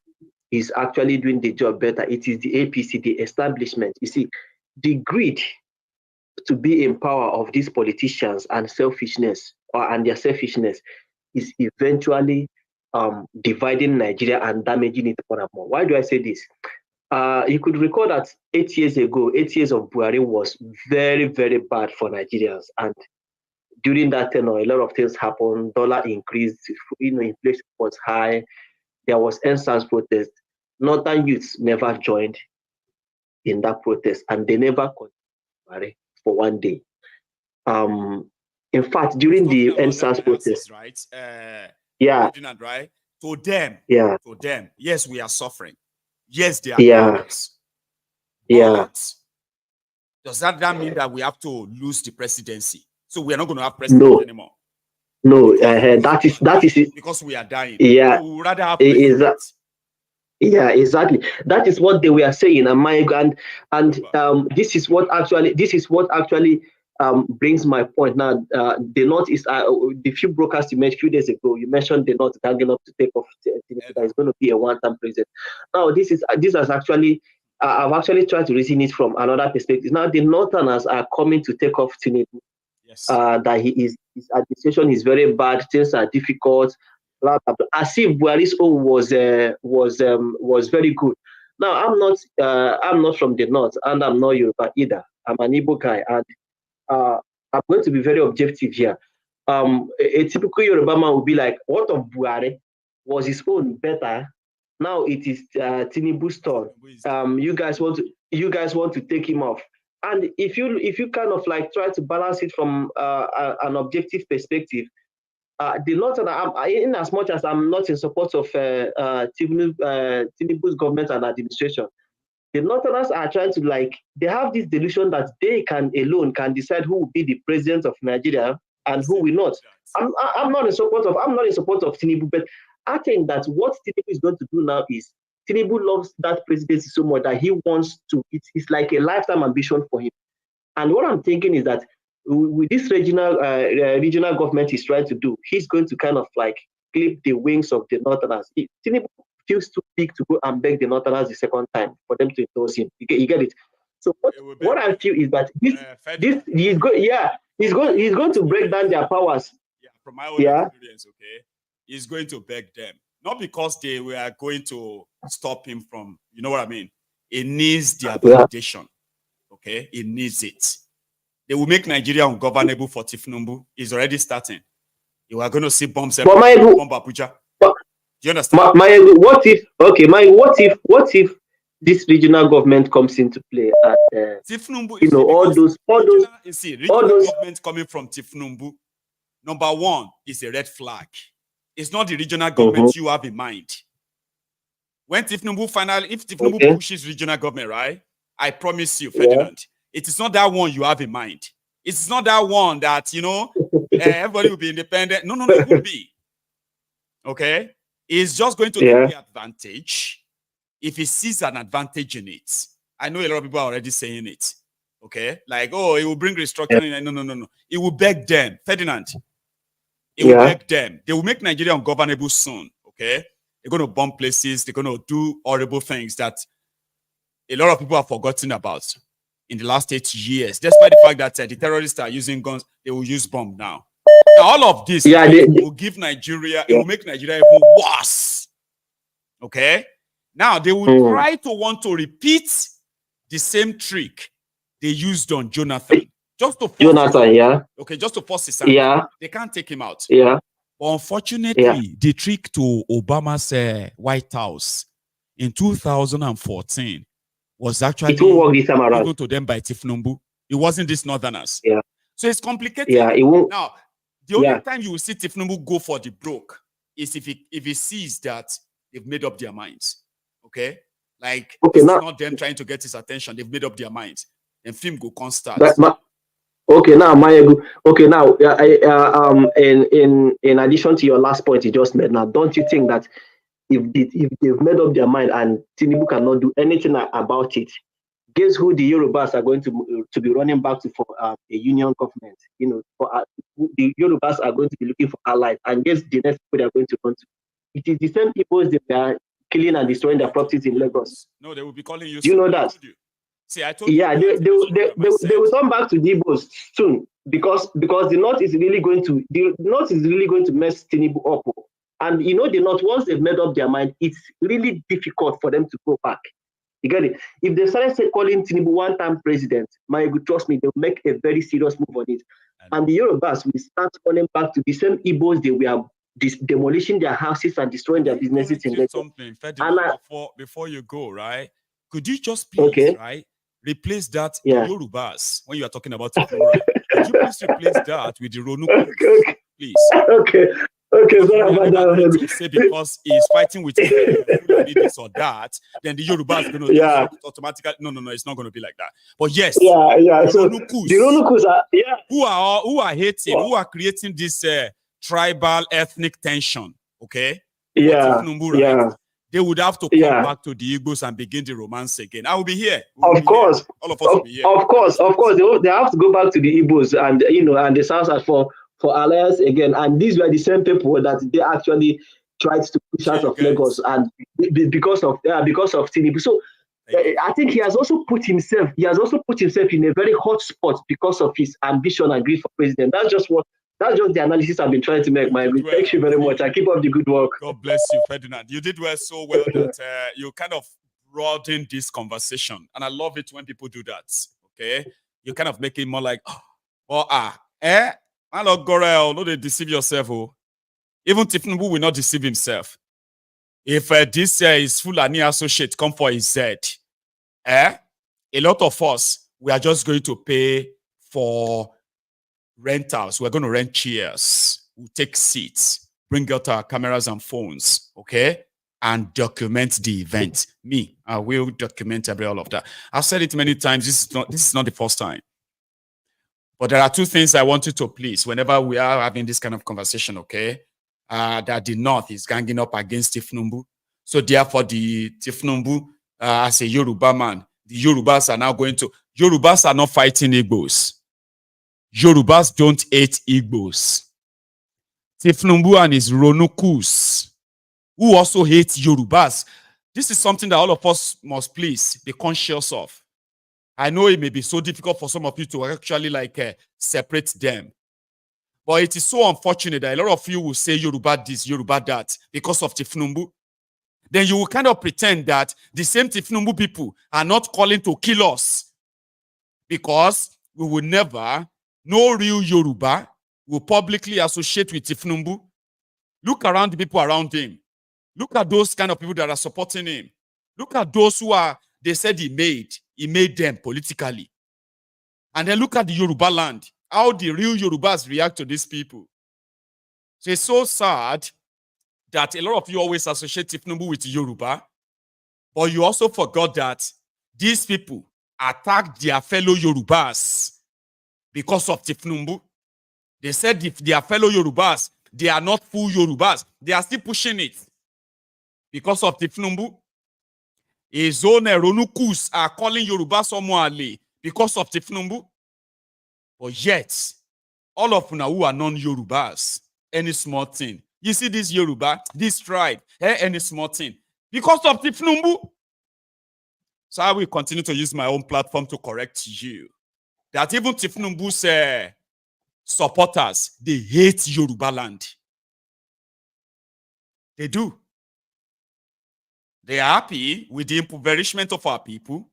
is actually doing the job better? It is the APC, the establishment. You see, the greed to be in power of these politicians and selfishness, and their selfishness, is eventually dividing Nigeria and damaging it more and more. Why do I say this? You could recall that 8 years ago, 8 years of Buhari was very, very bad for Nigerians. And during that tenure, a lot of things happened. Dollar increased, inflation was high. there was NSAS protest, Northern youths never joined in that protest, and they never continued for one day. In fact, during the NSAS protest, right? Yeah. Right? To them, Yeah. To them, yes, we are suffering. Yes, they are Yeah. cowards. Yeah. But does that mean that we have to lose the presidency? So we are not going to have president anymore. No, that is it. Because we are dying. Yeah. We would rather have president. Yeah, exactly. That is what they were saying, and this is what actually brings my point. Now, the North is the few brokers you mentioned a few days ago. You mentioned the North ganging up to take off. That is going to be a one-time president. Now, this has actually. I've actually tried to reason it from another perspective. Now, the Northerners are coming to take off Thiefnubu. Yes. That his administration is very bad. Things are difficult. Blah, blah, blah. As if Buhari's own was very good. Now, I'm not from the North, and I'm not Yoruba either. I'm an Igbo guy, and I'm going to be very objective here. A typical Yoruba man would be like, "What of Buhari? Was his own better? Now it is Thiefnubu's turn. You guys want to take him off." And if you kind of like try to balance it from an objective perspective, the Northern, in as much as I'm not in support of Thiefnubu's government and administration, the Northerners are trying to they have this delusion that they can decide who will be the president of Nigeria and who will not. I'm not in support of Thiefnubu, but I think that what Thiefnubu is going to do now is Thiefnubu loves that presidency so much that he wants to. It's like a lifetime ambition for him. And what I'm thinking is that with this regional government he's trying to do, he's going to kind of like clip the wings of the Northerners. Thiefnubu feels too big to go and beg the Northerners the second time for them to endorse him. You get it? So what I feel is that he's going to break down their powers. Yeah, from my own experience, okay, he's going to beg them. Not because they were going to stop him from, you know what I mean? It needs their validation. Okay, it needs it. They will make Nigeria ungovernable for Thiefnubu. It's already starting. You are going to see bombs everywhere. Bomb Abuja. Do you understand? What if this regional government comes into play? Thiefnubu, regional government coming from Thiefnubu, number one, is a red flag. It's not the regional government you have in mind. When Thiefnubu pushes regional government, right? I promise you, Ferdinand, it is not that one you have in mind. It's not that one that, everybody will be independent. No, it won't be. Okay? It's just going to take the advantage if he sees an advantage in it. I know a lot of people are already saying it. Okay? Like, it will bring restructuring. No. It will beg them. Ferdinand. It will beg them. They will make Nigeria ungovernable soon. Okay? They're going to bomb places. They're going to do horrible things that a lot of people have forgotten about in the last 8 years. Despite the fact that the terrorists are using guns, they will use bomb now. Now, all of this will give Nigeria, it will make Nigeria even worse. Okay? Now, they will try to want to repeat the same trick they used on Jonathan. Just to force Okay, just to force his hand. They can't take him out. Yeah. But unfortunately, the trick to Obama's White House in 2014 was actually given to them by Thiefnubu. It wasn't these Northerners. Yeah. So it's complicated. Yeah, it won't. Now, the only time you will see Thiefnubu go for the broke is if he sees that they've made up their minds. Okay? Like, it's not them trying to get his attention. They've made up their minds. And film go constant. Maiyegun. Okay, now, in addition to your last point you just made, now, don't you think that if they've made up their mind and Thiefnubu cannot do anything about it, guess who the Yorubas are going to be running back to for a union government? The Yorubas are going to be looking for allies, and guess the next people they are going to run to? It is the same people they are killing and destroying their properties in Lagos. No, they will be calling you. Do you know that? See, I told you. Yeah, they will come back to the Igbos soon because the North is really going to mess Thiefnubu up. And the North, once they've made up their mind, it's really difficult for them to go back. You get it? If they started calling Thiefnubu one-time president, Maiyegun, trust me, they'll make a very serious move on it. And the Yorubas will start running back to the same Igbos demolishing their houses and destroying their businesses in Lagos. Something, Ferdinand, before you go, right? Could you just please, right, replace that the Yorubas when you are talking about it, right? Could you please replace that with the Ronukus, please? Okay, sorry about that. Say because he's fighting with this or that, then the Yoruba is going to automatically. No, it's not going to be like that. But yes, the so Ronukus, the Ronukus are who are hating, who are creating this tribal ethnic tension. Okay, Thiefnubu, they would have to come back to the Igbos and begin the romance again. I will be here. Of course, all of us will be here. Of course, they have to go back to the Igbos and and the South for alliance again. And these were the same people that they actually tried to push out of Lagos, and because of Thiefnubu. So I think he has also put himself in a very hot spot because of his ambition and greed for president. That's just the analysis I've been trying to make, Maiyegun. Thank you very much. I keep up the good work. God bless you, Ferdinand. You did so well that you kind of broadened this conversation. And I love it when people do that. Okay? You kind of make it more like, my Lord Gorel, no, they deceive yourself. Oh. Even Thiefnubu will not deceive himself. If this is Fulani associate come for his head, a lot of us, we are just going to pay for rentals. We're going to rent chairs. We'll take seats, bring out our cameras and phones, okay? And document the event. Me, I will document all of that. I've said it many times. This is not the first time. But there are two things I want you to please whenever we are having this kind of conversation, okay? That the North is ganging up against Thiefnubu. So therefore, the Thiefnubu, as a Yoruba man, the Yorubas are now Yorubas are not fighting Igbos. Yorubas don't hate Igbos. Thiefnubu and his Ronukus, who also hate Yorubas. This is something that all of us must please be conscious of. I know it may be so difficult for some of you to actually separate them. But it is so unfortunate that a lot of you will say Yoruba this, Yoruba that because of Thiefnubu. Then you will kind of pretend that the same Thiefnubu people are not calling to kill us. Because we will never, no real Yoruba will publicly associate with Thiefnubu. Look around the people around him. Look at those kind of people that are supporting him. Look at those who they said he made them politically. And then look at the Yoruba land, how the real Yorubas react to these people. So it's so sad that a lot of you always associate Thiefnubu with Yoruba, but you also forgot that these people attacked their fellow Yorubas because of Thiefnubu. They said if their fellow Yorubas, they are not full Yorubas, they are still pushing it because of Thiefnubu. His own Ronukus are calling Yoruba Somoale because of Thiefnubu. But yet, all of you who are non-Yorubas, any small thing. You see this Yoruba, this tribe, any small thing. Because of Thiefnubu. So I will continue to use my own platform to correct you. That even Thiefnubu's supporters, they hate Yoruba land. They do. They are happy with the impoverishment of our people,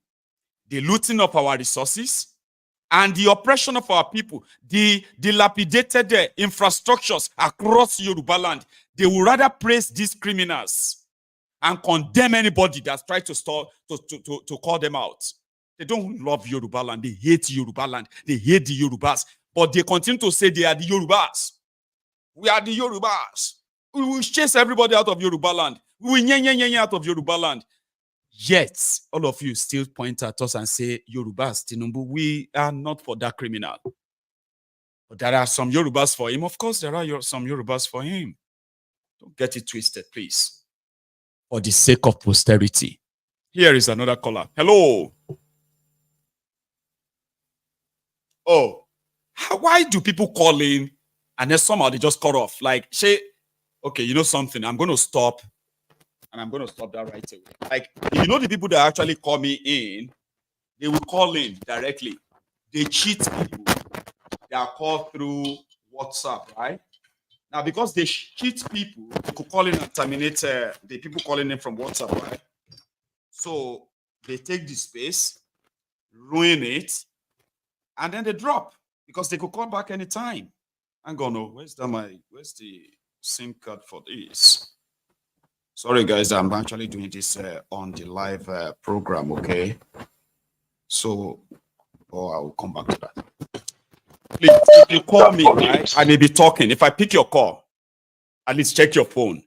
the looting of our resources, and the oppression of our people, the dilapidated infrastructures across Yoruba land. They would rather praise these criminals and condemn anybody that tries to call them out. They don't love Yoruba land. They hate Yoruba land. They hate the Yorubas. But they continue to say they are the Yorubas. We are the Yorubas. We will chase everybody out of Yoruba land. We will out of Yoruba land. Yet, all of you still point at us and say, Yorubas, Thiefnubu, we are not for that criminal. But there are some Yorubas for him. Of course, there are some Yorubas for him. Don't get it twisted, please. For the sake of posterity. Here is another caller. Hello. Oh, why do people call in and then somehow they just cut off? Like, say, okay, you know something, I'm going to stop. And I'm going to stop that right away. Like, you know the people that actually call me in, they will call in directly. They cheat people. They are called through WhatsApp, right? Now, because they cheat people, they could call in and terminate the people calling in from WhatsApp, right? So they take the space, ruin it, and then they drop because they could call back anytime. I'm going, where's the SIM card for this. Sorry, guys, I'm actually doing this on the live program, okay? So, I'll come back to that. Please, if you call me, right, I may be talking. If I pick your call, at least check your phone,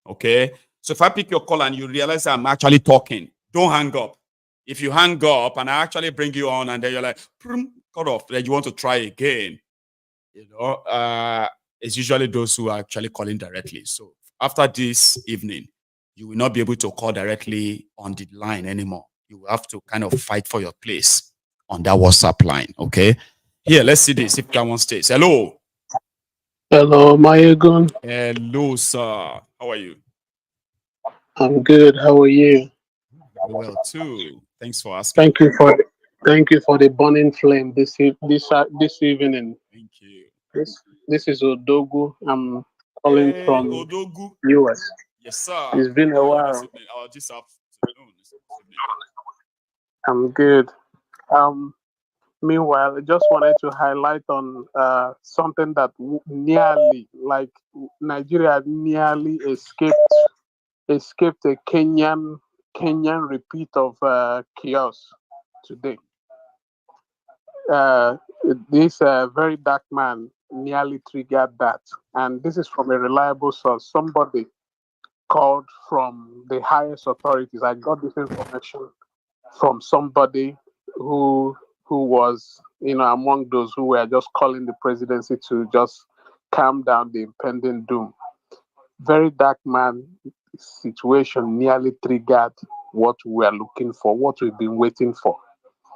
okay? So if I pick your call and you realize I'm actually talking, don't hang up. If you hang up and I actually bring you on and then you're like, cut off, then you want to try again, you know, it's usually those who are actually calling directly. So after this evening, you will not be able to call directly on the line anymore. You will have to kind of fight for your place on that WhatsApp line, okay? Here, let's see this. If someone stays. Hello. Hello, Maiyegun. Hello, sir. How are you? I'm good. How are you? Very well, too. Thanks for asking. Thank you for the burning flame this evening. Thank you. This is Odogu. I'm calling from Odogu. US. Yes, sir. It's been a while. This afternoon. I'm good. Meanwhile, I just wanted to highlight on something that nearly, like Nigeria, nearly escaped a Kenyan repeat of chaos today. This very dark man nearly triggered that, and this is from a reliable source. Somebody called from the highest authorities. I got this information from somebody who was, among those who were just calling the presidency to just calm down the impending doom. Very dark man situation nearly triggered what we are looking for, what we've been waiting for.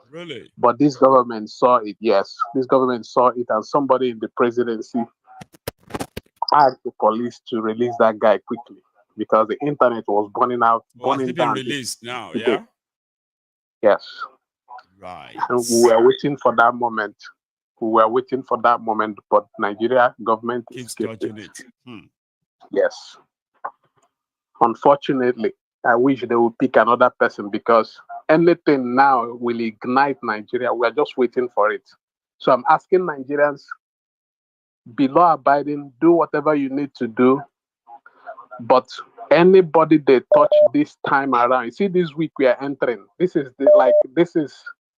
Really? But this government saw it, yes. This government saw it, and somebody in the presidency asked the police to release that guy quickly because the internet was burning been down. Released now, today. yeah? Yes. Right. And we were waiting for that moment. But Nigeria government keeps dodging it. Yes. Unfortunately, I wish they would pick another person because anything now will ignite Nigeria. We are just waiting for it. So I'm asking Nigerians, be law abiding, do whatever you need to do. But anybody they touch this time around, you see, this week we are entering. This is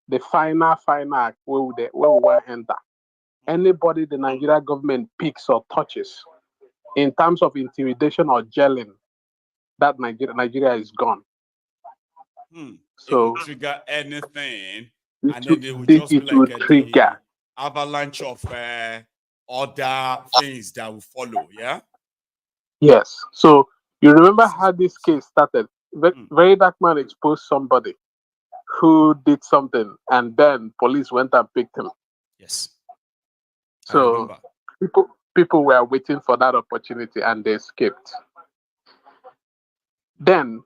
the final act where we want to enter. Anybody the Nigeria government picks or touches in terms of intimidation or gelling, that Nigeria is gone. So it will trigger anything, and then they will just it be will like trigger avalanche of other things that will follow. Yeah. Yes. So you remember how this case started? Very dark man exposed somebody who did something, and then police went and picked him. Yes. So people were waiting for that opportunity, and they escaped. Then,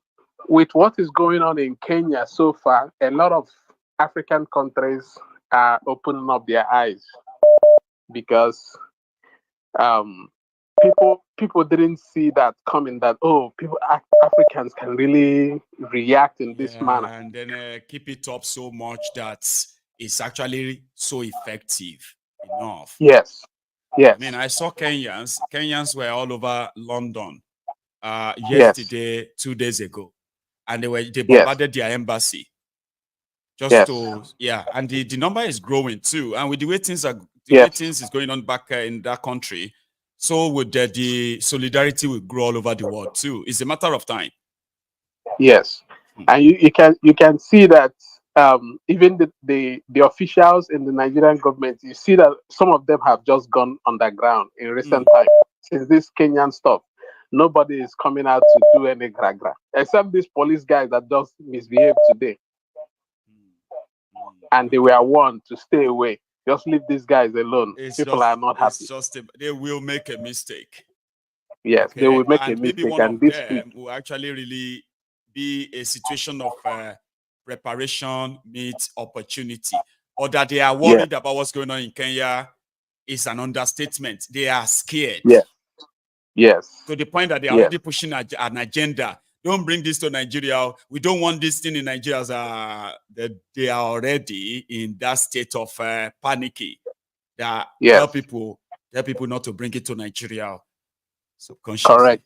with what is going on in Kenya so far, a lot of African countries are opening up their eyes because people didn't see that coming, that Africans can really react in this manner. And then keep it up so much that it's actually so effective enough. Yes. I mean, I saw Kenyans were all over London yesterday, 2 days ago, and they bombarded their embassy and the number is growing too, and with the way things is going on back in that country, so would the solidarity will grow all over the world too. It's a matter of time. Yes. And you can see that even the officials in the Nigerian government, you see that some of them have just gone underground in recent time. Since this Kenyan stuff, nobody is coming out to do any gra-gra, except these police guys that just misbehaved today. And they were warned to stay away. Just leave these guys alone. People are not happy. They will make a mistake. Yes, they will make a mistake. Maybe one of them will actually really be a situation of preparation meets opportunity, or that they are worried about what's going on in Kenya is an understatement. They are scared. Yes. To the point that they are already pushing an agenda. Don't bring this to Nigeria. We don't want this thing in Nigeria. That they are already in that state of panicky. That tell people not to bring it to Nigeria. Subconsciously. Correct.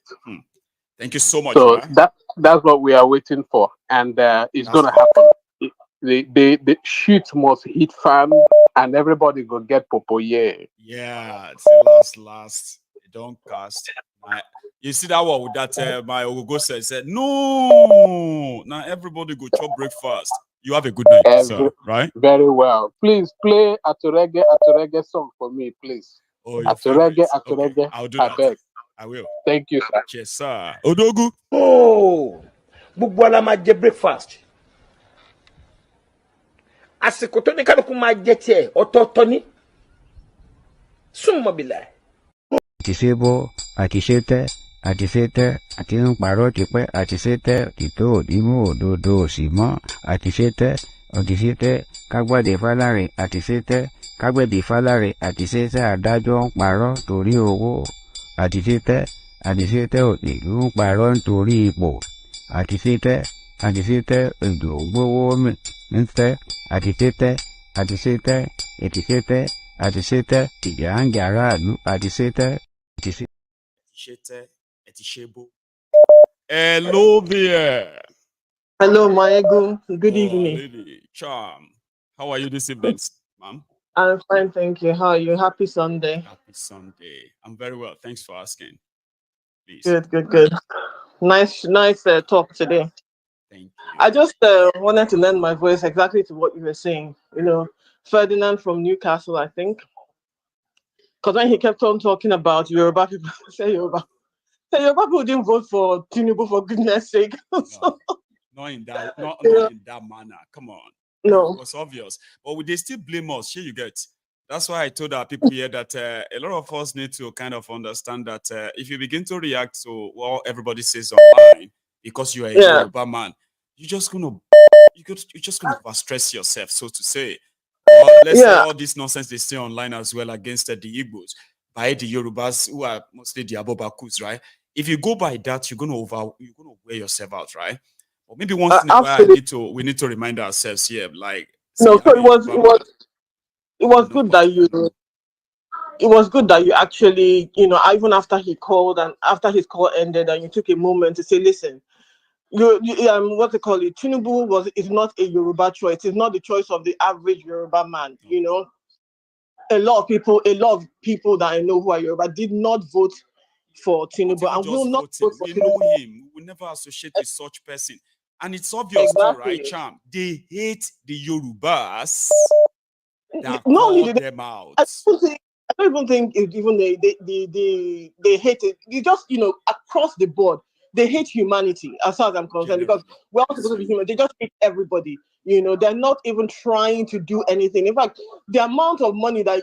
Thank you so much. So Right? that's what we are waiting for, and it's going to happen. The shit must hit fan, and everybody go get popoye. Yeah, it's the last. Don't cast. You see that one with that my Ogogo said no. Now everybody go chop breakfast. You have a good night, sir. Right? Very well. Please play Aturege song for me, please. Oh, your Aturege. Okay, I'll do that. Beg. I will. Thank you, sir. Cheers, sir. Odogu. Oh, gbogbo ala máa jẹ breakfast. Àsìkò tó ní kálukú máa jẹ tiẹ̀ ọ̀tọ̀ọ̀tọ̀ ni. Súnmọ́ bìlà. Àtisebo, àtisete, àtisete, àti ń parọ́ tipẹ́, àtisete, òtítọ́ òdìmú òdodo òsì mọ́, àtisete, òtítẹ́, kágbọ́dé fáláre, àtisete, kágbẹ́bí fáláre, àtisete, adájọ́ ń parọ́ torí owó, àtisete, òtìlú ń parọ́ nítorí ipò, àtisete, èdò gbówó mi, ńtẹ́, àtisete, ìyá ń jà aráàlú, àtisete. Hello there. Hello, Maiyegun. Good evening. Lady Charm. How are you this evening, ma'am? I'm fine, thank you. How are you? Happy Sunday. Happy Sunday. I'm very well. Thanks for asking. Please. Good. Nice talk today. Thank you. I just wanted to lend my voice exactly to what you were saying. You know, Ferdinand from Newcastle, I think. Because when he kept on talking about Yoruba people, say Yoruba people didn't vote for Thiefnubu, for goodness sake. Not in that manner. Come on. No. It was obvious. But they still blame us. Here you get. That's why I told our people here that a lot of us need to kind of understand that if you begin to react to what everybody says online because you are a Yoruba man, you're just gonna overstress yourself, so to say. Let's say all this nonsense they say online as well against the Igbos by the Yorubas who are mostly the Abobakus, right? If you go by that, you're gonna wear yourself out, right? Or maybe once in a while we need to remind ourselves here, like no. So it was good that you actually, you know, even after he called and after his call ended, and you took a moment to say, listen, what they call it, Thiefnubu is not a Yoruba choice. It's not the choice of the average Yoruba man. You know, a lot of people that I know who are Yoruba did not vote for Thiefnubu and will not vote for Thiefnubu. We know him. We will never associate with such person. And it's obvious too, right, Charm? They hate the Yorubas that call them out. I don't even think they hate it. You just, you know, across the board, they hate humanity as far as I'm concerned, because we're all supposed to be human. They just hate everybody. You know, they're not even trying to do anything. In fact, the amount of money that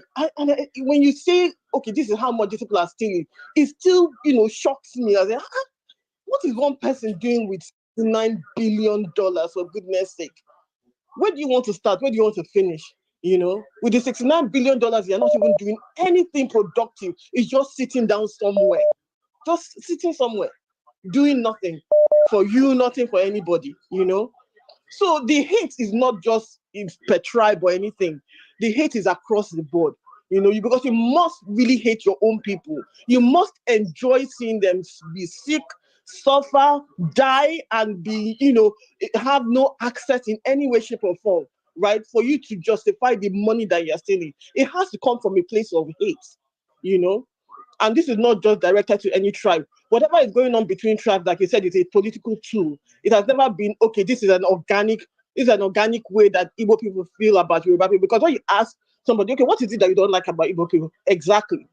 when you say, okay, this is how much these people are stealing, it still, you know, shocks me. I say, what is one person doing with $9 billion, for goodness sake? Where do you want to start? Where do you want to finish? You know, with the $69 billion, you're not even doing anything productive. It's just sitting down somewhere. Just sitting somewhere, doing nothing for you, nothing for anybody, you know? So the hate is not just per tribe or anything. The hate is across the board, you know, because you must really hate your own people. You must enjoy seeing them be sick, suffer, die, and be, you know, have no access in any way, shape, or form, right? For you to justify the money that you're stealing. It has to come from a place of hate, you know? And this is not just directed to any tribe. Whatever is going on between tribes, like you said, it's a political tool. It has never been, okay, this is an organic way that Igbo people feel about Yoruba people. Because when you ask somebody, okay, what is it that you don't like about Igbo people? Exactly.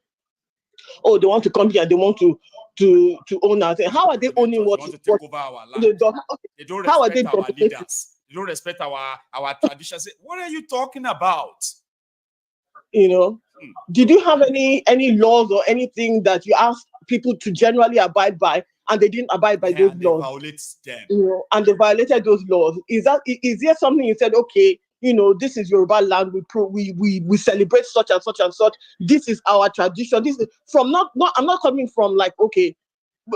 Oh, they want to come here and they want to own our thing. How are they owning what? They want to take over our land. They don't respect our leaders. They don't respect our traditions. What are you talking about? You know, did you have any laws or anything that you asked people to generally abide by, and they didn't abide by those laws? Violates them. You know, and they violated those laws. Is there something you said? Okay, you know, this is Yoruba land. We celebrate such and such and such. This is our tradition. This is from not. I'm not coming from like, okay,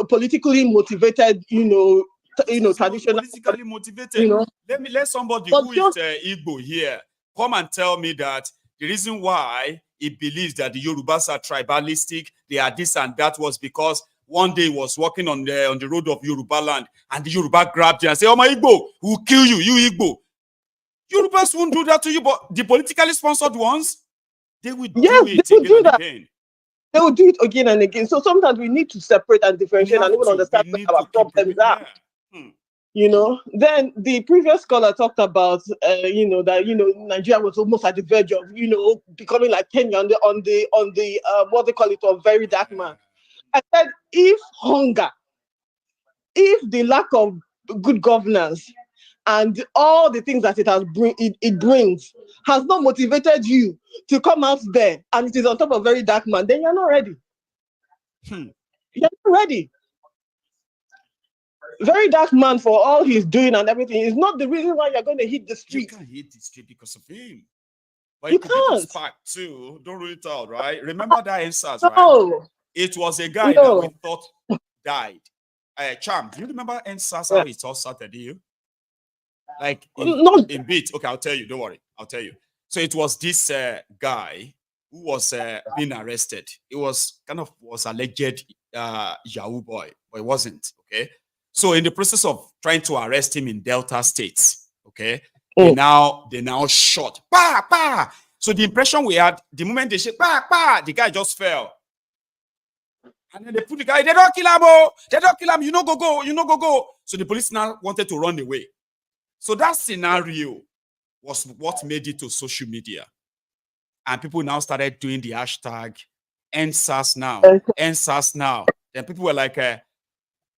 politically motivated. You know, traditional. Politically motivated. You know, let somebody who is Igbo here come and tell me that the reason why he believes that the Yorubas are tribalistic, they are this and that, was because one day he was walking on the road of Yoruba land, and the Yoruba grabbed him and said, "Oh, my Igbo, we'll kill you, you Igbo." Yorubas won't do that to you, but the politically sponsored ones, they will do it again and again. They will do it again and again. So sometimes we need to separate and differentiate and even understand where our problems are. You know, then the previous scholar talked about, you know, that, you know, Nigeria was almost at the verge of, you know, becoming like Kenya on the what they call it, a very dark man. I said, if hunger, if the lack of good governance and all the things that it brings has not motivated you to come out there and it is on top of a very dark man, then you're not ready. You're not ready. Very dark man, for all he's doing and everything, is not the reason why you're going to hit the street. You can't hit the street because of him. But you can't. Fact too. Don't rule it out, right? Remember that answers, right? It was a guy that we thought died. Charm, do you remember NSAS how it all started? You? Like in bit. Okay, I'll tell you. Don't worry. I'll tell you. So it was this guy who was being arrested. It was alleged Yahoo boy, but it wasn't. Okay. So in the process of trying to arrest him in Delta State, okay, they now shot. Bah, bah. So the impression we had, the moment they shot, bah, bah, the guy just fell. And then they put the guy, they don't kill him, oh, they don't kill him, you know go. So the police now wanted to run away. So that scenario was what made it to social media. And people now started doing the hashtag NSAS now, NSAS now. Then people were like,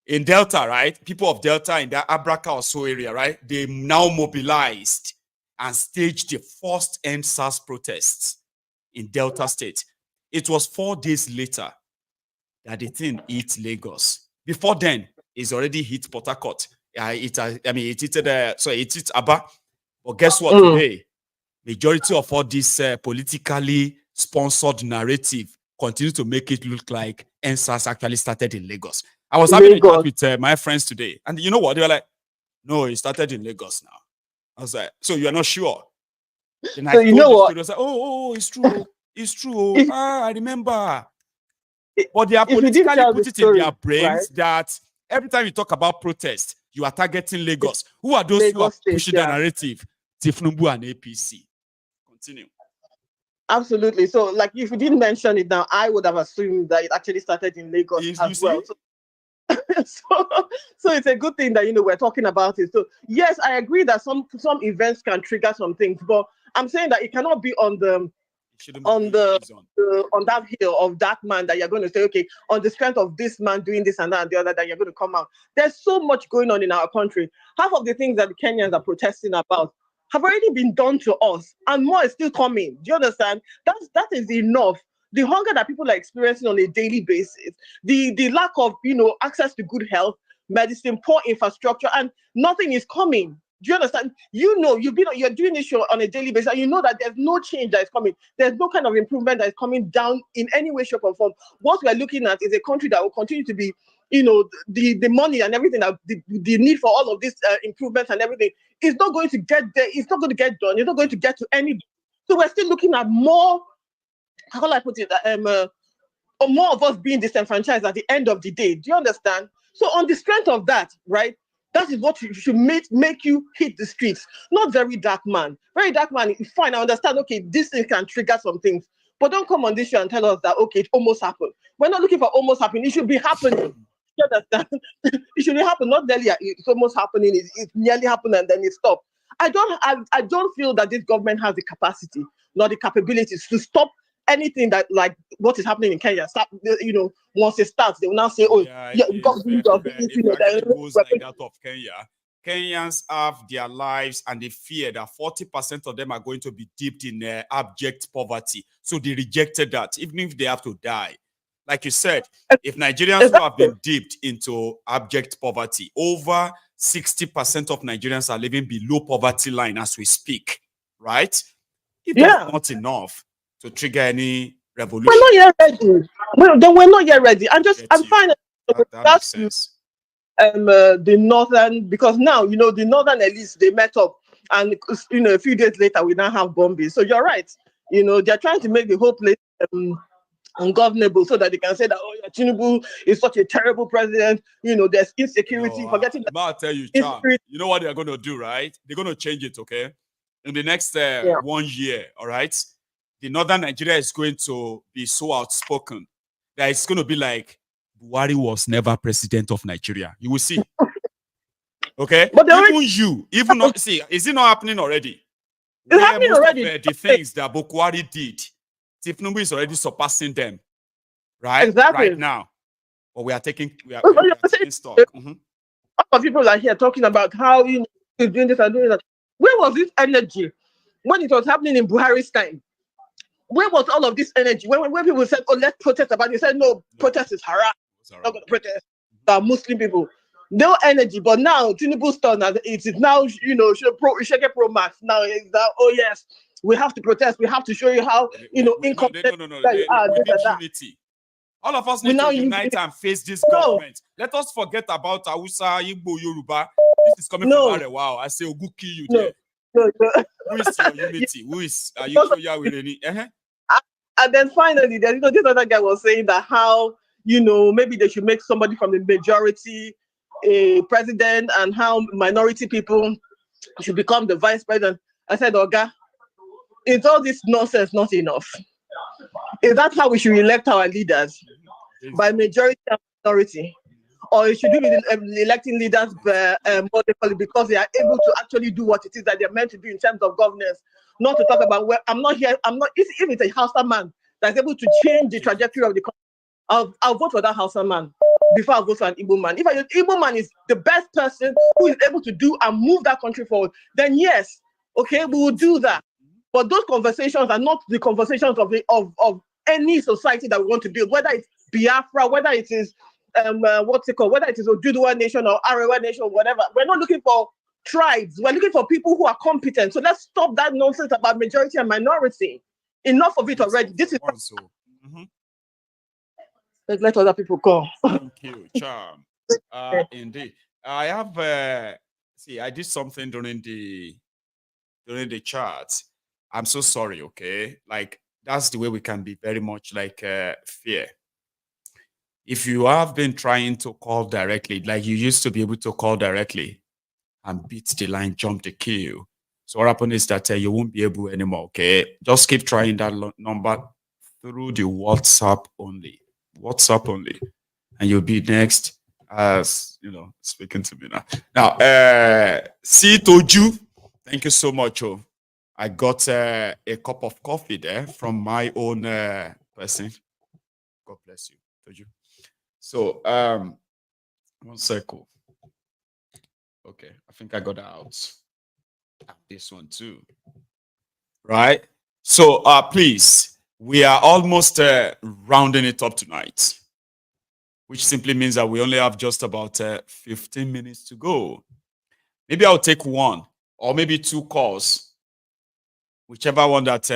in Delta, right? People of Delta in that Abraka or so area, right? They now mobilized and staged the first NSAS protests in Delta State. It was 4 days later that the thing hit Lagos. Before then, it's already hit Port Harcourt. It hit Aba. But guess what? Today, majority of all this politically sponsored narrative continue to make it look like NSAS actually started in Lagos. I was having a chat with my friends today, and you know what? They were like, "No, it started in Lagos now." I was like, "So you're not sure?" And so you know what? I was like, "Oh, it's true. It's true. I remember." But they are politically put it in their brains that every time you talk about protest, you are targeting Lagos. Who are those who are pushing the narrative? Thiefnubu and APC. Continue. Absolutely. So, like, if you didn't mention it now, I would have assumed that it actually started in Lagos as well. So it's a good thing that, you know, we're talking about it. So yes, I agree that some events can trigger some things, but I'm saying that it cannot be on that hill of that man that you're going to say, okay, on the strength of this man doing this and that and the other, that you're going to come out. There's so much going on in our country. Half of the things that the Kenyans are protesting about have already been done to us, and more is still coming. Do you understand? That is enough. The hunger that people are experiencing on a daily basis, the lack of, you know, access to good health, medicine, poor infrastructure, and nothing is coming. Do you understand? You know, you're doing this show on a daily basis, and you know that there's no change that is coming. There's no kind of improvement that is coming down in any way, shape, or form. What we're looking at is a country that will continue to be, you know, the money and everything, that the need for all of these improvements and everything is not going to get there. It's not going to get done. It's not going to get to any. So we're still looking at more. How can I put it? More of us being disenfranchised at the end of the day. Do you understand? So on the strength of that, right? That is what should make you hit the streets. Not very dark man. Very dark man, fine, I understand, okay, this thing can trigger some things. But don't come on this show and tell us that, okay, it almost happened. We're not looking for almost happening. It should be happening. You understand? It should happen, not nearly. It's almost happening. It nearly happened and then it stopped. I don't feel that this government has the capacity, nor the capabilities to stop anything that, like what is happening in Kenya. Start, you know, once it starts, they will now say, "Oh, it goes like that of Kenya." Kenyans have their lives, and they fear that 40% of them are going to be dipped in abject poverty. So they rejected that, even if they have to die. Like you said, if Nigerians who have been dipped into abject poverty, over 60% of Nigerians are living below poverty line as we speak, right? If that's not enough to trigger any revolution. We're not yet ready. We're not yet ready. I'm fine. That makes sense. The northern, because now, you know, the northern elites, they met up, and, you know, a few days later we now have bombing. So you're right. You know, they're trying to make the whole place ungovernable, so that they can say that, oh yeah, Tinubu is such a terrible president. There's insecurity. No, Forgetting that. I'll tell you, Cham, you know what they're going to do, right? They're going to change it, okay? In the next 1 year, all right? The northern Nigeria is going to be so outspoken that it's going to be like, Buhari was never president of Nigeria. You will see. Okay? But even not, see, is it not happening already? It's happening already. The things that Buhari did, Thiefnubu is already surpassing them, right? Exactly. Right now. But we are taking stock. All people are here talking about how he's doing this and doing that. Where was this energy when it was happening in Buhari's time? Where was all of this energy? When people said, oh, let's protest about it, you said, no, protest is haram. Not going to protest. Muslim people. No energy. But now, Tinubu's turn, it is now, Shege Pro Max. Now, it's that, oh, yes, we have to protest. We have to show you how, incompetent. No. We need unity. All of us need to unite and face this government. Let us forget about Hausa, Igbo, Yoruba. This is coming from Arewa. I say, Ogu kill you there. No. Who is your unity? Who is And then finally, this other guy was saying that how, maybe they should make somebody from the majority a president and how minority people should become the vice president. I said, Oga, is all this nonsense not enough? Is that how we should elect our leaders? By majority and minority? Or should we be electing leaders because they are able to actually do what it is that they're meant to do in terms of governance? Not to talk about if it's a Hausa man that's able to change the trajectory of the country, I'll vote for that Hausa man before I vote for an Igbo man. If an Igbo man is the best person who is able to do and move that country forward, then yes, okay, we will do that. But those conversations are not the conversations of any society that we want to build, whether it's Biafra, whether it is whether it is Oduduwa Nation or Arewa Nation or whatever. We're not looking for tribes. We're looking for people who are competent. So let's stop that nonsense about majority and minority. Enough of it already. This is let's let other people go. Thank you, Charm. Indeed. I have I did something during the chat. I'm so sorry, okay? Like, that's the way we can be very much like fear. If you have been trying to call directly, like you used to be able to call directly and beat the line, jump the queue. So what happened is that you won't be able anymore, okay? Just keep trying that number through the WhatsApp only. And you'll be next as, speaking to me now. Now, see Toju, thank you so much. I got a cup of coffee there from my own person. God bless you, Toju. So, 1 second. Okay, I think I got out. This one too. Right? So, please, we are almost rounding it up tonight, which simply means that we only have just about 15 minutes to go. Maybe I'll take one or maybe 2 calls, whichever one that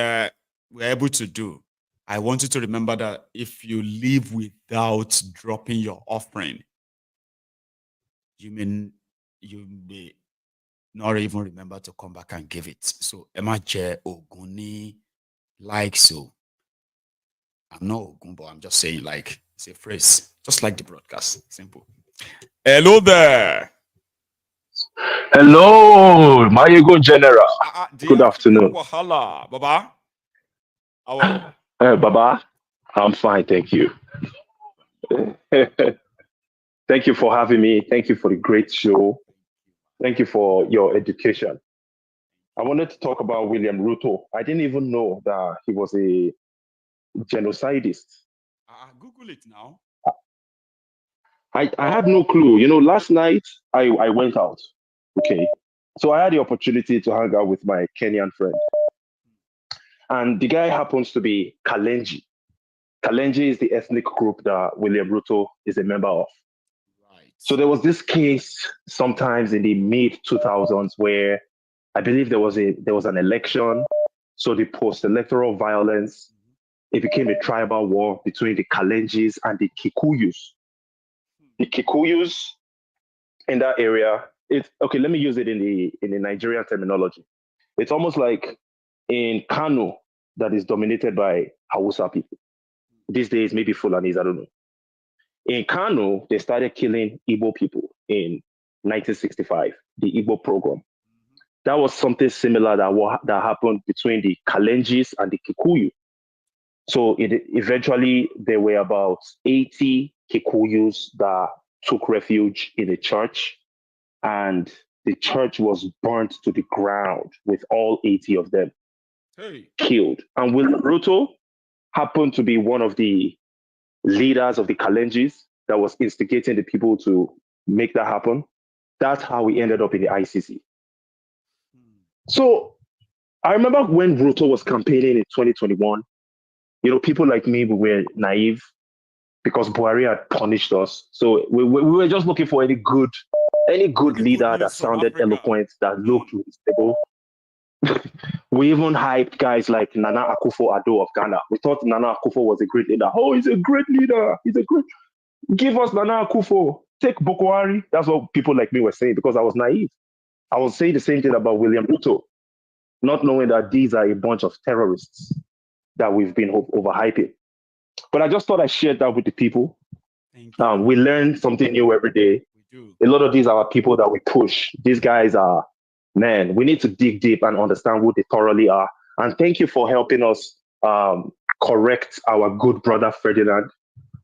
we're able to do. I want you to remember that if you leave without dropping your offering, you may not even remember to come back and give it. So, Emaje Oguni like so. I'm not Ogun, but I'm just saying, like, it's a phrase, just like the broadcast. Simple. Hello there. Hello, Maiyegun General. Good afternoon. Wahala, Baba. How are you? Baba, I'm fine, thank you. Thank you for having me. Thank you for the great show. Thank you for your education. I wanted to talk about William Ruto. I didn't even know that he was a genocidist. Google it now. I had no clue. Last night I went out. Okay. So I had the opportunity to hang out with my Kenyan friend. And the guy happens to be Kalenji. Kalenji is the ethnic group that William Ruto is a member of. Right. So there was this case sometimes in the mid-2000s where I believe there was an election. So the post-electoral violence, it became a tribal war between the Kalenjis and the Kikuyus. The Kikuyus in that area, let me use it in the Nigerian terminology. It's almost like in Kano that is dominated by Hausa people. these days, maybe Fulanis, I don't know. In Kano, they started killing Igbo people in 1965, the Igbo program. That was something similar that happened between the Kalenjis and the Kikuyu. So eventually there were about 80 Kikuyus that took refuge in a church, and the church was burnt to the ground with all 80 of them killed. And William Ruto happened to be one of the leaders of the Kalenjis that was instigating the people to make that happen. That's how we ended up in the ICC. So I remember when Ruto was campaigning in 2021, people like me, we were naive because Buhari had punished us. So we were just looking for any good leader that sounded eloquent, that looked reasonable. We even hyped guys like Nana Akufo-Addo of Ghana. We thought Nana Akufo was a great leader. Oh, he's a great leader. Give us Nana Akufo. Take Buhari. That's what people like me were saying because I was naive. I was saying the same thing about William Ruto, not knowing that these are a bunch of terrorists that we've been overhyping. But I just thought I shared that with the people. We learn something new every day. A lot of these are people that we push. These guys are, man, we need to dig deep and understand who they thoroughly are. And thank you for helping us correct our good brother Ferdinand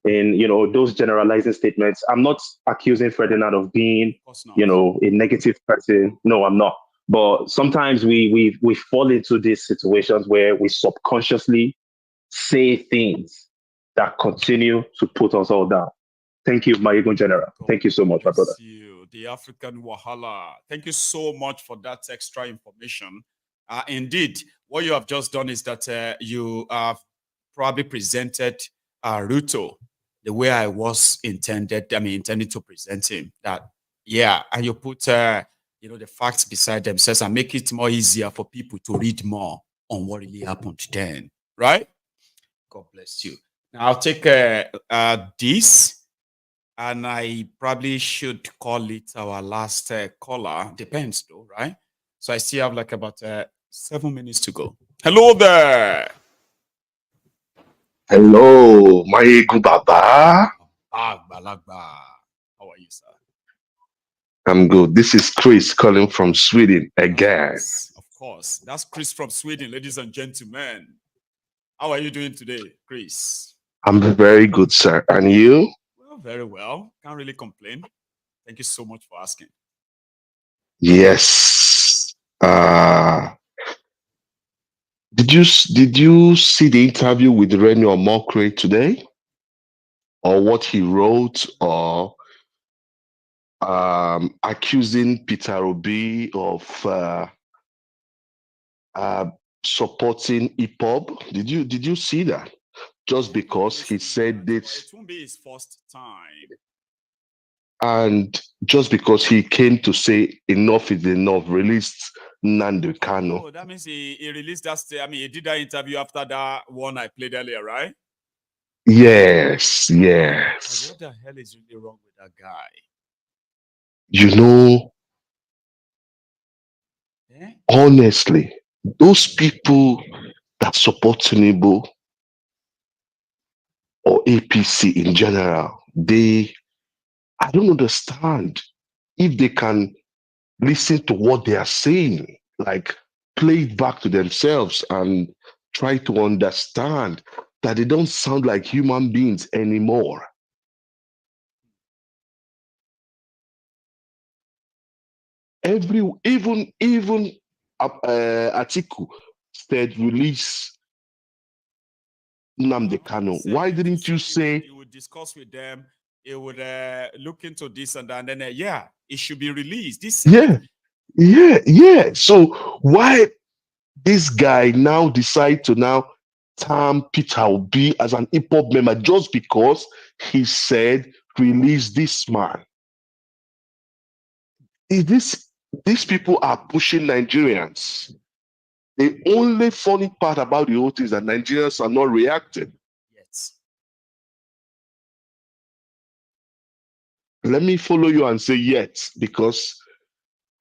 in, those generalizing statements. I'm not accusing Ferdinand of being, a negative person. No, I'm not. But sometimes we fall into these situations where we subconsciously say things that continue to put us all down. Thank you, Maiyegun General. Thank you so much, my brother. You, the African Wahala. Thank you so much for that extra information. Indeed, what you have just done is that you have probably presented Ruto the way I was intended to present him. That, and you put the facts beside themselves and make it more easier for people to read more on what really happened then, right? God bless you. Now I'll take this, and I probably should call it our last caller. Depends though, right? So I still have like about 7 minutes to go. Hello there. Hello, Maiyegun Baba. Balagba. How are you, sir? I'm good. This is Chris calling from Sweden again. Yes, of course. That's Chris from Sweden, ladies and gentlemen. How are you doing today, Chris? I'm very good, sir. And you? Well, very well. Can't really complain. Thank you so much for asking. Yes. Did you see the interview with Reni Omokri today? Or what he wrote, or accusing Peter Obi of supporting hip-hop? Did you see that? Just because he said this, it won't be his first time. And just because he came to say enough is enough, released Nnamdi Kanu. Oh, that means he released that. He did that interview after that one I played earlier, right? Yes. What the hell is really wrong with that guy? Honestly, those people that support Tinubu or APC in general, I don't understand if they can listen to what they are saying, like play it back to themselves and try to understand that they don't sound like human beings anymore. Even Atiku said release Nnamdi Kanu. Why didn't you say you would discuss with them? It would look into this and that, and then it should be released. Yeah. So why this guy now decide to now term Peter Obi as an hip hop member just because he said release this man? These people are pushing Nigerians. The only funny part about the whole thing is that Nigerians are not reacting. Yes. Let me follow you and say yet, because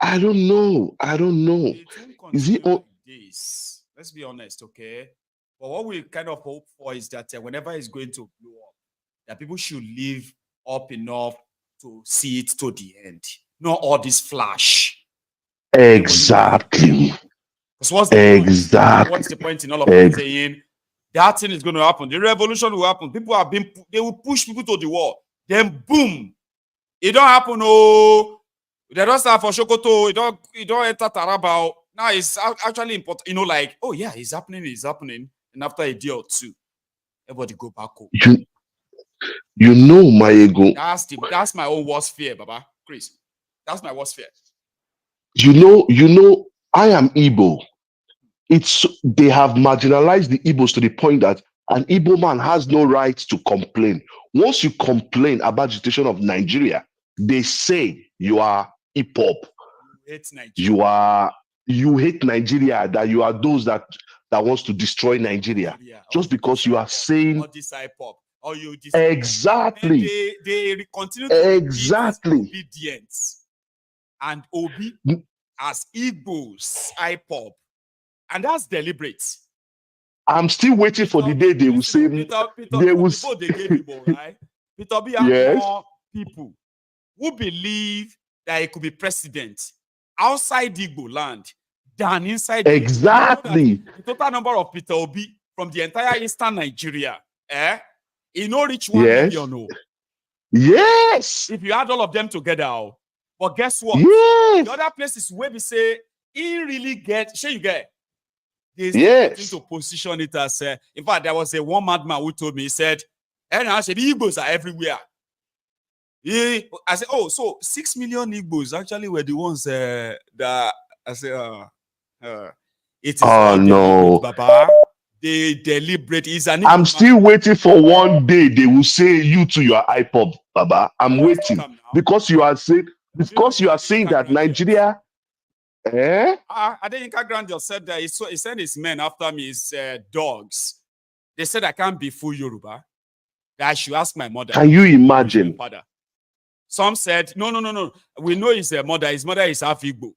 I don't know. It won't continue like this. Let's be honest, okay? But what we kind of hope for is that whenever it's going to blow up, that people should live up enough to see it to the end. Not all this flash. Exactly. Because what's the point in all of us saying that thing is going to happen? The revolution will happen. They will push people to the wall. Then boom, it don't happen. Oh, they don't start for Sokoto. It don't enter Taraba. Now it's actually important. You know, like, oh yeah, it's happening. And after a day or two, everybody go back home. You know, Maiyegun. That's my own worst fear, Baba. Chris. That's my worst fear. You know, I am Igbo. They have marginalized the Igbos to the point that an Igbo man has no right to complain. Once you complain about the situation of Nigeria, they say you are hip hop. You hate Nigeria, that you are those that wants to destroy Nigeria. Just because you are saying or you exactly. They continue to exactly be obedience and Obi as Igbos hip-hop, and that's deliberate. I'm still waiting for the day they will say they will. They gave Igbo, right? Peter B have more people who believe that he could be president outside Igbo land than inside. Exactly. The total number of Peter Obi from the entire eastern Nigeria, he no reach 1 million. No. Yes. If you add all of them together, but guess what? Yes. The other places where we say he really get, you get. Yes. To position it as in fact, there was a one madman who told me, he said, and I said, Igbos are everywhere. I said, oh, so 6 million Igbos actually were the ones that I said, it is no, Baba. They deliberate. I'm still waiting for one day they will say you to your iPod, Baba. I'm waiting because you are saying that Nigeria. Adeyinka Grandel said that he sent his men after me, his dogs. They said I can't be full Yoruba. That I should ask my mother. Can you imagine? Some said, no. We know his mother. His mother is half Igbo.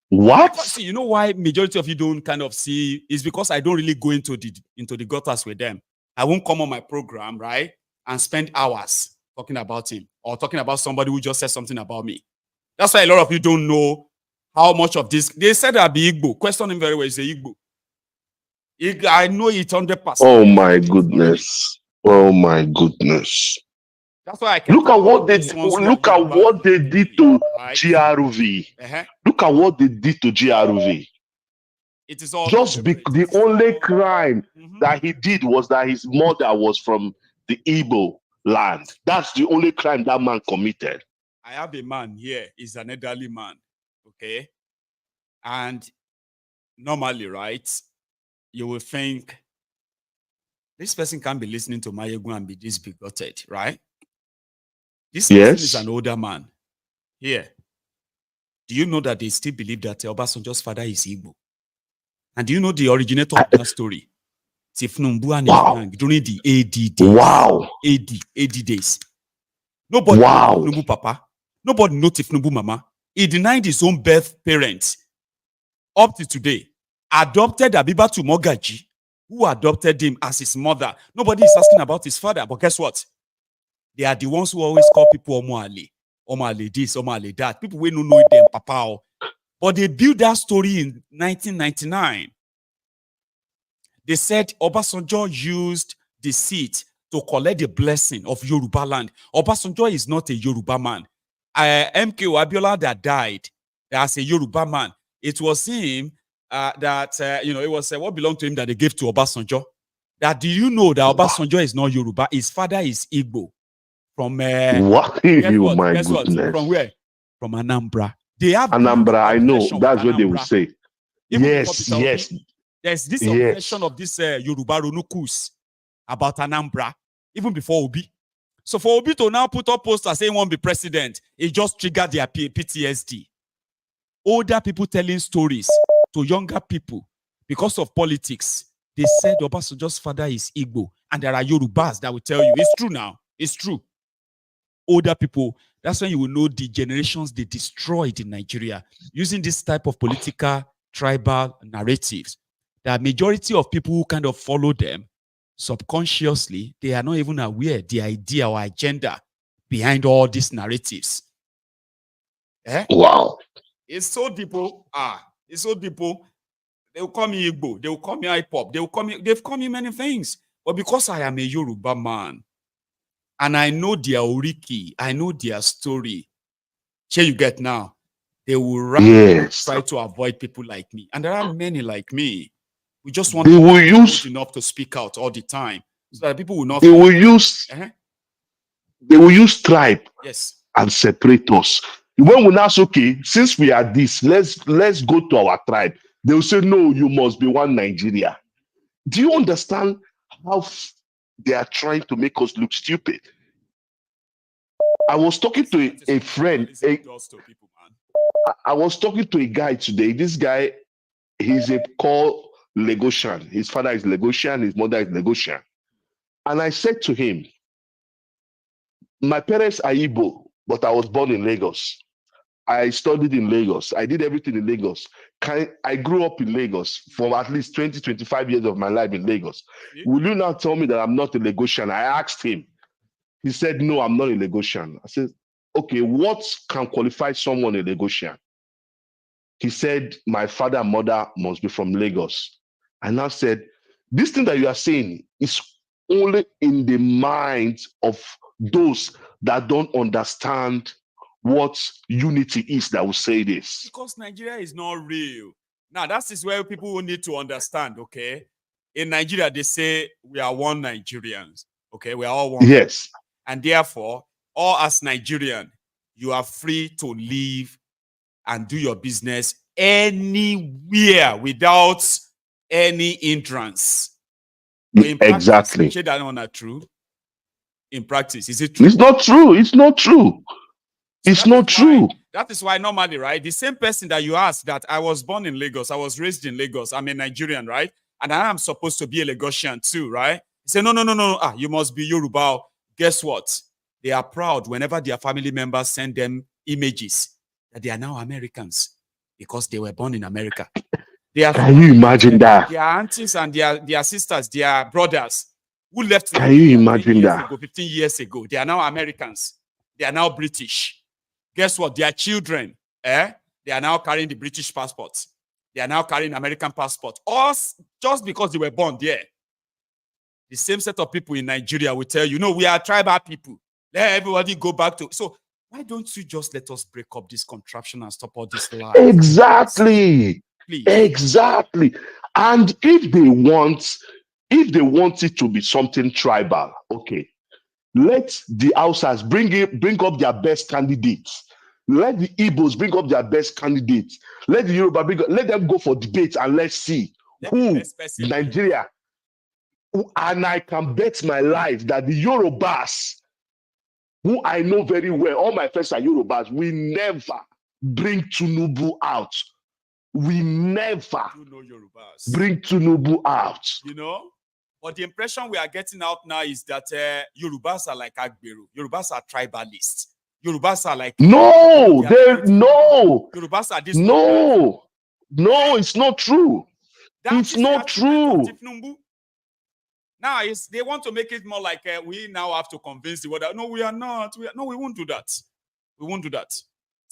What? See, you know why majority of you don't kind of see is because I don't really go into the gutters with them. I won't come on my program, right, and spend hours talking about him or talking about somebody who just said something about me. That's why a lot of you don't know how much of this. They said I'll be Igbo. Question him very well. He's a Igbo. I know it 100%. Oh my goodness. Oh my goodness. That's why I look at what they did to GRV. Look at what they did to GRV. It is all just the only crime that he did was that his mother was from the Igbo land. That's the only crime that man committed. I have a man here. He's an elderly man. Okay. And normally, right, you will think this person can't be listening to Maiyegun and be this bigoted, right? This person is an older man. Here. Do you know that they still believe that Obasanjo's father is Igbo? And do you know the originator of that story? Thiefnubu and his gang during the AD days. Wow. AD days. Nobody knew Thiefnubu Papa. Nobody knew Thiefnubu Mama. He denied his own birth parents. Up to today. Adopted Abibatu Mogaji, who adopted him as his mother. Nobody is asking about his father. But guess what? They are the ones who always call people Omoale. Omoale this, Omoale that. People will not know them, Papa. But they built that story in 1999. They said Obasanjo used the seat to collect the blessing of Yoruba land. Obasanjo is not a Yoruba man. MK Abiola that died as a Yoruba man. It was him it was what belonged to him that they gave to Obasanjo. That do you know that Obasanjo is not Yoruba? His father is Igbo. From what? My goodness. From where? From Anambra. They have Anambra. I know. That's what they will say. Yes. There's this obsession of this Yoruba Ronukus about Anambra, even before Obi. So for Obi to now put up posters saying he won't be president, it just triggered their PTSD. Older people telling stories to younger people because of politics. They said Obasanjo's father is Igbo, and there are Yorubas that will tell you it's true now. It's true. Older people, that's when you will know the generations they destroyed in Nigeria using this type of political tribal narratives. that majority of people who kind of follow them subconsciously, they are not even aware the idea or agenda behind all these narratives. Wow. It's so deep. It's so deep. They will call me Igbo. They will call me hip-hop. They've called me many things. But because I am a Yoruba man, and I know their oriki, I know their story, here you get now, they will try to avoid people like me. And there are many like me. We just want to be good enough to speak out all the time, so that people will not. They will use tribe and separate us. When we ask, okay, since we are this, let's go to our tribe. They will say, no, you must be one Nigeria. Do you understand how they are trying to make us look stupid? I was talking to a friend. I was talking to a guy today. This guy, he's a called Lagosian. His father is Lagosian. His mother is Lagosian. And I said to him, my parents are Igbo, but I was born in Lagos. I studied in Lagos. I did everything in Lagos. I grew up in Lagos for at least 20, 25 years of my life in Lagos. Will you now tell me that I'm not a Lagosian? I asked him. He said, no, I'm not a Lagosian. I said, okay, what can qualify someone a Lagosian? He said, my father and mother must be from Lagos. I now said, this thing that you are saying is only in the minds of those that don't understand what unity is that will say this. Because Nigeria is not real. Now, that is where people will need to understand, okay? In Nigeria, they say we are one Nigerians, okay? We are all one. Yes. And therefore, all as Nigerian, you are free to live and do your business anywhere without any hindrance. Exactly. Is that not true? In practice, is it true? It's not true. It's not true. It's not true. That is why normally, right? The same person that you asked that I was born in Lagos, I was raised in Lagos, I'm a Nigerian, right? And I am supposed to be a Lagosian too, right? He said, no. You must be Yoruba. Guess what? They are proud whenever their family members send them images that they are now Americans because they were born in America. Can you imagine that? Their aunties and their sisters, their brothers who left. Can you imagine that? 15 years ago, they are now Americans. They are now British. Guess what? Their children, they are now carrying the British passports. They are now carrying American passport. All just because they were born there. The same set of people in Nigeria will tell you, no, we are tribal people. Let everybody go back to. So why don't you just let us break up this contraption and stop all this lies? Exactly. Please. Exactly. And if they want it to be something tribal, okay, let the Hausas bring up their best candidates. Let the Igbos bring up their best candidates. Let the Yoruba let them go for debate and let's see who Nigeria. And I can bet my life that the Yorubas, who I know very well, all my friends are Yorubas, we never bring Thiefnubu out. We never bring Thiefnubu out. You know? But the impression we are getting out now is that Yorubas are like Agberu. Yorubas are tribalists. Yorubas are like... No! Yorubas are this... No, it's not true. It's not true. Now, they want to make it more like we now have to convince the world that, no, we are not. No, we won't do that. We won't do that.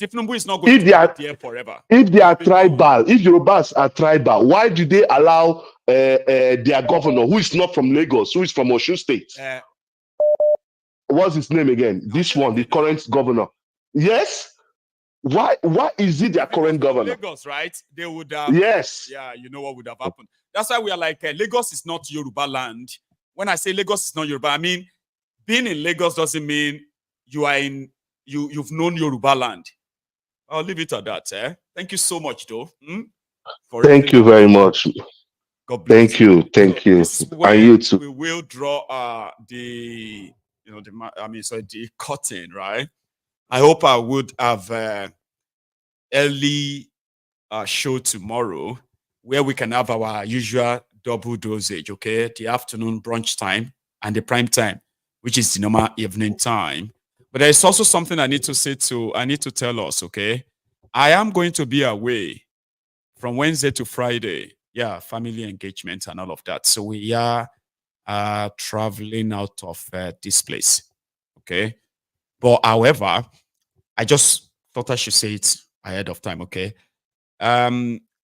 Thiefnubu is not going to be there forever. If they are tribal, if Yorubas are tribal, why do they allow their governor, who is not from Lagos, who is from Osun State? What's his name again? This one, the current governor. Yes? Why is it their current governor? Lagos, right? They would have... Yes. Yeah, you know what would have happened. That's why we are like, Lagos is not Yoruba land. When I say Lagos is not Yoruba, I mean, being in Lagos doesn't mean you are in... You've known Yoruba land. I'll leave it at that. Thank you so much, though. Thank you very much. God bless. Thank you. And you too. We will draw the curtain, right? I hope I would have early show tomorrow where we can have our usual double dosage, okay? The afternoon brunch time and the prime time, which is the normal evening time. But there's also something I need to tell us, okay? I am going to be away from Wednesday to Friday. family engagement and all of that. So we are traveling out of this place. Okay. But however, I just thought I should say it ahead of time. Okay.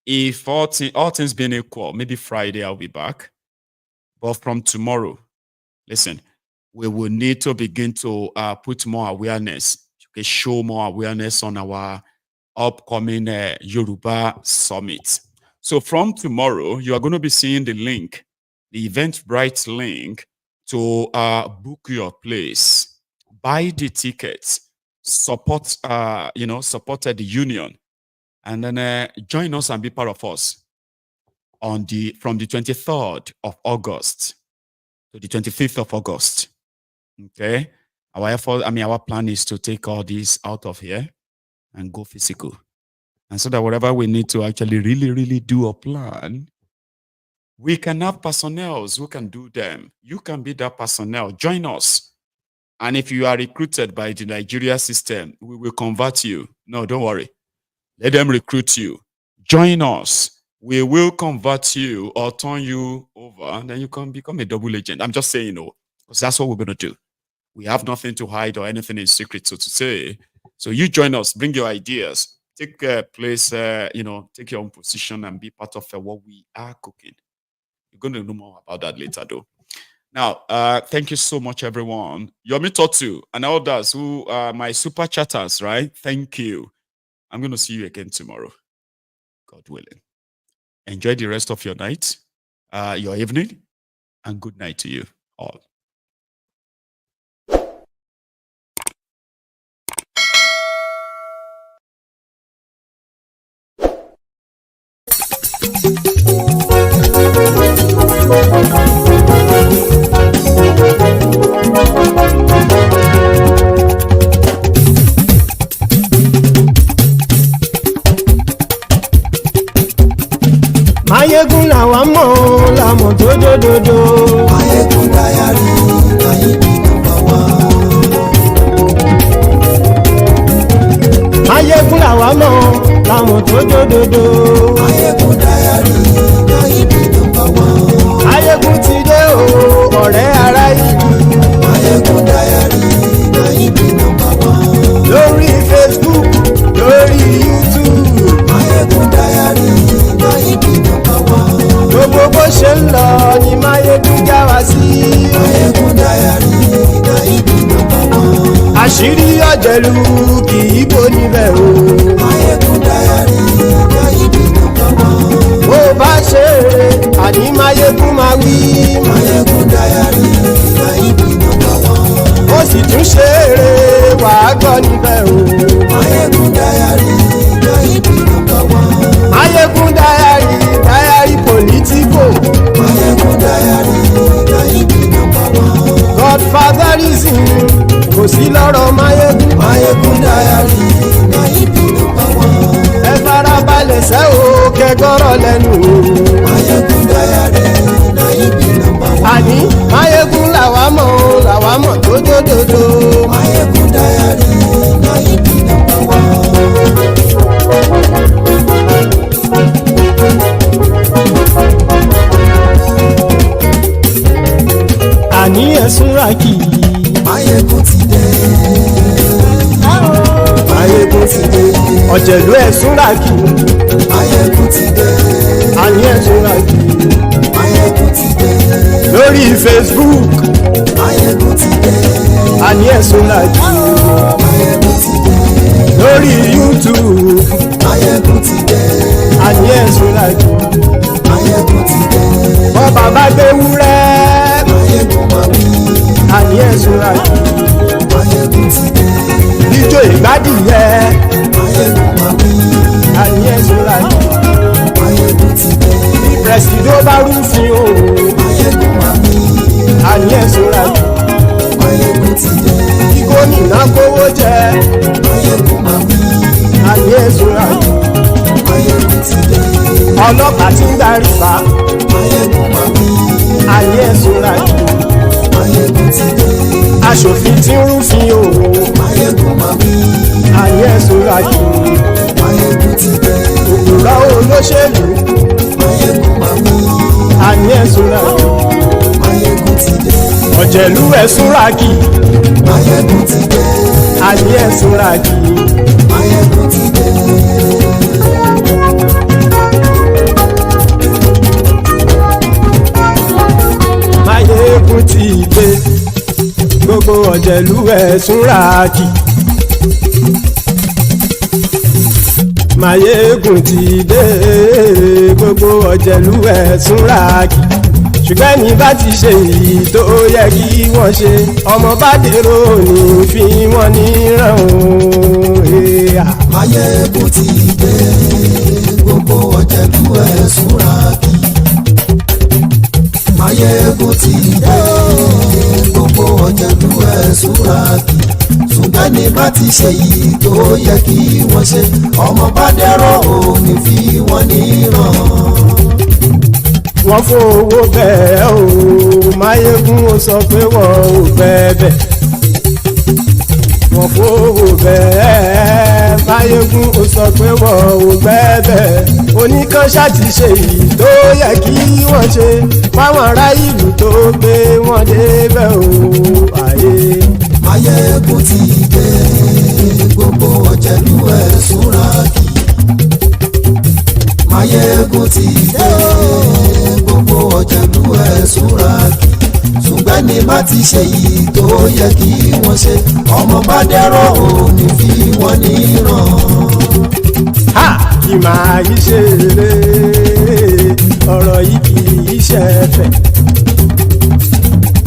If all things being equal, maybe Friday I'll be back. But from tomorrow, listen, we will need to begin to put more awareness, okay, show more awareness on our upcoming Yoruba summit. So from tomorrow, you are going to be seeing the link, the Eventbrite link to book your place, buy the tickets, support, support the union, and then join us and be part of us from the 23rd of August to the 25th of August. Okay. Our plan is to take all these out of here and go physical. And so that whatever we need to actually really, really do a plan, we can have personnel who can do them. You can be that personnel. Join us. And if you are recruited by the Nigeria system, we will convert you. No, don't worry. Let them recruit you. Join us. We will convert you or turn you over, and then you can become a double agent. I'm just saying, because that's what we're going to do. We have nothing to hide or anything in secret, so to say. So you join us, bring your ideas, take a place, take your own position and be part of what we are cooking. You're going to know more about that later, though. Now, thank you so much, everyone. Yomi Totu and others who are my super chatters, right? Thank you. I'm going to see you again tomorrow, God willing. Enjoy the rest of your night, your evening, and good night to you all. Maiyegun làwa mọ̀ làmọ̀ tó dòdòdò. Maiyegun Diary Maiyegun number one. Maiyegun làwa mọ̀ làmọ̀ tó dòdòdò. Maiyegun Diary Maiyegun number one. Maiyegun ti dé o ọ̀rẹ́ ará ìlú. Maiyegun Diary Maiyegun number one. Lórí Facebook, lórí YouTube. Maiyegun Diary Maiyegun number one. Gbogbo bó ṣe ń lọ ni Maiyegun já wa sí. Maiyegun Diary Maiyegun number one. Àṣírí ọ̀jẹ̀lú kì í bò níbẹ̀ o. Maiyegun Diary Maiyegun number one. Bó bá ṣe eré àní Maiyegun máa wí. Maiyegun Diary Maiyegun number one. Ó sì tún ṣe eré wàá gbọ́ níbẹ̀ o. Maiyegun Diary Maiyegun number one. Maiyegun Diary Politico. Maiyegun Diary Maiyegun number one. Godfatherism kò sí lọ́rọ̀ Maiyegun. Maiyegun Diary Maiyegun number one. Ẹ farabalẹ̀ sẹ́ o kẹgọ́rọ̀ lẹ́nu o. Maiyegun Diary Maiyegun number one. Àní Maiyegun làwa mọ̀ tó dòdòdò. Maiyegun Diary Maiyegun number one. Àní ẹ̀sùn rákì. Maiyegun ti dé. Maiyegun ti dé. Ọ̀jẹ̀lú ẹ̀sùn rákì. Maiyegun ti dé. Àní ẹ̀sùn rákì. Maiyegun ti dé. Lórí Facebook. Maiyegun ti dé. Àní ẹ̀sùn rákì. Maiyegun ti dé. Lórí YouTube. Maiyegun ti dé. Àní ẹ̀sùn rákì. Maiyegun ti dé. Bọ́ bàbá gbé wúrẹ́. Maiyegun máa wí. Àní ẹ̀sùn rákì. Maiyegun ti dé. Ijó ìgbádìyẹ. Maiyegun máa wí. Àní ẹ̀sùn rákì. Maiyegun ti dé. Bí pẹ̀sìdó bá rúfin o. Maiyegun máa wí. Àní ẹ̀sùn rákì. Maiyegun ti dé. Bí gómìnà kówó jẹ. Maiyegun máa wí. Àní ẹ̀sùn rákì. Maiyegun ti dé. Ọlọ́pàá ti ń darí bá. Maiyegun máa wí. Àní ẹ̀sùn rákì. Maiyegun ti dé. Aṣòfin tí ń rúfin o. Maiyegun máa wí. Àní ẹ̀sùn rákì. Maiyegun ti dé. Òpùrọ́ olóṣèlú. Maiyegun máa wí. súnra kì. Maiyegun ti dé. Ọ̀jẹ̀lú ẹ̀ súnra kì. Maiyegun ti dé. Àní ẹ̀ súnra kì. Maiyegun ti dé. Maiyegun ti dé. Gbogbo ọ̀jẹ̀lú ẹ̀ súnra kì. Maiyegun ti dé. Gbogbo ọ̀jẹ̀lú ẹ̀ súnra kì. Ṣùgbọ́n ní bá ti ṣe èyí tó yẹ kí wọ́n ṣe, ọmọ bá dèrò ní fi wọ́n níran o. Maiyegun ti dé. Gbogbo ọ̀jẹ̀lú ẹ̀ súnra kì. Maiyegun ti dé. Gbogbo ọ̀jẹ̀lú ẹ̀ súnra kì. Ṣùgbọ́n ní bá ti ṣe èyí tó yẹ kí wọ́n ṣe, ọmọ bá dèrò ní fi wọ́n níran. Wọ́n fowó bẹ́ẹ̀ o, Maiyegun ó sọ pé wọ́n ò bẹ́ẹ̀. Wọ́n fowó bẹ́ẹ̀, Maiyegun ó sọ pé wọ́n ò bẹ́ẹ̀. Oníkan ṣáàtì ṣe èyí tó yẹ kí wọ́n ṣe, fáwọn ará ìlú tó gbé wọn débẹ̀ o. Maiyegun ti dé. Gbogbo ọ̀jẹ̀lú ẹ̀ súnra kì. Maiyegun ti dé. Gbogbo ọ̀jẹ̀lú ẹ̀ súnra kì. Ṣùgbọ́n ní bá ti ṣe yìí tó yẹ kí wọ́n ṣe, ọmọ bá dẹ́rọ̀ òní fi wọ́n níran. Kì máa yí ṣeré, ọ̀rọ̀ yìí kì í ṣẹ̀fẹ̀.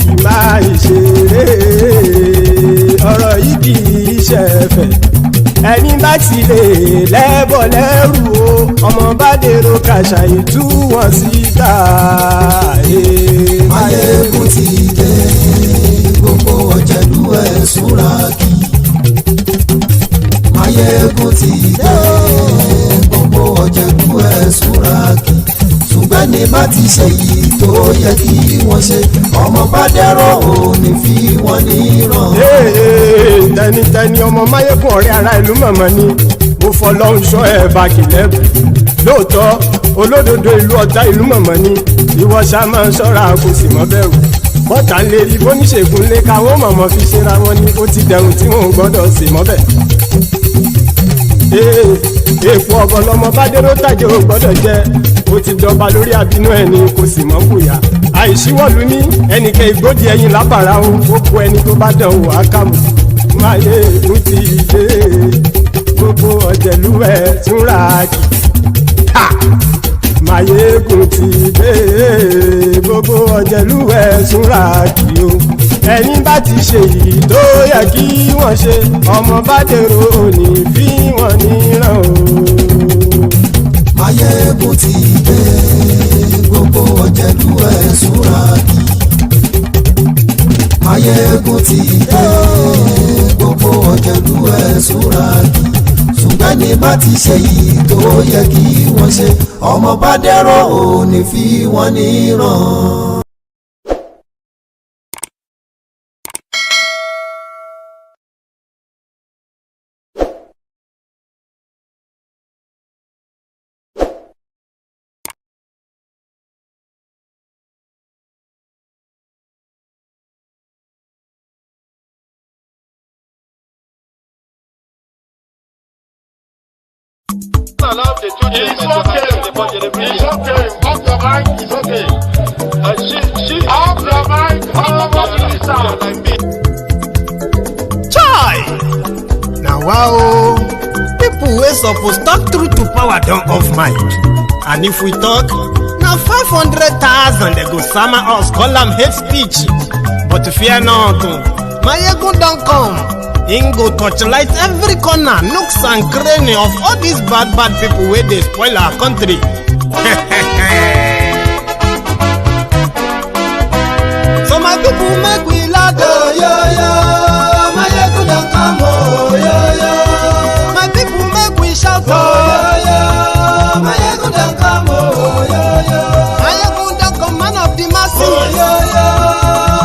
Kì máa yí ṣeré, ọ̀rọ̀ yìí kì í ṣẹ̀fẹ̀. Ẹni bá ti lè lẹ́bọ̀ lẹ́rù o, ọmọ bá dèrò kàṣàyè tú wọn síta. Maiyegun ti dé. Gbogbo ọ̀jẹ̀lú ẹ̀ súnra kì. Maiyegun ti dé. Gbogbo ọ̀jẹ̀lú ẹ̀ súnra kì. Ṣùgbọ́n ní bá ti ṣe yìí tó yẹ kí wọ́n ṣe, ọmọ bá dẹ́rọ̀ òní fi wọ́n níran. Tẹnitẹni ọmọ Maiyegun ọ̀rẹ́ ara ìlú mọ̀mọ́ ni mo fọlọ́run ṣọ́ ẹ̀ bá kìlẹ́bù. Lóòótọ́ olódodo ìlú ọ̀tá ìlú mọ̀mọ́ ni ìwọ ṣá máa ń ṣọ́ra kò sì mọ́ bẹ̀rù. Bọ́tà ń lè rí bóníṣègùn lé káwọn mọ̀mọ́ fi ṣera wọn ni ó ti dẹrùn tí wọn ò gbọ́dọ̀ sì mọ́ bẹ̀. Èèpo ọ̀gọ̀lọ́mọ bá dérò tàjẹ́ ò gbọ́dọ̀ jẹ́, ó ti dọba lórí àbínú ẹni kò sì mọ́ bùyà. Àìsíwọ̀lú ní ẹnìkẹ́ ìgbódì ẹyin lábàrá o, ó kó ẹni tó bá dán o àkàmù. Maiyegun ti dé. Gbogbo ọ̀jẹ̀lú ẹ̀ túnra kì. Maiyegun ti dé. Gbogbo ọ̀jẹ̀lú ẹ̀ túnra kì o. Ẹni bá ti ṣe yìí tó yẹ kí wọ́n ṣe, ọmọ bá dèrò òní fi wọ́n níran o. Maiyegun ti dé. Gbogbo ọ̀jẹ̀lú ẹ̀ súnra kì. Maiyegun ti dé. Gbogbo ọ̀jẹ̀lú ẹ̀ súnra kì. Ṣùgbọ́n ní bá ti ṣe yìí tó yẹ kí wọ́n ṣe, ọmọ bá dẹ́rọ̀ òní fi wọ́n níran. Allow the children it's okay. Off your mic, it's okay. She off your mic, like me. Chai! Now wow, people wey suppose talk truth to power don off mic. And if we talk, na 500,000 they go sama us, call am hate speech. But fear not, Maiyegun don come. Him go torchlight every corner, nooks and cranny of all these bad people wey dey spoil our country. So my people make we laugh, oh yo yo, Maiyegun don come, oh yo yo. My people make we shout, oh yo yo, Maiyegun don come, oh yo yo. Maiyegun don come, man of the masses, oh yo yo.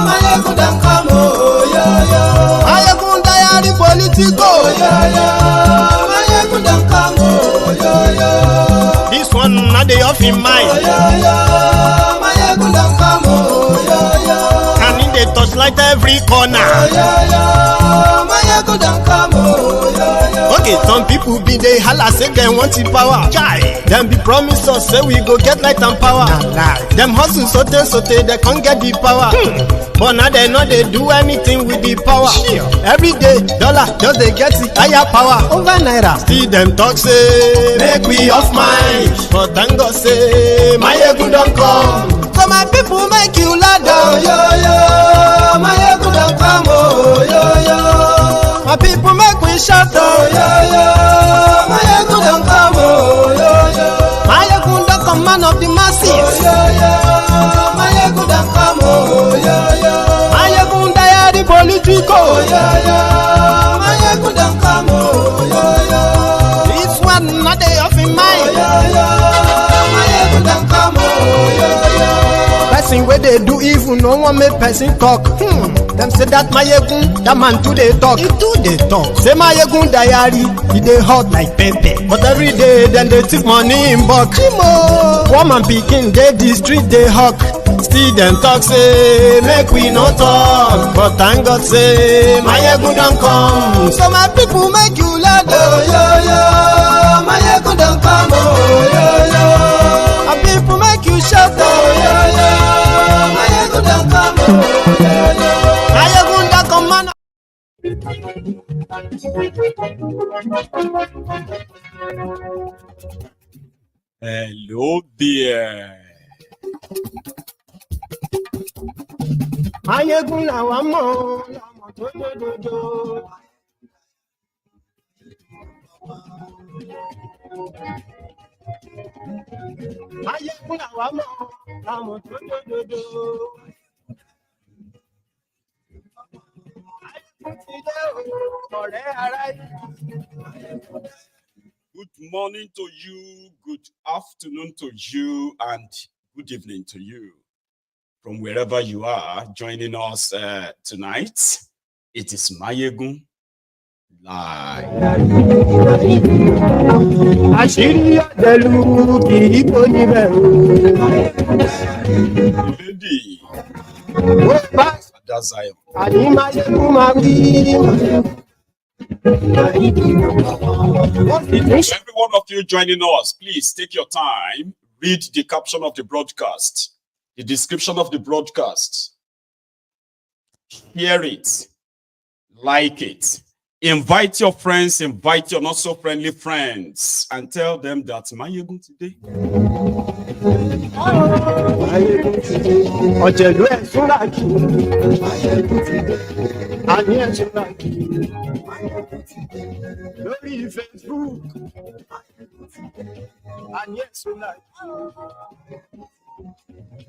Maiyegun don come, oh yo yo. Maiyegun diary Politico, oh yo yo. Maiyegun don come, oh yo yo. This one na dey off in mind, oh yo yo. Maiyegun don come, oh, yo, yo. And in the touchlight every corner. Oh, yo, yo. Maiyegun don come, oh, yo, yo. Okay, some people be they holla say they want the power. Chai. Them be promise us say we go get light and power. Them hustle sote they can't get the power. But now they know they do anything with the power. Every day dollar just they get the higher power over naira. Still them talk say make we off mind. But thank God say Maiyegun don come. So my people make you ladder, oh, yo, yo. Maiyegun don come, oh, yo, yo. My people make we shout, oh, yo, yo. Maiyegun don come, oh, yo, yo. Maiyegun don come, man of the masses. Oh, yo, yo. Maiyegun don come, oh, yo, yo. MaiyegunDiary Politico. Oh, yo, yo. Maiyegun don come, oh, yo, yo. This one not dey off in mind. Oh, yo, yo. Maiyegun don come, oh, yo, yo. Person where they do evil, no one make person talk. Them say that Maiyegun, that man too they talk. He too they talk. Say MaiyegunDiary, he dey hot like pepper. But every day, then they take money in bulk. Woman pikin, they the street they hawk. Still them talk say, make we no talk. But thank God say, Maiyegun don come. So my people make you ladder, oh, yo, yo. Maiyegun don come, oh, yo, yo. My people make you shout, oh, yo, yo. Maiyegun don come, oh, yo, yo. Maiyegun don come, man. Hello there. Maiyegun làwa mọ̀, làmọ̀ tó dòdòdò. Maiyegun làwa mọ̀, làmọ̀ tó dòdòdò. Good morning to you, good afternoon to you, and good evening to you. From wherever you are joining us tonight, it is Maiyegun Live. Lady, that's Zion. Every one of you joining us, please take your time, read the caption of the broadcast, the description of the broadcast, share it, like it, invite your friends, invite your not so friendly friends, and tell them that Maiyegun today. Ọ̀jẹ̀lú ẹ̀ súnra kì àní ẹ̀ súnra kì lórí Facebook àní ẹ̀ súnra kì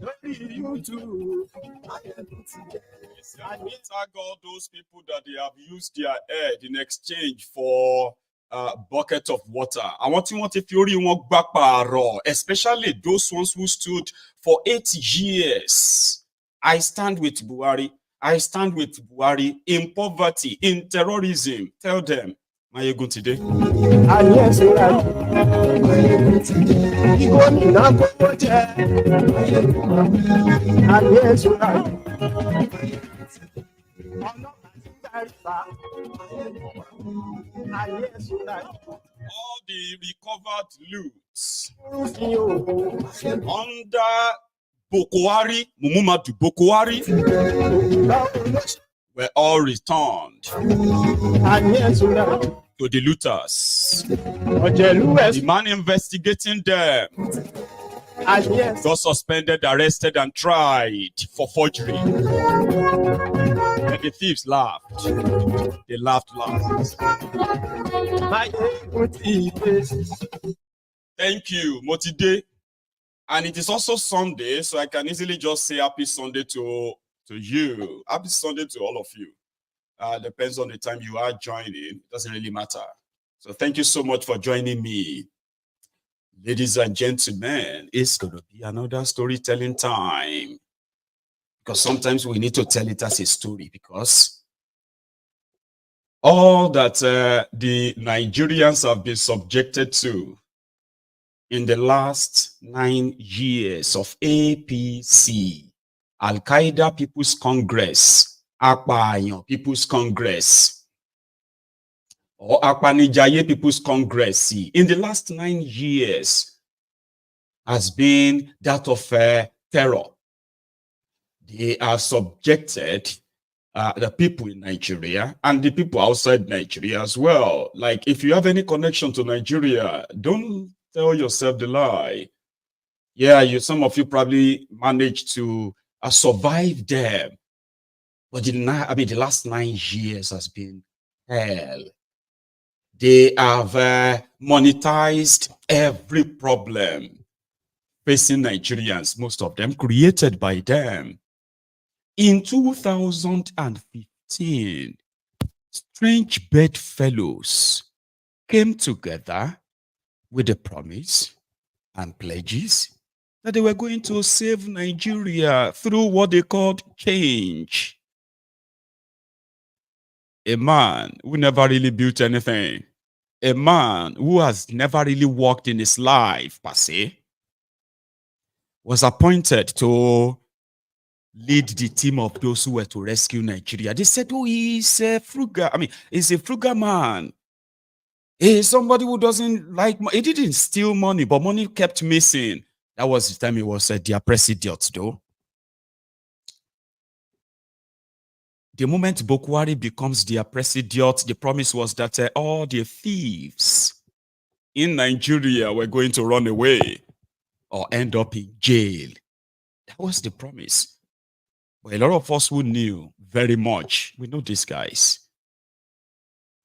lórí YouTube àní tag all those people that they have used their head in exchange for bucket of water. I want to fury one back, especially those ones who stood for 8 years. I stand with Buhari. I stand with Buhari in poverty, in terrorism. Tell them, Maiyegun today. All the recovered loots under Buhari, Mumumadu Buhari, were all returned to the looters. The man investigating them got suspended, arrested, and tried for forgery. And the thieves laughed. They laughed loud. Thank you, Motide. And it is also Sunday, so I can easily just say happy Sunday to you. Happy Sunday to all of you. Depends on the time you are joining. It doesn't really matter. So thank you so much for joining me. Ladies and gentlemen, it's going to be another storytelling time. Because sometimes we need to tell it as a story, because all that the Nigerians have been subjected to in the last 9 years of APC, Al-Qaeda People's Congress, Akpayan People's Congress, or Akpanijaye People's Congress, in the last 9 years has been that of terror. They are subjected the people in Nigeria and the people outside Nigeria as well. Like, if you have any connection to Nigeria, don't tell yourself the lie. Yeah, some of you probably managed to survive them, but the last 9 years has been hell. They have monetized every problem facing Nigerians, most of them created by them. In 2015, strange bedfellows came together with the promise and pledges that they were going to save Nigeria through what they called change. A man who never really built anything, a man who has never really worked in his life, per se, was appointed to lead the team of those who were to rescue Nigeria. They said, oh, he's a frugal, he's a frugal man. He's somebody who doesn't like money. He didn't steal money, but money kept missing. That was the time he was their president, though. The moment Buhari becomes their president, the promise was that all the thieves in Nigeria were going to run away or end up in jail. That was the promise. But a lot of us who knew very much, we know these guys.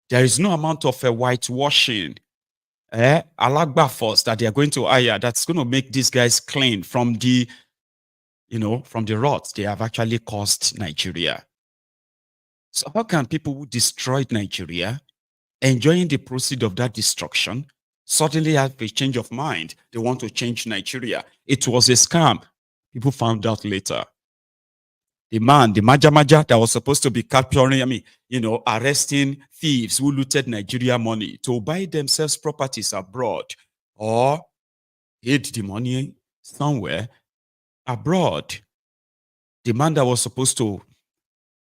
There is no amount of whitewashing, alagba force that they are going to hire that's going to make these guys clean from the, from the rot they have actually caused Nigeria. So how can people who destroyed Nigeria, enjoying the proceeds of that destruction, suddenly have a change of mind? They want to change Nigeria. It was a scam. People found out later. The man, the Maja that was supposed to be capturing, arresting thieves who looted Nigeria money to buy themselves properties abroad or hid the money somewhere abroad. The man that was supposed to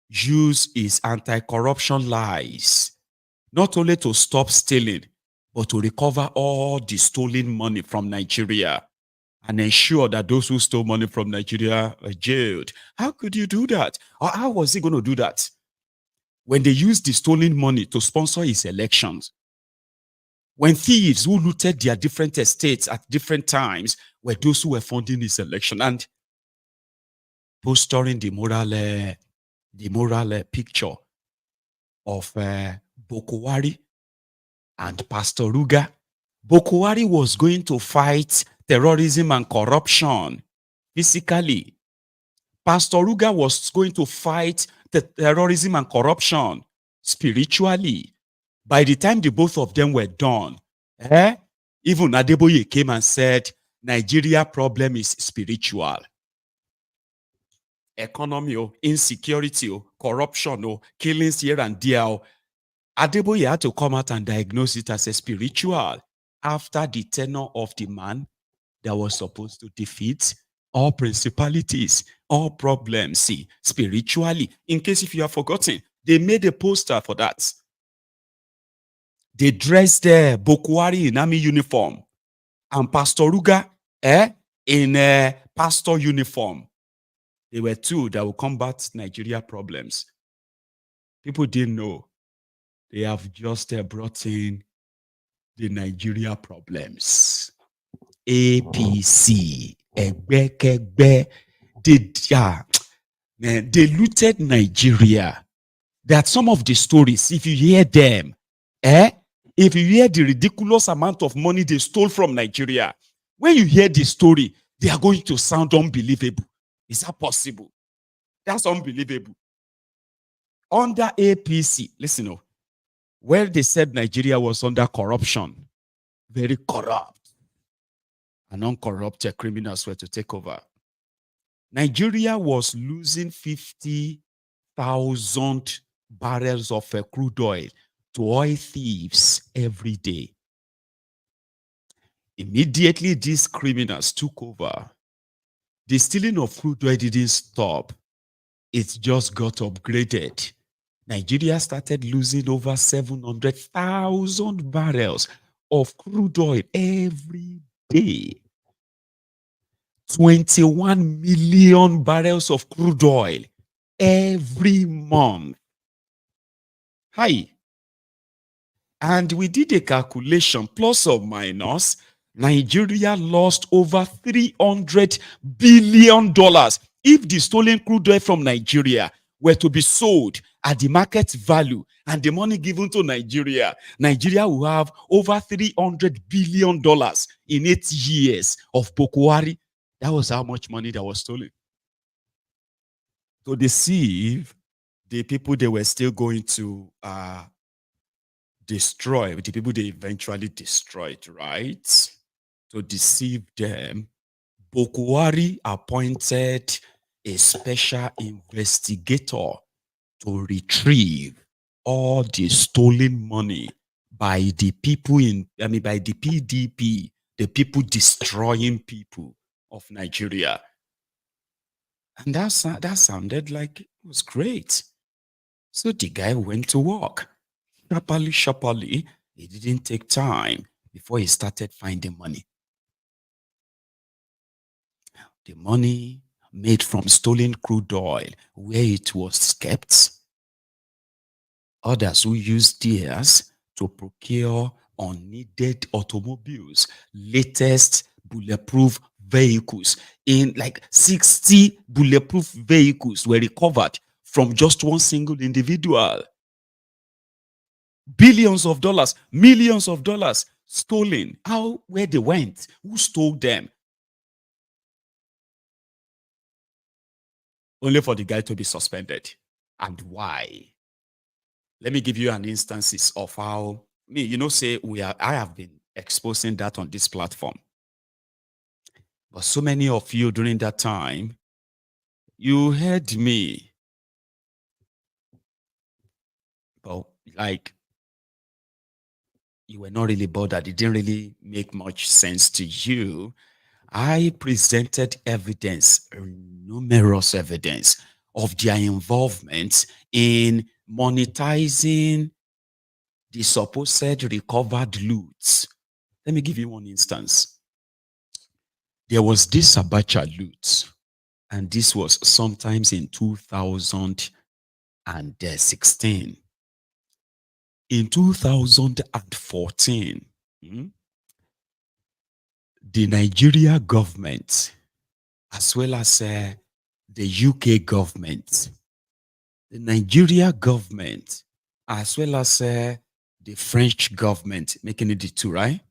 use his anti-corruption lies, not only to stop stealing, but to recover all the stolen money from Nigeria and ensure that those who stole money from Nigeria are jailed. How could you do that? Or how was he going to do that? When they used the stolen money to sponsor his elections, when thieves who looted their different estates at different times were those who were funding his election and posturing the moral picture of Buhari and Pastor Ruga. Buhari was going to fight terrorism and corruption physically. Pastor Ruga was going to fight the terrorism and corruption spiritually. By the time the both of them were done, even Adeboye came and said, Nigeria problem is spiritual. Economy, insecurity, corruption, killings here and there. Adeboye had to come out and diagnose it as a spiritual after the tenure of the man that was supposed to defeat all principalities, all problems, spiritually. In case if you have forgotten, they made a poster for that. They dressed Buhari in army uniform and Pastor Ruga in a pastor uniform. They were two that will combat Nigeria problems. People didn't know. They have just brought in the Nigeria problems. APC, Egbekegbe, they looted Nigeria. That some of the stories, if you hear them, if you hear the ridiculous amount of money they stole from Nigeria, when you hear the story, they are going to sound unbelievable. Is that possible? That's unbelievable. Under APC, listen, where they said Nigeria was under corruption, very corrupt, and uncorrupted criminals were to take over. Nigeria was losing 50,000 barrels of crude oil to oil thieves every day. Immediately, these criminals took over. The stealing of crude oil didn't stop. It just got upgraded. Nigeria started losing over 700,000 barrels of crude oil every day. 21 million barrels of crude oil every month. Hi. And we did a calculation, plus or minus, Nigeria lost over $300 billion if the stolen crude oil from Nigeria were to be sold at the market value and the money given to Nigeria. Nigeria will have over $300 billion in 8 years of Buhari. That was how much money that was stolen. To deceive the people they were still going to destroy, the people they eventually destroyed, right? To deceive them, Buhari appointed a special investigator to retrieve all the stolen money by the people by the PDP, the people destroying people of Nigeria. And that sounded like it was great. So the guy went to work. Sharply, it didn't take time before he started finding money. The money made from stolen crude oil, where it was kept. Others who used theirs to procure unneeded automobiles, latest bulletproof vehicles. In like 60 bulletproof vehicles were recovered from just one single individual. Billions of dollars, millions of dollars stolen. Where they went? Who stole them? Only for the guy to be suspended. And why? Let me give you an instances of how I have been exposing that on this platform. But so many of you during that time, you heard me. But like, you were not really bothered. It didn't really make much sense to you. I presented evidence, numerous evidence of their involvement in monetizing the supposed recovered loot. Let me give you one instance. There was this Abacha loot, and this was sometimes in 2016. In 2014, the Nigeria government, as well as the UK government, the Nigeria government, as well as the French government, making it the two, right?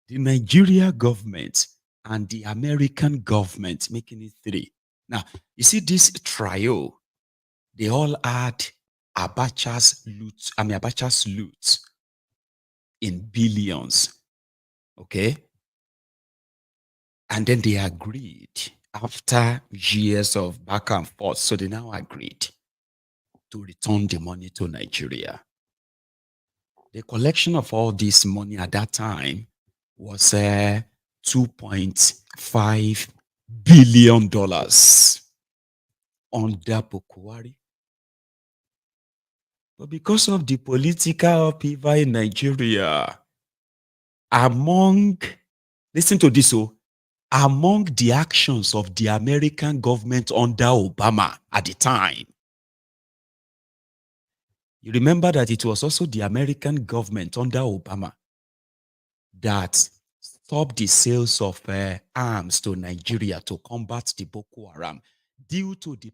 The Nigeria government and the American government, making it three. Now, you see this trio, they all had Abacha's loot in billions, okay? And then they agreed after years of back and forth. So they now agreed to return the money to Nigeria. The collection of all this money at that time was $2.5 billion under Buhari. But because of the political upheaval in Nigeria, among the actions of the American government under Obama at the time, you remember that it was also the American government under Obama that stopped the sales of arms to Nigeria to combat the Boko Haram due to the